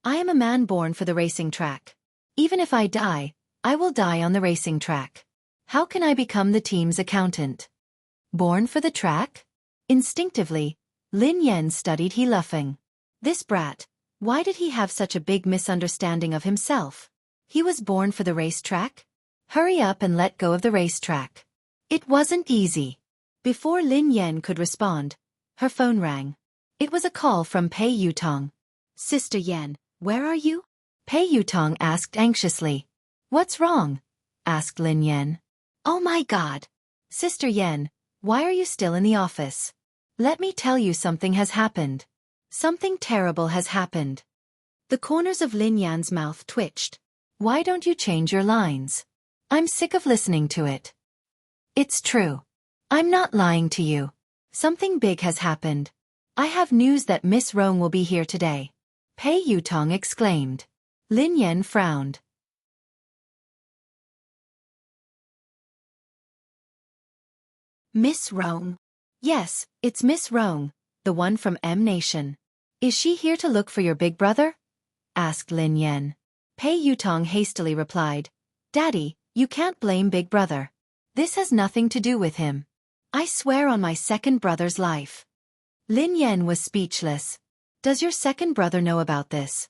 S1: I am a man born for the racing track. Even if I die, I will die on the racing track. How can I become the team's accountant? Born for the track? Instinctively, Lin Yan studied He Luffing. This brat, why did he have such a big misunderstanding of himself? He was born for the racetrack? Hurry up and let go of the racetrack. It wasn't easy. Before Lin Yan could respond, her phone rang. It was a call from Pei Yutong. Sister Yan, where are you? Pei Yutong asked anxiously. What's wrong? Asked Lin Yan. Oh my God. Sister Yan, why are you still in the office? Let me tell you, something has happened. Something terrible has happened. The corners of Lin Yan's mouth twitched. Why don't you change your lines? I'm sick of listening to it. It's true. I'm not lying to you. Something big has happened. I have news that Miss Rong will be here today. Pei Yutong exclaimed. Lin Yan frowned. Miss Rong? Yes, it's Miss Rong, the one from M Nation. Is she here to look for your big brother? Asked Lin Yan. Pei Yutong hastily replied. Daddy, you can't blame Big Brother. This has nothing to do with him. I swear on my second brother's life. Lin Yan was speechless. Does your second brother know about this?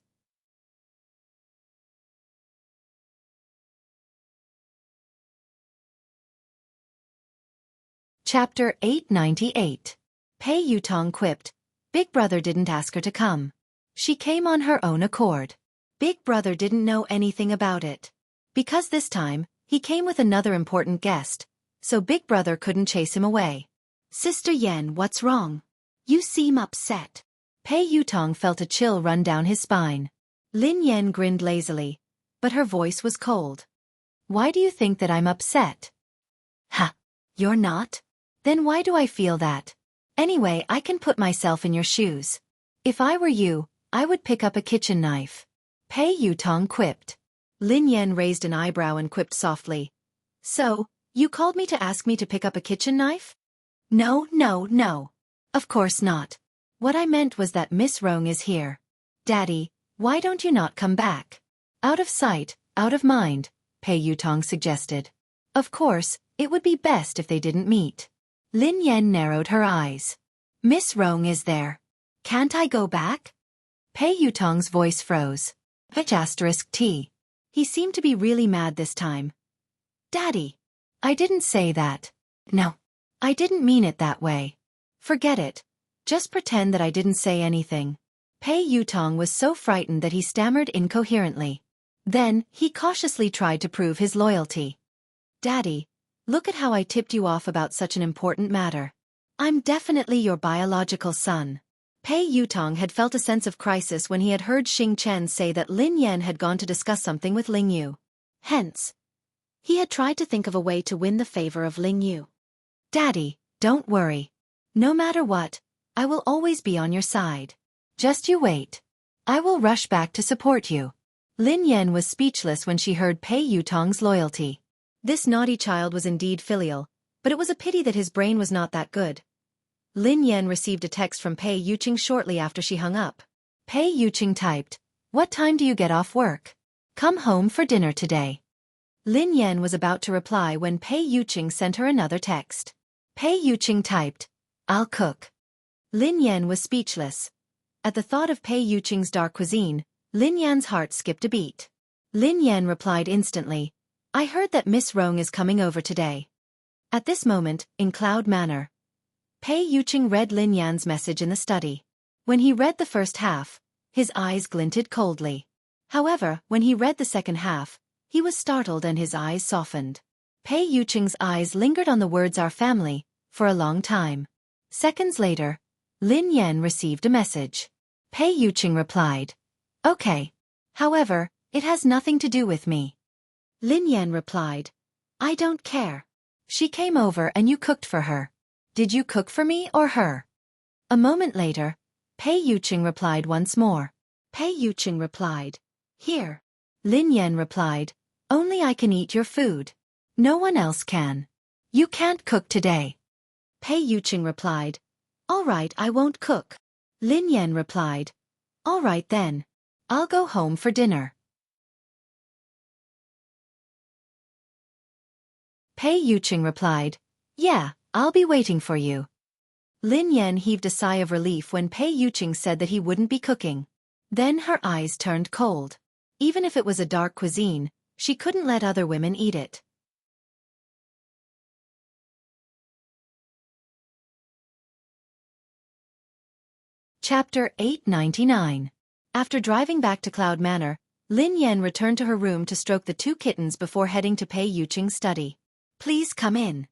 S1: Chapter 898. Pei Yutong quipped. Big Brother didn't ask her to come. She came on her own accord. Big Brother didn't know anything about it. Because this time, he came with another important guest, so Big Brother couldn't chase him away. Sister Yan, what's wrong? You seem upset. Pei Yutong felt a chill run down his spine. Lin Yan grinned lazily. but her voice was cold. Why do you think that I'm upset? Ha! You're not? Then why do I feel that? Anyway, I can put myself in your shoes. If I were you, I would pick up a kitchen knife. Pei Yutong quipped. Lin Yan raised an eyebrow and quipped softly. So, you called me to ask me to pick up a kitchen knife? No, no, no. Of course not. What I meant was that Miss Rong is here. Daddy, why don't you not come back? Out of sight, out of mind, Pei Yutong suggested. Of course, it would be best if they didn't meet. Lin Yan narrowed her eyes. Miss Rong is there. Can't I go back? Pei Yutong's voice froze. T. He seemed to be really mad this time. Daddy. I didn't say that. No. I didn't mean it that way. Forget it. Just pretend that I didn't say anything. Pei Yutong was so frightened that he stammered incoherently. Then, he cautiously tried to prove his loyalty. Daddy, look at how I tipped you off about such an important matter. I'm definitely your biological son. Pei Yutong had felt a sense of crisis when he had heard Xing Chen say that Lin Yan had gone to discuss something with Ling Yu. Hence, he had tried to think of a way to win the favor of Ling Yu. Daddy, don't worry. No matter what, I will always be on your side. Just you wait. I will rush back to support you. Lin Yan was speechless when she heard Pei Yutong's loyalty. This naughty child was indeed filial, but it was a pity that his brain was not that good. Lin Yan received a text from Pei Yuqing shortly after she hung up. Pei Yuqing typed, "What time do you get off work? Come home for dinner today." Lin Yan was about to reply when Pei Yuqing sent her another text. Pei Yuqing typed, "I'll cook." Lin Yan was speechless. At the thought of Pei Yuqing's dark cuisine, Lin Yan's heart skipped a beat. Lin Yan replied instantly, "I heard that Miss Rong is coming over today." At this moment, in Cloud Manor, Pei Yuqing read Lin Yan's message in the study. When he read the first half, his eyes glinted coldly. However, when he read the second half, he was startled and his eyes softened. Pei Yuqing's eyes lingered on the words "our family" for a long time. Seconds later, Lin Yan received a message. Pei Yuqing replied, "Okay. However, it has nothing to do with me." Lin Yan replied, "I don't care. She came over and you cooked for her. Did you cook for me or her?" A moment later, Pei Yuqing replied once more. Pei Yuqing replied, "Here." Lin Yan replied, "Only I can eat your food. No one else can. You can't cook today." Pei Yuqing replied, "All right, I won't cook." Lin Yan replied, "All right then. I'll go home for dinner." Pei Yuqing replied, "Yeah, I'll be waiting for you." Lin Yan heaved a sigh of relief when Pei Yuqing said that he wouldn't be cooking. Then her eyes turned cold. Even if it was a dark cuisine, she couldn't let other women eat it. Chapter 899. After driving back to Cloud Manor, Lin Yan returned to her room to stroke the two kittens before heading to Pei Yuqing's study. "Please come in."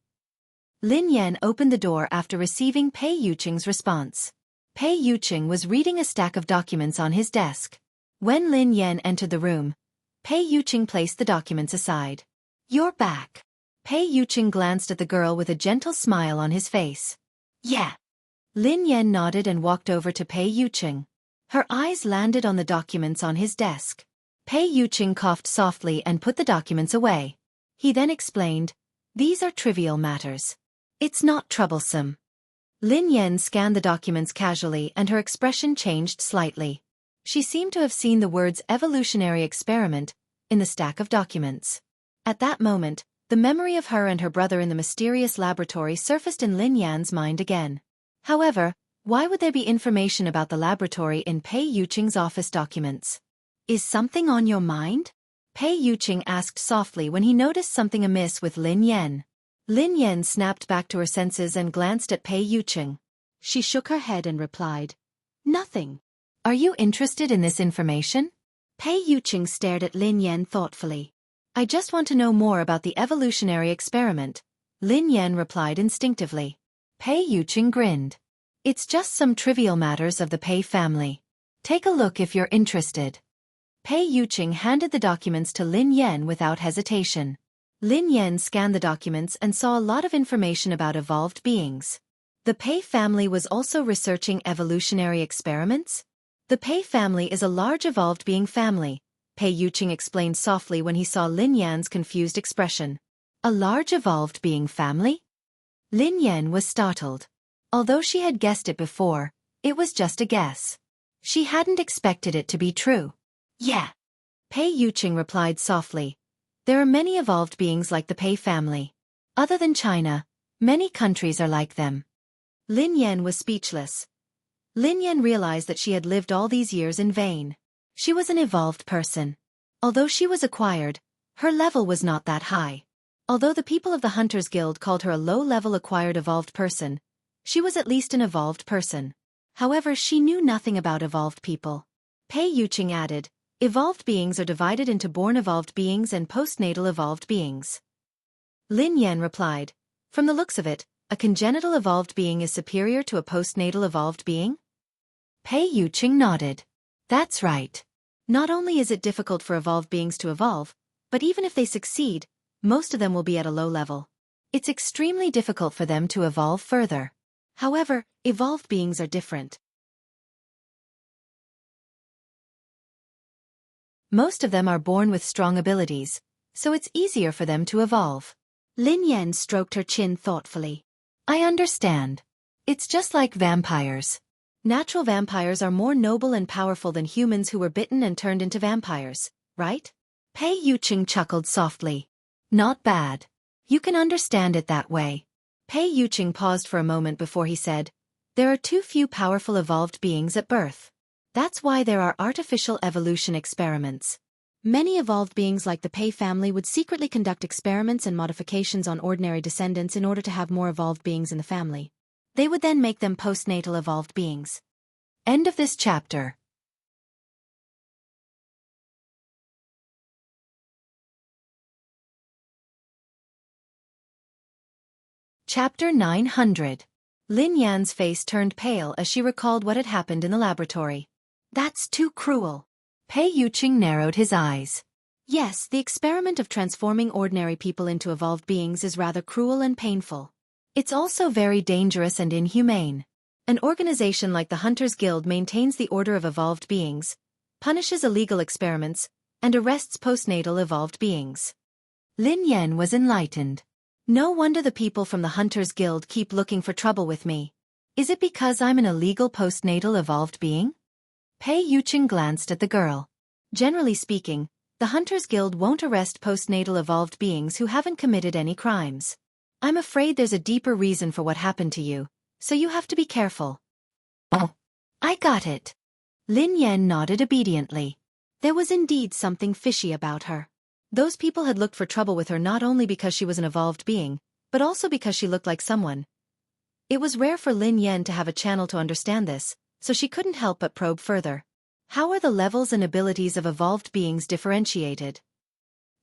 S1: Lin Yan opened the door after receiving Pei Yuqing's response. Pei Yuqing was reading a stack of documents on his desk. When Lin Yan entered the room, Pei Yuqing placed the documents aside. "You're back." Pei Yuqing glanced at the girl with a gentle smile on his face. "Yeah." Lin Yan nodded and walked over to Pei Yuqing. Her eyes landed on the documents on his desk. Pei Yuqing coughed softly and put the documents away. He then explained, "These are trivial matters. It's not troublesome." Lin Yan scanned the documents casually and her expression changed slightly. She seemed to have seen the words "evolutionary experiment" in the stack of documents. At that moment, the memory of her and her brother in the mysterious laboratory surfaced in Lin Yan's mind again. However, why would there be information about the laboratory in Pei Yuqing's office documents? "Is something on your mind?" Pei Yuqing asked softly when he noticed something amiss with Lin Yan. Lin Yan snapped back to her senses and glanced at Pei Yuqing. She shook her head and replied, "Nothing." "Are you interested in this information?" Pei Yuqing stared at Lin Yan thoughtfully. "I just want to know more about the evolutionary experiment," Lin Yan replied instinctively. Pei Yuqing grinned. "It's just some trivial matters of the Pei family. Take a look if you're interested." Pei Yuqing handed the documents to Lin Yan without hesitation. Lin Yan scanned the documents and saw a lot of information about evolved beings. The Pei family was also researching evolutionary experiments? The Pei family is a large evolved being family, Pei Yuqing explained softly when he saw Lin Yan's confused expression. A large evolved being family? Lin Yan was startled. Although she had guessed it before, it was just a guess. She hadn't expected it to be true. Yeah. Pei Yuqing replied softly. There are many evolved beings like the Pei family. Other than China, many countries are like them. Lin Yan was speechless. Lin Yan realized that she had lived all these years in vain. She was an evolved person. Although she was acquired, her level was not that high. Although the people of the Hunters Guild called her a low-level acquired evolved person, she was at least an evolved person. However, she knew nothing about evolved people. Pei Yuqing added, evolved beings are divided into born evolved beings and postnatal evolved beings. Lin Yan replied, from the looks of it, a congenital evolved being is superior to a postnatal evolved being? Pei Yuqing nodded. That's right. Not only is it difficult for evolved beings to evolve, but even if they succeed, most of them will be at a low level. It's extremely difficult for them to evolve further. However, evolved beings are different. Most of them are born with strong abilities, so it's easier for them to evolve. Lin Yan stroked her chin thoughtfully. I understand. It's just like vampires. Natural vampires are more noble and powerful than humans who were bitten and turned into vampires, right? Pei Yuqing chuckled softly. Not bad. You can understand it that way. Pei Yuqing paused for a moment before he said, there are too few powerful evolved beings at birth. That's why there are artificial evolution experiments. Many evolved beings like the Pei family would secretly conduct experiments and modifications on ordinary descendants in order to have more evolved beings in the family. They would then make them postnatal evolved beings. End of this chapter. Chapter 900. Lin Yan's face turned pale as she recalled what had happened in the laboratory. That's too cruel. Pei Yuqing narrowed his eyes. Yes, the experiment of transforming ordinary people into evolved beings is rather cruel and painful. It's also very dangerous and inhumane. An organization like the Hunters Guild maintains the order of evolved beings, punishes illegal experiments, and arrests postnatal evolved beings. Lin Yan was enlightened. No wonder the people from the Hunters Guild keep looking for trouble with me. Is it because I'm an illegal postnatal evolved being? Pei Yuqing glanced at the girl. Generally speaking, the Hunters Guild won't arrest postnatal evolved beings who haven't committed any crimes. I'm afraid there's a deeper reason for what happened to you, so you have to be careful. Oh, I got it. Lin Yan nodded obediently. There was indeed something fishy about her. Those people had looked for trouble with her not only because she was an evolved being, but also because she looked like someone. It was rare for Lin Yan to have a channel to understand this, so she couldn't help but probe further. How are the levels and abilities of evolved beings differentiated?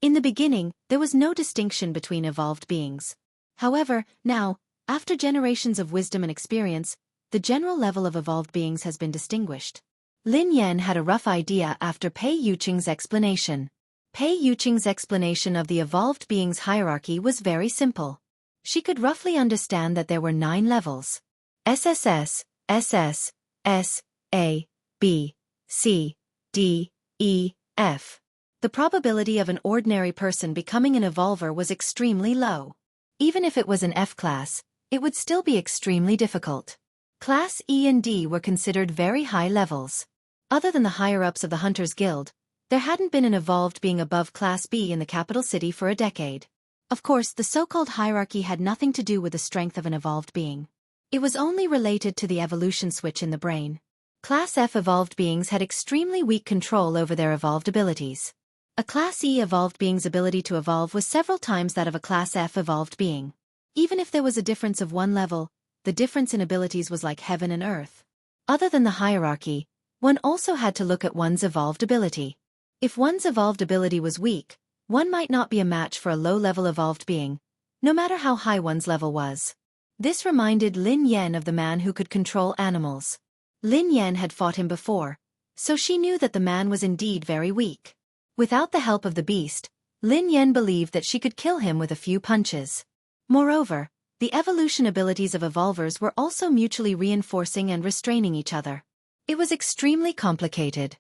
S1: In the beginning, there was no distinction between evolved beings. However, now, after generations of wisdom and experience, the general level of evolved beings has been distinguished. Lin Yan had a rough idea after Pei Yuqing's explanation. Pei Yuqing's explanation of the evolved beings' hierarchy was very simple. She could roughly understand that there were 9 levels. SSS, SS, S, A, B, C, D, E, F. The probability of an ordinary person becoming an evolver was extremely low. Even if it was an F class, it would still be extremely difficult. Class E and D were considered very high levels. Other than the higher-ups of the Hunters Guild, there hadn't been an evolved being above Class B in the capital city for a decade. Of course, the so-called hierarchy had nothing to do with the strength of an evolved being. It was only related to the evolution switch in the brain. Class F evolved beings had extremely weak control over their evolved abilities. A Class E evolved being's ability to evolve was several times that of a Class F evolved being. Even if there was a difference of 1 level, the difference in abilities was like heaven and earth. Other than the hierarchy, one also had to look at one's evolved ability. If one's evolved ability was weak, one might not be a match for a low-level evolved being, no matter how high one's level was. This reminded Lin Yan of the man who could control animals. Lin Yan had fought him before, so she knew that the man was indeed very weak. Without the help of the beast, Lin Yan believed that she could kill him with a few punches. Moreover, the evolution abilities of evolvers were also mutually reinforcing and restraining each other. It was extremely complicated.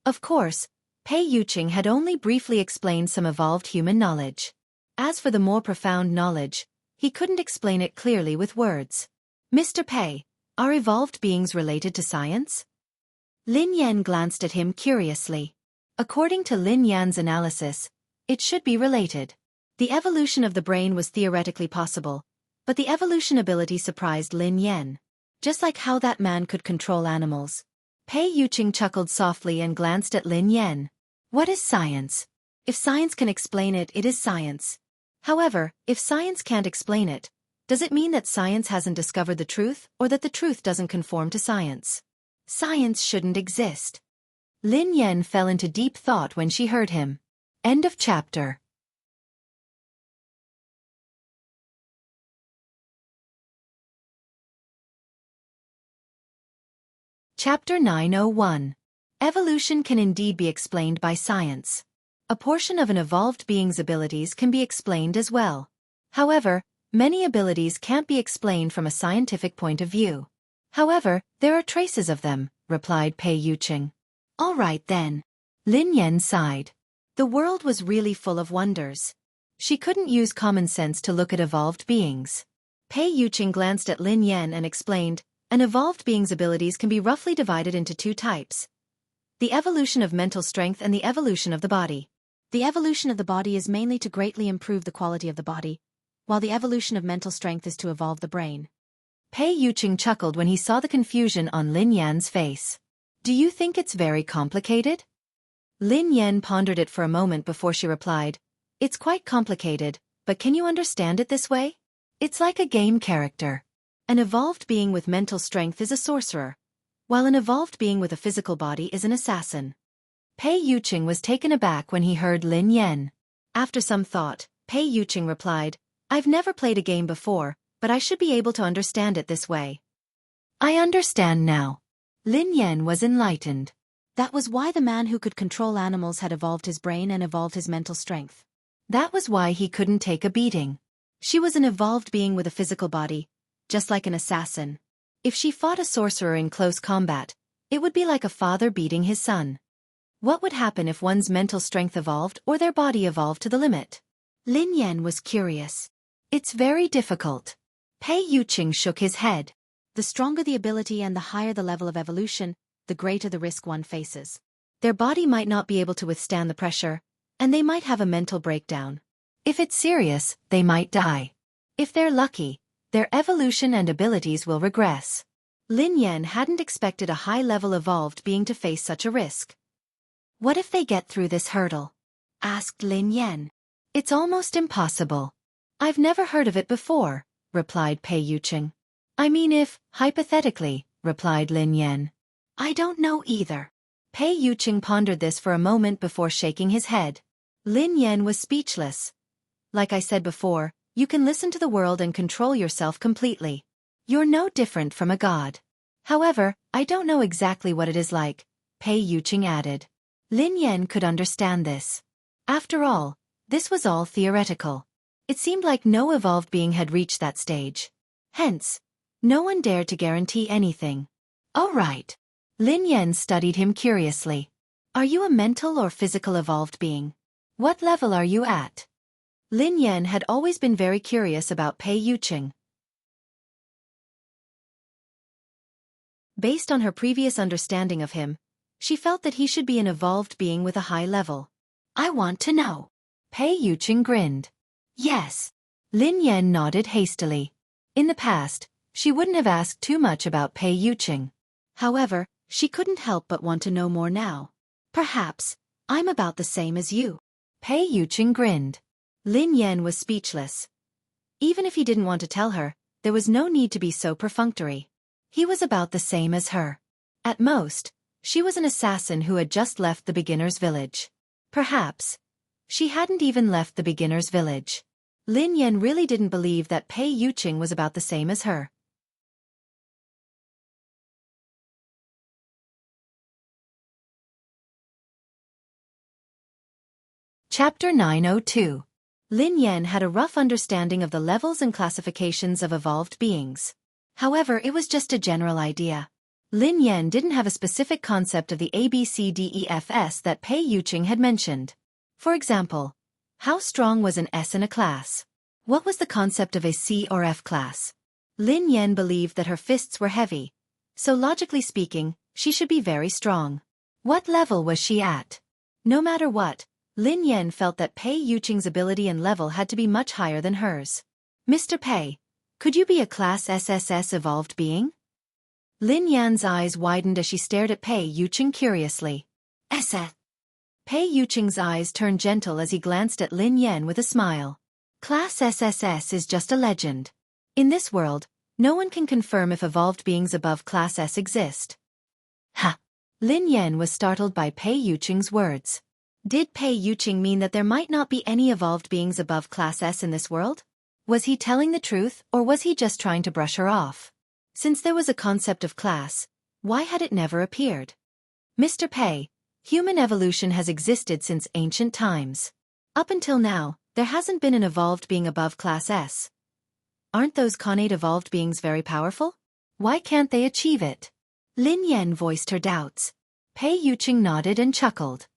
S1: Of course, Pei Yuqing had only briefly explained some evolved human knowledge. As for the more profound knowledge, he couldn't explain it clearly with words. Mr. Pei, are evolved beings related to science? Lin Yan glanced at him curiously. According to Lin Yan's analysis, it should be related. The evolution of the brain was theoretically possible, but the evolution ability surprised Lin Yan. Just like how that man could control animals. Pei Yuqing chuckled softly and glanced at Lin Yan. What is science? If science can explain it, it is science. However, if science can't explain it, does it mean that science hasn't discovered the truth, or that the truth doesn't conform to science? Science shouldn't exist. Lin Yan fell into deep thought when she heard him. End of chapter. Chapter 901. Evolution can indeed be explained by science. A portion of an evolved being's abilities can be explained as well. However, many abilities can't be explained from a scientific point of view. However, there are traces of them, replied Pei Yuqing. All right then. Lin Yan sighed. The world was really full of wonders. She couldn't use common sense to look at evolved beings. Pei Yuqing glanced at Lin Yan and explained, an evolved being's abilities can be roughly divided into two types. The evolution of mental strength and the evolution of the body. The evolution of the body is mainly to greatly improve the quality of the body, while the evolution of mental strength is to evolve the brain. Pei Yuqing chuckled when he saw the confusion on Lin Yan's face. Do you think it's very complicated? Lin Yan pondered it for a moment before she replied, it's quite complicated, but can you understand it this way? It's like a game character. An evolved being with mental strength is a sorcerer, while an evolved being with a physical body is an assassin. Pei Yuqing was taken aback when he heard Lin Yan. After some thought, Pei Yuqing replied, I've never played a game before, but I should be able to understand it this way. I understand now. Lin Yan was enlightened. That was why the man who could control animals had evolved his brain and evolved his mental strength. That was why he couldn't take a beating. She was an evolved being with a physical body, just like an assassin. If she fought a sorcerer in close combat, it would be like a father beating his son. What would happen if one's mental strength evolved or their body evolved to the limit? Lin Yan was curious. It's very difficult. Pei Yuqing shook his head. The stronger the ability and the higher the level of evolution, the greater the risk one faces. Their body might not be able to withstand the pressure, and they might have a mental breakdown. If it's serious, they might die. If they're lucky, their evolution and abilities will regress. Lin Yan hadn't expected a high-level evolved being to face such a risk. What if they get through this hurdle? Asked Lin Yan. It's almost impossible. I've never heard of it before, replied Pei Yuqing. I mean if, hypothetically, replied Lin Yan. I don't know either. Pei Yuqing pondered this for a moment before shaking his head. Lin Yan was speechless. Like I said before, you can listen to the world and control yourself completely. You're no different from a god. However, I don't know exactly what it is like, Pei Yuqing added. Lin Yan could understand this. After all, this was all theoretical. It seemed like no evolved being had reached that stage. Hence, no one dared to guarantee anything. All right. Lin Yan studied him curiously. Are you a mental or physical evolved being? What level are you at? Lin Yan had always been very curious about Pei Yuqing. Based on her previous understanding of him, she felt that he should be an evolved being with a high level. I want to know. Pei Yuqing grinned. Yes. Lin Yan nodded hastily. In the past, she wouldn't have asked too much about Pei Yuqing. However, she couldn't help but want to know more now. Perhaps, I'm about the same as you. Pei Yuqing grinned. Lin Yan was speechless. Even if he didn't want to tell her, there was no need to be so perfunctory. He was about the same as her. At most, she was an assassin who had just left the beginner's village. Perhaps, she hadn't even left the beginner's village. Lin Yan really didn't believe that Pei Yuqing was about the same as her. Chapter 902. Lin Yan had a rough understanding of the levels and classifications of evolved beings. However, it was just a general idea. Lin Yan didn't have a specific concept of the ABCDEFS that Pei Yuqing had mentioned. For example, how strong was an S in a class? What was the concept of a C or F class? Lin Yan believed that her fists were heavy, so logically speaking, she should be very strong. What level was she at? No matter what, Lin Yan felt that Pei Yuqing's ability and level had to be much higher than hers. Mr. Pei, could you be a Class SSS evolved being? Lin Yan's eyes widened as she stared at Pei Yuqing curiously. SS. Pei Yuqing's eyes turned gentle as he glanced at Lin Yan with a smile. Class SSS is just a legend. In this world, no one can confirm if evolved beings above Class S exist. Ha! Lin Yan was startled by Pei Yuqing's words. Did Pei Yuqing mean that there might not be any evolved beings above Class S in this world? Was he telling the truth, or was he just trying to brush her off? Since there was a concept of class, why had it never appeared? Mr. Pei, human evolution has existed since ancient times. Up until now, there hasn't been an evolved being above Class S. Aren't those connate evolved beings very powerful? Why can't they achieve it? Lin Yan voiced her doubts. Pei Yuqing nodded and chuckled.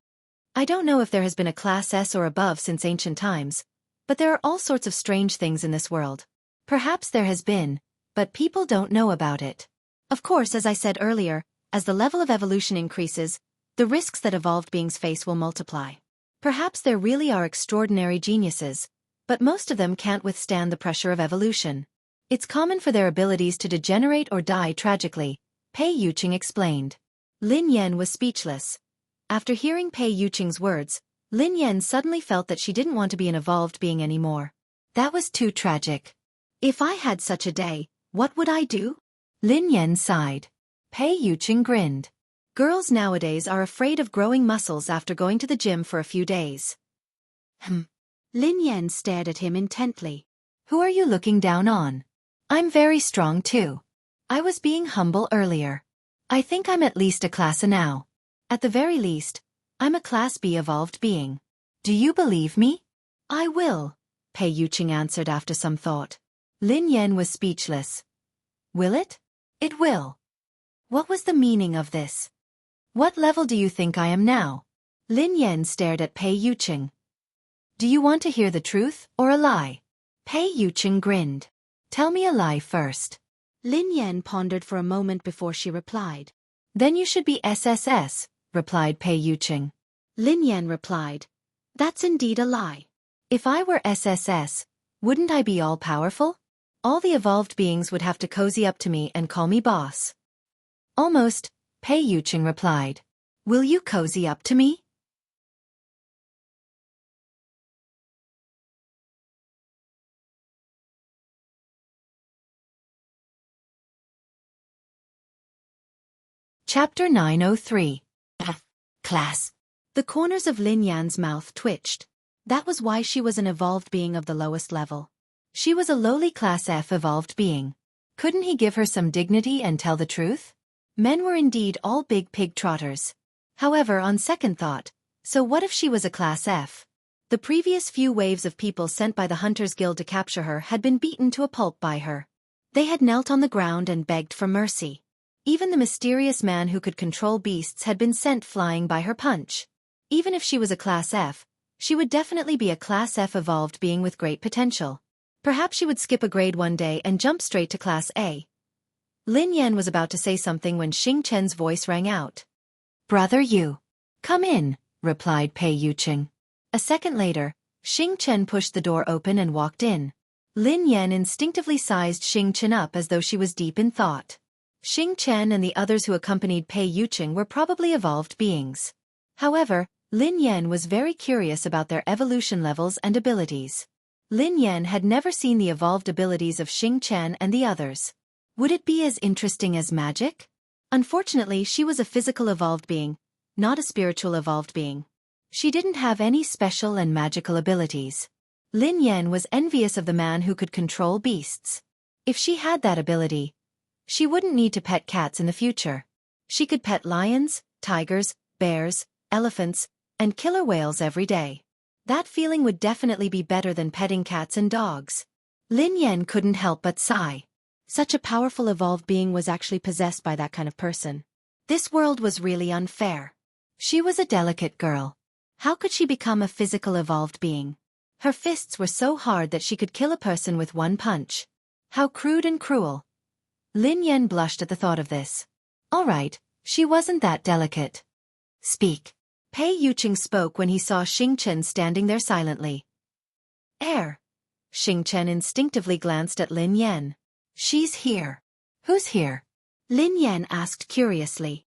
S1: I don't know if there has been a Class S or above since ancient times, but there are all sorts of strange things in this world. Perhaps there has been, but people don't know about it. Of course, as I said earlier, as the level of evolution increases, the risks that evolved beings face will multiply. Perhaps there really are extraordinary geniuses, but most of them can't withstand the pressure of evolution. It's common for their abilities to degenerate or die tragically, Pei Yuqing explained. Lin Yan was speechless. After hearing Pei Yuqing's words, Lin Yan suddenly felt that she didn't want to be an evolved being anymore. That was too tragic. If I had such a day, what would I do? Lin Yan sighed. Pei Yuqing grinned. Girls nowadays are afraid of growing muscles after going to the gym for a few days. Lin Yan stared at him intently. Who are you looking down on? I'm very strong too. I was being humble earlier. I think I'm at least a class A now. At the very least, I'm a Class B evolved being. Do you believe me? I will, Pei Yuqing answered after some thought. Lin Yan was speechless. Will it? It will. What was the meaning of this? What level do you think I am now? Lin Yan stared at Pei Yuqing. Do you want to hear the truth or a lie? Pei Yuqing grinned. Tell me a lie first. Lin Yan pondered for a moment before she replied. Then you should be SSS, replied Pei Yuqing. Lin Yan replied. That's indeed a lie. If I were SSS, wouldn't I be all-powerful? All the evolved beings would have to cozy up to me and call me boss. Almost, Pei Yuqing replied. Will you cozy up to me? Chapter 903. Class. The corners of Lin Yan's mouth twitched. That was why she was an evolved being of the lowest level. She was a lowly Class F evolved being. Couldn't he give her some dignity and tell the truth? Men were indeed all big pig trotters. However, on second thought, so what if she was a Class F? The previous few waves of people sent by the Hunters Guild to capture her had been beaten to a pulp by her. They had knelt on the ground and begged for mercy. Even the mysterious man who could control beasts had been sent flying by her punch. Even if she was a Class F, she would definitely be a Class F evolved being with great potential. Perhaps she would skip a grade one day and jump straight to Class A. Lin Yan was about to say something when Xing Chen's voice rang out. Brother Yu. Come in, replied Pei Yuqing. A second later, Xing Chen pushed the door open and walked in. Lin Yan instinctively sized Xing Chen up as though she was deep in thought. Xing Chen and the others who accompanied Pei Yuqing were probably evolved beings. However, Lin Yan was very curious about their evolution levels and abilities. Lin Yan had never seen the evolved abilities of Xing Chen and the others. Would it be as interesting as magic? Unfortunately, she was a physical evolved being, not a spiritual evolved being. She didn't have any special and magical abilities. Lin Yan was envious of the man who could control beasts. If she had that ability, she wouldn't need to pet cats in the future. She could pet lions, tigers, bears, elephants, and killer whales every day. That feeling would definitely be better than petting cats and dogs. Lin Yan couldn't help but sigh. Such a powerful evolved being was actually possessed by that kind of person. This world was really unfair. She was a delicate girl. How could she become a physical evolved being? Her fists were so hard that she could kill a person with one punch. How crude and cruel. Lin Yan blushed at the thought of this. All right, she wasn't that delicate. Speak. Pei Yuqing spoke when he saw Xingchen standing there silently. Air. Xingchen instinctively glanced at Lin Yan. She's here. Who's here? Lin Yan asked curiously.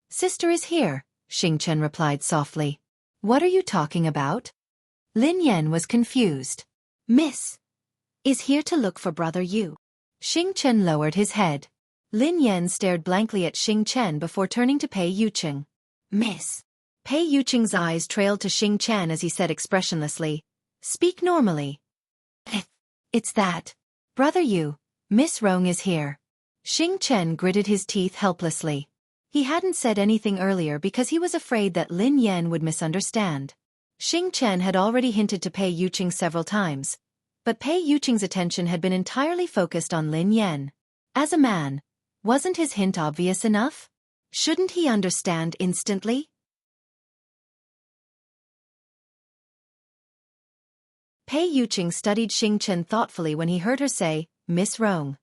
S1: Sister is here, Xingchen replied softly. What are you talking about? Lin Yan was confused. Miss is here to look for brother Yu. Xingchen lowered his head. Lin Yan stared blankly at Xingchen before turning to Pei Yuqing. Miss. Pei Yuqing's eyes trailed to Xingchen as he said expressionlessly, Speak normally. It's that. Brother Yu, Miss Rong is here. Xingchen gritted his teeth helplessly. He hadn't said anything earlier because he was afraid that Lin Yan would misunderstand. Xingchen had already hinted to Pei Yuqing several times, but Pei Yuqing's attention had been entirely focused on Lin Yan. As a man, wasn't his hint obvious enough? Shouldn't he understand instantly? Pei Yuqing studied Xingchen thoughtfully when he heard her say, Miss Rong.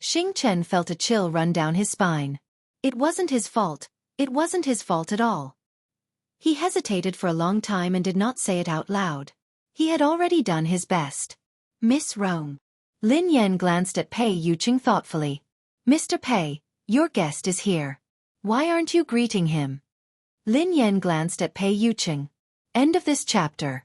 S1: Xingchen felt a chill run down his spine. It wasn't his fault. It wasn't his fault at all. He hesitated for a long time and did not say it out loud. He had already done his best. Miss Rong. Lin Yan glanced at Pei Yuqing thoughtfully. Mr. Pei, your guest is here. Why aren't you greeting him? Lin Yan glanced at Pei Yuqing. End of this chapter.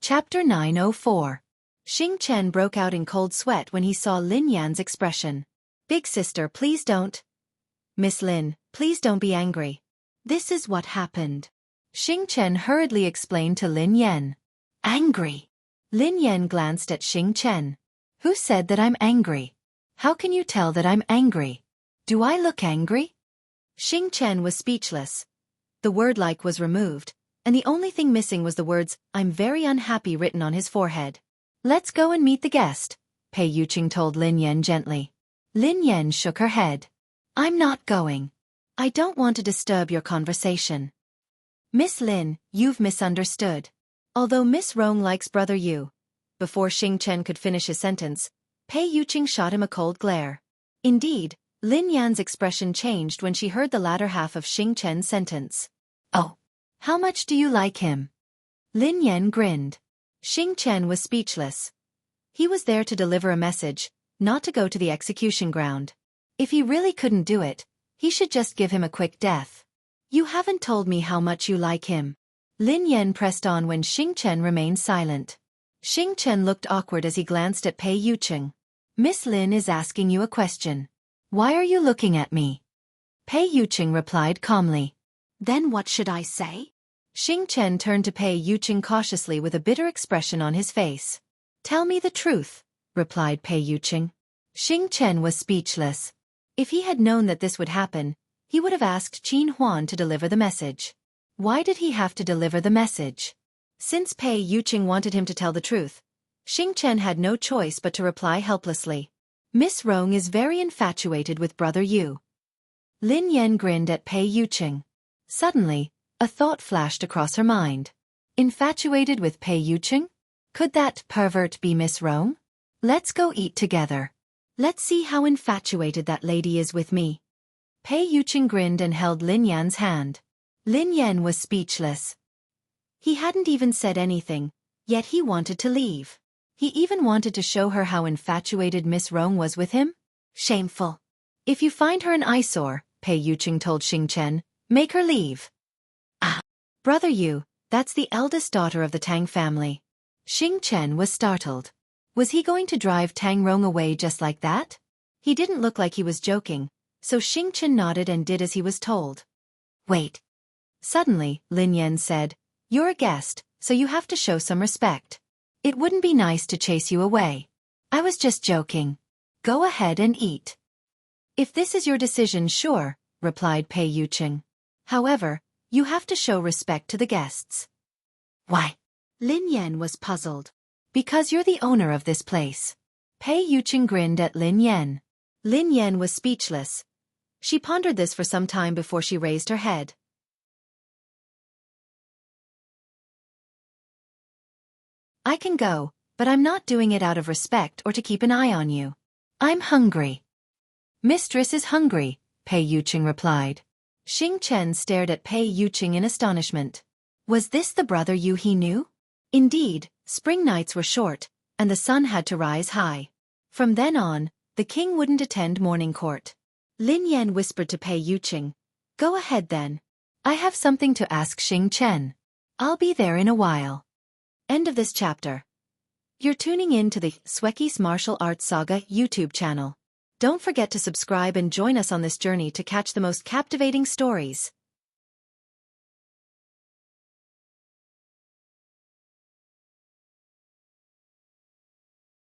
S1: Chapter 904. Xingchen broke out in cold sweat when he saw Lin Yan's expression. Big sister, please don't. Miss Lin, please don't be angry. This is what happened. Xingchen hurriedly explained to Lin Yan. Angry? Lin Yan glanced at Xingchen. Who said that I'm angry? How can you tell that I'm angry? Do I look angry? Xingchen was speechless. The word like was removed, and the only thing missing was the words, I'm very unhappy written on his forehead. Let's go and meet the guest, Pei Yuqing told Lin Yan gently. Lin Yan shook her head. I'm not going. I don't want to disturb your conversation. Miss Lin, you've misunderstood. Although Miss Rong likes brother Yu. Before Xingchen could finish his sentence, Pei Yuqing shot him a cold glare. Indeed, Lin Yan's expression changed when she heard the latter half of Xingchen's sentence. Oh. How much do you like him? Lin Yan grinned. Xingchen was speechless. He was there to deliver a message, not to go to the execution ground. If he really couldn't do it, he should just give him a quick death. You haven't told me how much you like him. Lin Yan pressed on when Xingchen remained silent. Xingchen looked awkward as he glanced at Pei Yuqing. Miss Lin is asking you a question. Why are you looking at me? Pei Yuqing replied calmly. Then what should I say? Xingchen turned to Pei Yuqing cautiously with a bitter expression on his face. Tell me the truth, replied Pei Yuqing. Xingchen was speechless. If he had known that this would happen, he would have asked Qin Huan to deliver the message. Why did he have to deliver the message? Since Pei Yuqing wanted him to tell the truth, Xingchen had no choice but to reply helplessly. Miss Rong is very infatuated with brother Yu. Lin Yan grinned at Pei Yuqing. Suddenly, a thought flashed across her mind. Infatuated with Pei Yuqing? Could that pervert be Miss Rong? Let's go eat together. Let's see how infatuated that lady is with me. Pei Yuqing grinned and held Lin Yan's hand. Lin Yan was speechless. He hadn't even said anything, yet he wanted to leave. He even wanted to show her how infatuated Miss Rong was with him. Shameful. If you find her an eyesore, Pei Yuqing told Xingchen, make her leave. Ah, brother Yu, that's the eldest daughter of the Tang family. Xingchen was startled. Was he going to drive Tang Rong away just like that? He didn't look like he was joking, so Xingchen nodded and did as he was told. Wait. Suddenly, Lin Yan said, you're a guest, so you have to show some respect. It wouldn't be nice to chase you away. I was just joking. Go ahead and eat. If this is your decision, sure, replied Pei Yuqing. However, you have to show respect to the guests. Why? Lin Yan was puzzled. Because you're the owner of this place. Pei Yuqing grinned at Lin Yan. Lin Yan was speechless. She pondered this for some time before she raised her head. I can go, but I'm not doing it out of respect or to keep an eye on you. I'm hungry. Mistress is hungry, Pei Yuqing replied. Xing Chen stared at Pei Yuqing in astonishment. Was this the brother Yu he knew? Indeed, spring nights were short, and the sun had to rise high. From then on, the king wouldn't attend morning court. Lin Yan whispered to Pei Yuqing. Go ahead then. I have something to ask Xing Chen. I'll be there in a while. End of this chapter. You're tuning in to the Xueqi's Martial Arts Saga YouTube channel. Don't forget to subscribe and join us on this journey to catch the most captivating stories.